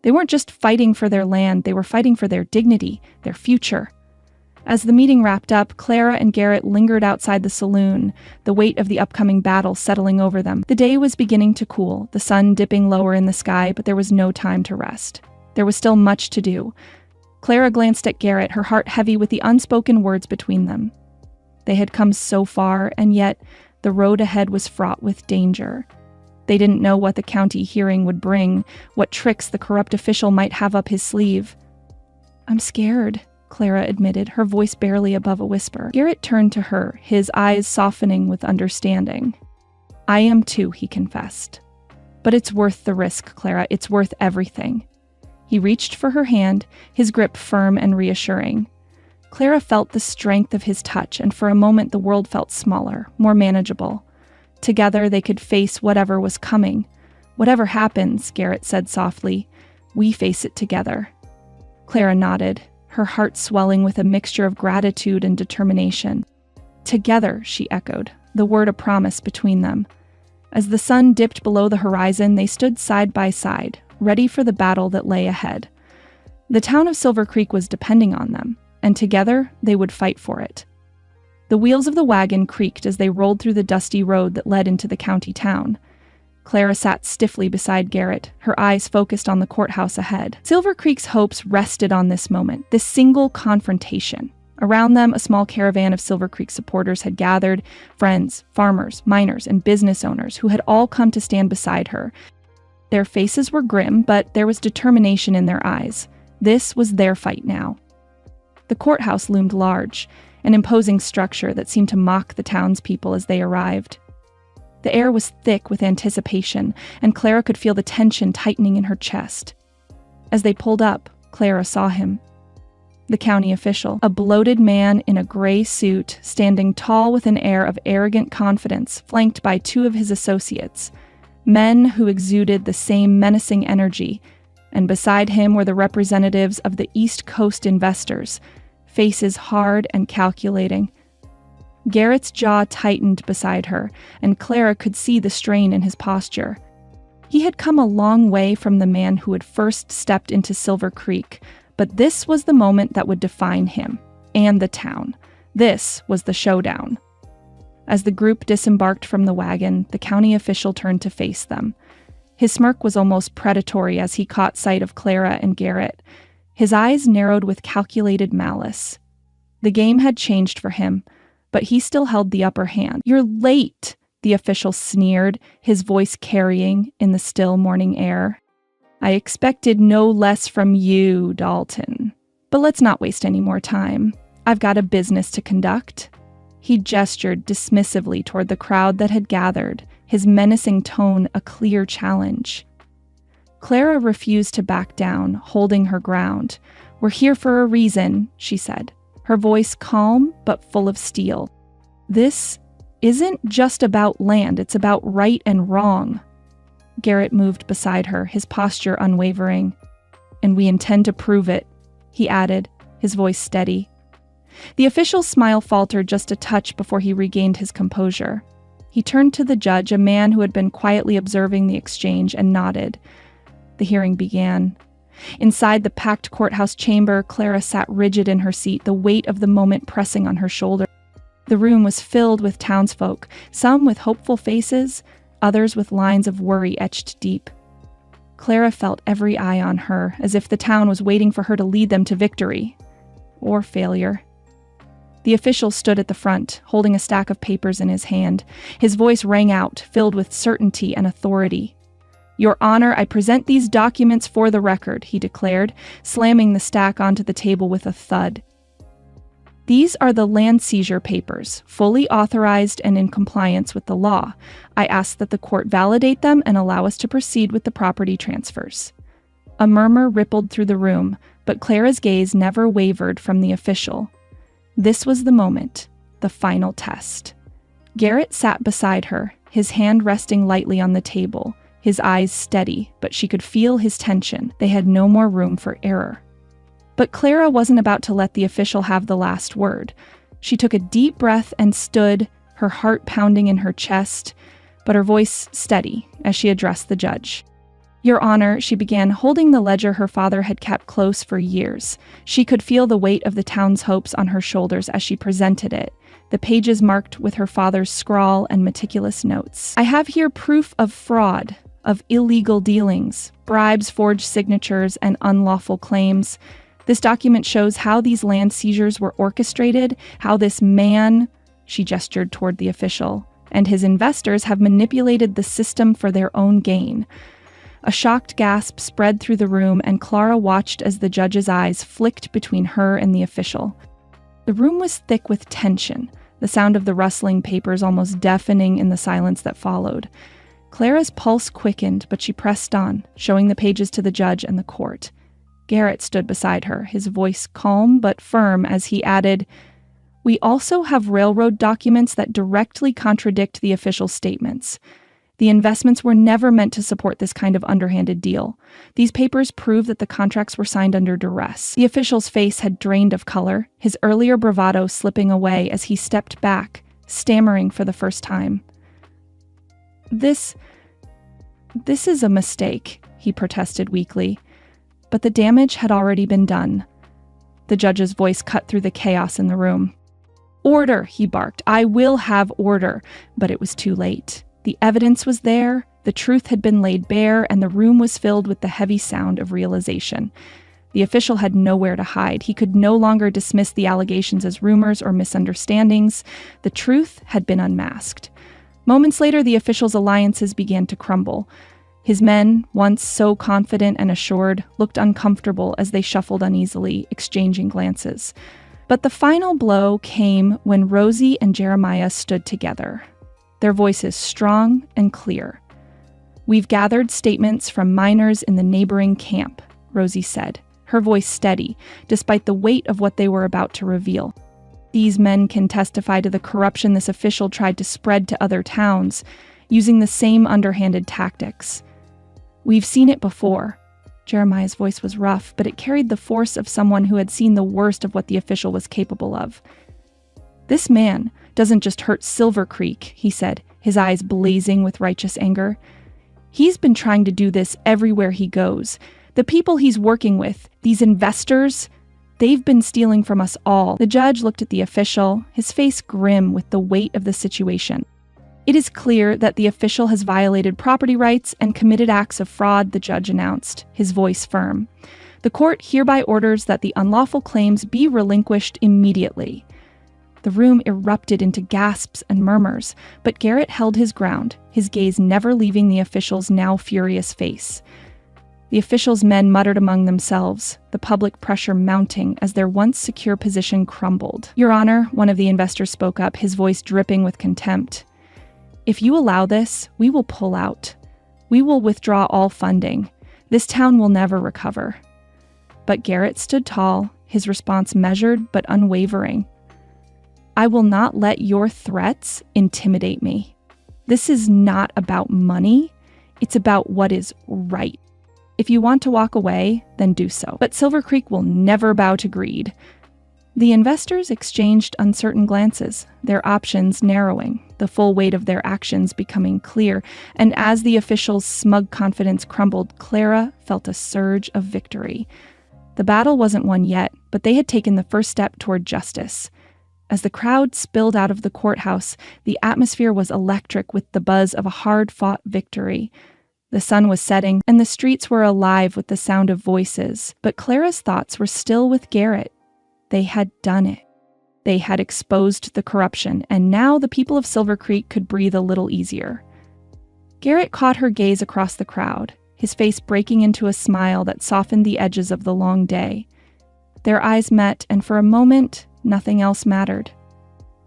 They weren't just fighting for their land, they were fighting for their dignity, their future. As the meeting wrapped up, Clara and Garrett lingered outside the saloon, the weight of the upcoming battle settling over them. The day was beginning to cool, the sun dipping lower in the sky, but there was no time to rest. There was still much to do. Clara glanced at Garrett, her heart heavy with the unspoken words between them. They had come so far, and yet the road ahead was fraught with danger. They didn't know what the county hearing would bring, what tricks the corrupt official might have up his sleeve. "I'm scared," Clara admitted, her voice barely above a whisper. Garrett turned to her, his eyes softening with understanding. "I am too," he confessed. "But it's worth the risk, Clara. It's worth everything." He reached for her hand, his grip firm and reassuring. Clara felt the strength of his touch, and for a moment the world felt smaller, more manageable. Together they could face whatever was coming. "Whatever happens," Garrett said softly, "we face it together." Clara nodded, her heart swelling with a mixture of gratitude and determination. "Together," she echoed, the word a promise between them. As the sun dipped below the horizon, they stood side by side, ready for the battle that lay ahead. The town of Silver Creek was depending on them, and together they would fight for it. The wheels of the wagon creaked as they rolled through the dusty road that led into the county town. Clara sat stiffly beside Garrett, her eyes focused on the courthouse ahead. Silver Creek's hopes rested on this moment, this single confrontation. Around them, a small caravan of Silver Creek supporters had gathered, friends, farmers, miners, and business owners who had all come to stand beside her. Their faces were grim, but there was determination in their eyes. This was their fight now. The courthouse loomed large, an imposing structure that seemed to mock the townspeople as they arrived. The air was thick with anticipation, and Clara could feel the tension tightening in her chest. As they pulled up, Clara saw him. The county official, a bloated man in a gray suit, standing tall with an air of arrogant confidence, flanked by two of his associates, men who exuded the same menacing energy, and beside him were the representatives of the East Coast investors, faces hard and calculating. Garrett's jaw tightened beside her, and Clara could see the strain in his posture. He had come a long way from the man who had first stepped into Silver Creek, but this was the moment that would define him, and the town. This was the showdown. As the group disembarked from the wagon, the county official turned to face them. His smirk was almost predatory as he caught sight of Clara and Garrett. His eyes narrowed with calculated malice. The game had changed for him, but he still held the upper hand. "You're late," the official sneered, his voice carrying in the still morning air. I expected no less from you, Dalton. But let's not waste any more time. I've got a business to conduct." He gestured dismissively toward the crowd that had gathered, his menacing tone a clear challenge. Clara refused to back down, holding her ground. "We're here for a reason," she said, her voice calm but full of steel. "This isn't just about land, it's about right and wrong." Garrett moved beside her, his posture unwavering. "And we intend to prove it," he added, his voice steady. The official's smile faltered just a touch before he regained his composure. He turned to the judge, a man who had been quietly observing the exchange, and nodded. The hearing began. Inside the packed courthouse chamber, Clara sat rigid in her seat, the weight of the moment pressing on her shoulder. The room was filled with townsfolk, some with hopeful faces, others with lines of worry etched deep. Clara felt every eye on her, as if the town was waiting for her to lead them to victory. Or failure. The official stood at the front, holding a stack of papers in his hand. His voice rang out, filled with certainty and authority. "Your Honor, I present these documents for the record," he declared, slamming the stack onto the table with a thud. "These are the land seizure papers, fully authorized and in compliance with the law. I ask that the court validate them and allow us to proceed with the property transfers." A murmur rippled through the room, but Clara's gaze never wavered from the official. This was the moment, the final test. Garrett sat beside her, his hand resting lightly on the table, his eyes steady, but she could feel his tension. They had no more room for error. But Clara wasn't about to let the official have the last word. She took a deep breath and stood, her heart pounding in her chest, but her voice steady as she addressed the judge. "Your Honor," she began, holding the ledger her father had kept close for years. She could feel the weight of the town's hopes on her shoulders as she presented it, the pages marked with her father's scrawl and meticulous notes. "I have here proof of fraud, of illegal dealings, bribes, forged signatures, and unlawful claims. This document shows how these land seizures were orchestrated, how this man," she gestured toward the official, "and his investors have manipulated the system for their own gain." A shocked gasp spread through the room, and Clara watched as the judge's eyes flicked between her and the official. The room was thick with tension, the sound of the rustling papers almost deafening in the silence that followed. Clara's pulse quickened, but she pressed on, showing the pages to the judge and the court. Garrett stood beside her, his voice calm but firm as he added, "We also have railroad documents that directly contradict the official statements. The investments were never meant to support this kind of underhanded deal. These papers prove that the contracts were signed under duress." The official's face had drained of color, his earlier bravado slipping away as he stepped back, stammering for the first time. This is a mistake," he protested weakly. But the damage had already been done. The judge's voice cut through the chaos in the room. "Order," he barked. "I will have order." But it was too late. The evidence was there, the truth had been laid bare, and the room was filled with the heavy sound of realization. The official had nowhere to hide. He could no longer dismiss the allegations as rumors or misunderstandings. The truth had been unmasked. Moments later, the official's alliances began to crumble. His men, once so confident and assured, looked uncomfortable as they shuffled uneasily, exchanging glances. But the final blow came when Rosie and Jeremiah stood together, their voices strong and clear. "We've gathered statements from miners in the neighboring camp," Rosie said, her voice steady, despite the weight of what they were about to reveal. "These men can testify to the corruption this official tried to spread to other towns, using the same underhanded tactics. We've seen it before." Jeremiah's voice was rough, but it carried the force of someone who had seen the worst of what the official was capable of. "This man doesn't just hurt Silver Creek," he said, his eyes blazing with righteous anger. "He's been trying to do this everywhere he goes. The people he's working with, these investors, they've been stealing from us all." The judge looked at the official, his face grim with the weight of the situation. "It is clear that the official has violated property rights and committed acts of fraud," the judge announced, his voice firm. "The court hereby orders that the unlawful claims be relinquished immediately." The room erupted into gasps and murmurs, but Garrett held his ground, his gaze never leaving the official's now furious face. The The officials' men muttered among themselves, the public pressure mounting as their once secure position crumbled. "Your Honor," one of the investors spoke up, his voice dripping with contempt. "If you allow this, we will pull out. We will withdraw all funding. This town will never recover." But Garrett stood tall, his response measured but unwavering. "I will not let your threats intimidate me. This is not about money. It's about what is right. If you want to walk away, then do so. But Silver Creek will never bow to greed." The investors exchanged uncertain glances, their options narrowing, the full weight of their actions becoming clear, and as the officials' smug confidence crumbled, Clara felt a surge of victory. The battle wasn't won yet, but they had taken the first step toward justice. As the crowd spilled out of the courthouse, the atmosphere was electric with the buzz of a hard-fought victory. The sun was setting, and the streets were alive with the sound of voices, but Clara's thoughts were still with Garrett. They had done it. They had exposed the corruption, and now the people of Silver Creek could breathe a little easier. Garrett caught her gaze across the crowd, his face breaking into a smile that softened the edges of the long day. Their eyes met, and for a moment, nothing else mattered.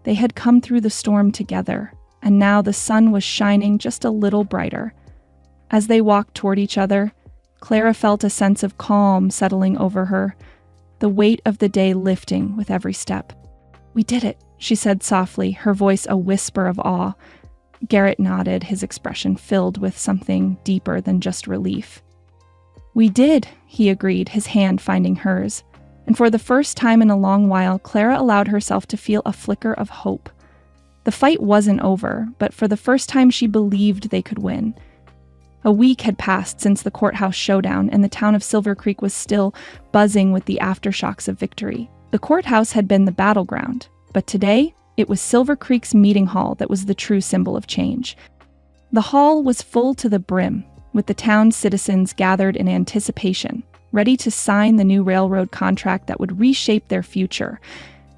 They had come through the storm together, and now the sun was shining just a little brighter. As they walked toward each other, Clara felt a sense of calm settling over her, the weight of the day lifting with every step. "We did it," she said softly, her voice a whisper of awe. Garrett nodded, his expression filled with something deeper than just relief. "We did," he agreed, his hand finding hers. And for the first time in a long while, Clara allowed herself to feel a flicker of hope. The fight wasn't over, but for the first time she believed they could win. A week had passed since the courthouse showdown, and the town of Silver Creek was still buzzing with the aftershocks of victory. The courthouse had been the battleground, but today, it was Silver Creek's meeting hall that was the true symbol of change. The hall was full to the brim, with the town's citizens gathered in anticipation, ready to sign the new railroad contract that would reshape their future.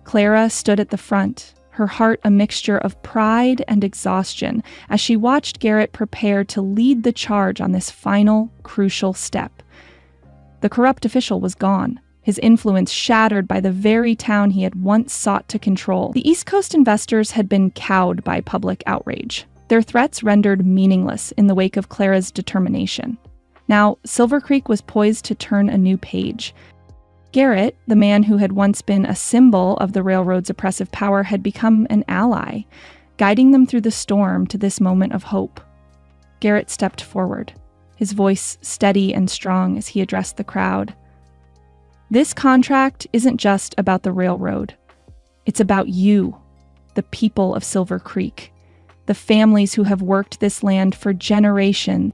Clara stood at the front, her heart a mixture of pride and exhaustion, as she watched Garrett prepare to lead the charge on this final, crucial step. The corrupt official was gone, his influence shattered by the very town he had once sought to control. The East Coast investors had been cowed by public outrage, their threats rendered meaningless in the wake of Clara's determination. Now, Silver Creek was poised to turn a new page. Garrett, the man who had once been a symbol of the railroad's oppressive power, had become an ally, guiding them through the storm to this moment of hope. Garrett stepped forward, his voice steady and strong as he addressed the crowd. "This contract isn't just about the railroad. It's about you, the people of Silver Creek, the families who have worked this land for generations.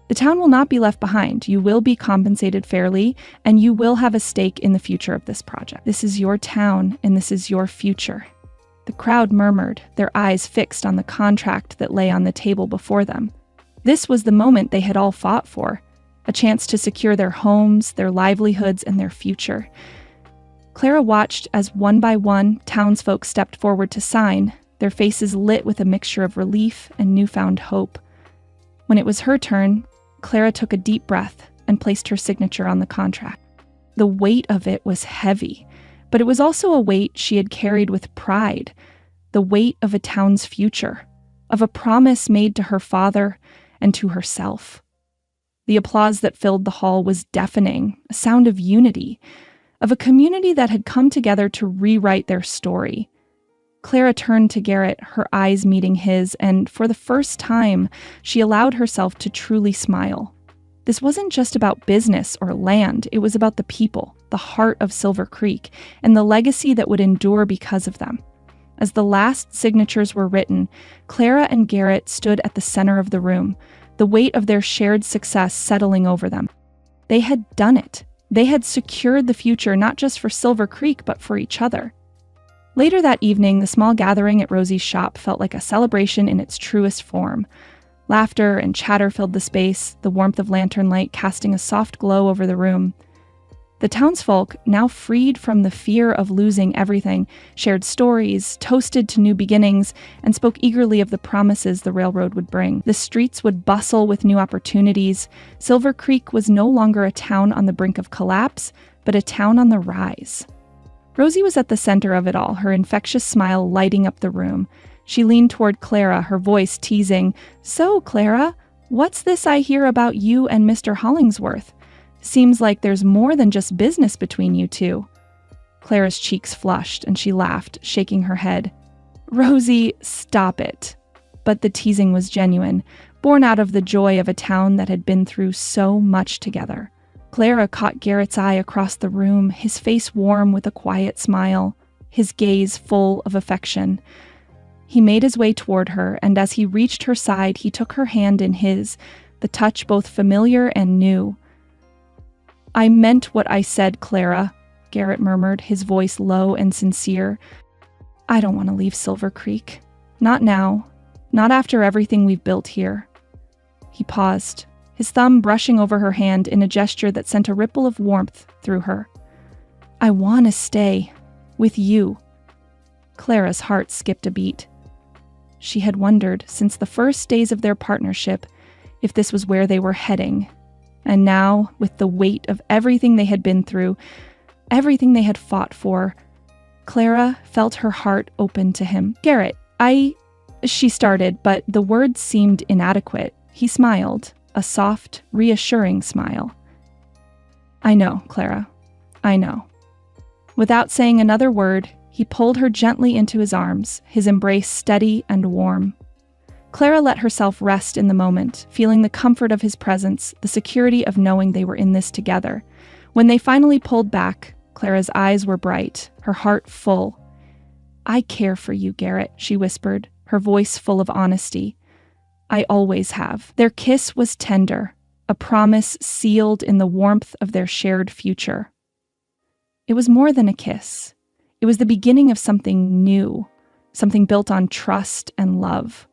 The town will not be left behind. You will be compensated fairly, and you will have a stake in the future of this project. This is your town, and this is your future." The crowd murmured, their eyes fixed on the contract that lay on the table before them. This was the moment they had all fought for, a chance to secure their homes, their livelihoods, and their future. Clara watched as one by one townsfolk stepped forward to sign, their faces lit with a mixture of relief and newfound hope. When it was her turn, Clara took a deep breath and placed her signature on the contract. The weight of it was heavy, but it was also a weight she had carried with pride, the weight of a town's future, of a promise made to her father and to herself. The applause that filled the hall was deafening, a sound of unity, of a community that had come together to rewrite their story. Clara turned to Garrett, her eyes meeting his, and for the first time, she allowed herself to truly smile. This wasn't just about business or land, it was about the people, the heart of Silver Creek, and the legacy that would endure because of them. As the last signatures were written, Clara and Garrett stood at the center of the room, the weight of their shared success settling over them. They had done it. They had secured the future not just for Silver Creek, but for each other. Later that evening, the small gathering at Rosie's shop felt like a celebration in its truest form. Laughter and chatter filled the space, the warmth of lantern light casting a soft glow over the room. The townsfolk, now freed from the fear of losing everything, shared stories, toasted to new beginnings, and spoke eagerly of the promises the railroad would bring. The streets would bustle with new opportunities. Silver Creek was no longer a town on the brink of collapse, but a town on the rise. Rosie was at the center of it all, her infectious smile lighting up the room. She leaned toward Clara, her voice teasing, "So, Clara, what's this I hear about you and Mr. Hollingsworth? Seems like there's more than just business between you two." Clara's cheeks flushed, and she laughed, shaking her head. "Rosie, stop it." But the teasing was genuine, born out of the joy of a town that had been through so much together. Clara caught Garrett's eye across the room, his face warm with a quiet smile, his gaze full of affection. He made his way toward her, and as he reached her side, he took her hand in his, the touch both familiar and new. "I meant what I said, Clara," Garrett murmured, his voice low and sincere. "I don't want to leave Silver Creek. Not now. Not after everything we've built here." He paused, his thumb brushing over her hand in a gesture that sent a ripple of warmth through her. "I want to stay. With you." Clara's heart skipped a beat. She had wondered, since the first days of their partnership, if this was where they were heading. And now, with the weight of everything they had been through, everything they had fought for, Clara felt her heart open to him. "Garrett, she started, but the words seemed inadequate. He smiled, a soft, reassuring smile. "I know, Clara. I know." Without saying another word, he pulled her gently into his arms, his embrace steady and warm. Clara let herself rest in the moment, feeling the comfort of his presence, the security of knowing they were in this together. When they finally pulled back, Clara's eyes were bright, her heart full. "I care for you, Garrett," she whispered, her voice full of honesty. "I always have." Their kiss was tender, a promise sealed in the warmth of their shared future. It was more than a kiss. It was the beginning of something new, something built on trust and love,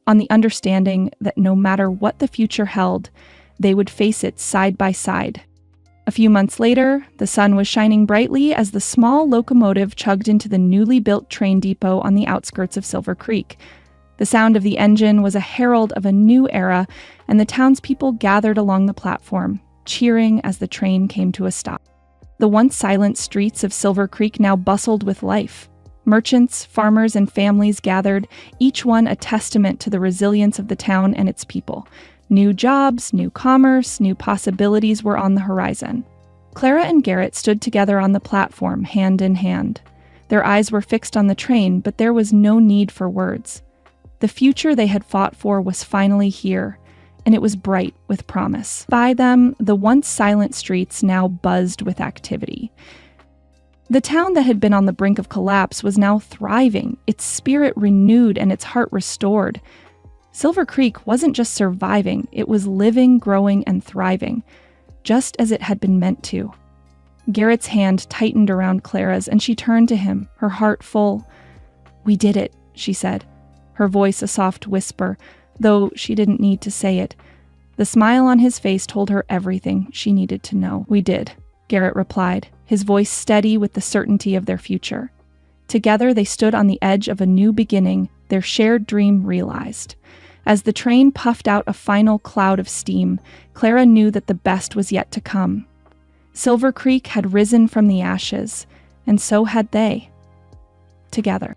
on the understanding that no matter what the future held, they would face it side by side. A few months later, the sun was shining brightly as the small locomotive chugged into the newly built train depot on the outskirts of Silver Creek. The sound of the engine was a herald of a new era, and the townspeople gathered along the platform, cheering as the train came to a stop. The once silent streets of Silver Creek now bustled with life. Merchants, farmers, and families gathered, each one a testament to the resilience of the town and its people. New jobs, new commerce, new possibilities were on the horizon. Clara and Garrett stood together on the platform, hand in hand. Their eyes were fixed on the train, but there was no need for words. The future they had fought for was finally here, and it was bright with promise. By them, the once silent streets now buzzed with activity. The town that had been on the brink of collapse was now thriving, its spirit renewed and its heart restored. Silver Creek wasn't just surviving, it was living, growing, and thriving, just as it had been meant to. Garrett's hand tightened around Clara's, and she turned to him, her heart full. "We did it," she said, her voice a soft whisper, though she didn't need to say it. The smile on his face told her everything she needed to know. "We did," Garrett replied, his voice steady with the certainty of their future. Together they stood on the edge of a new beginning, their shared dream realized. As the train puffed out a final cloud of steam, Clara knew that the best was yet to come. Silver Creek had risen from the ashes, and so had they. Together.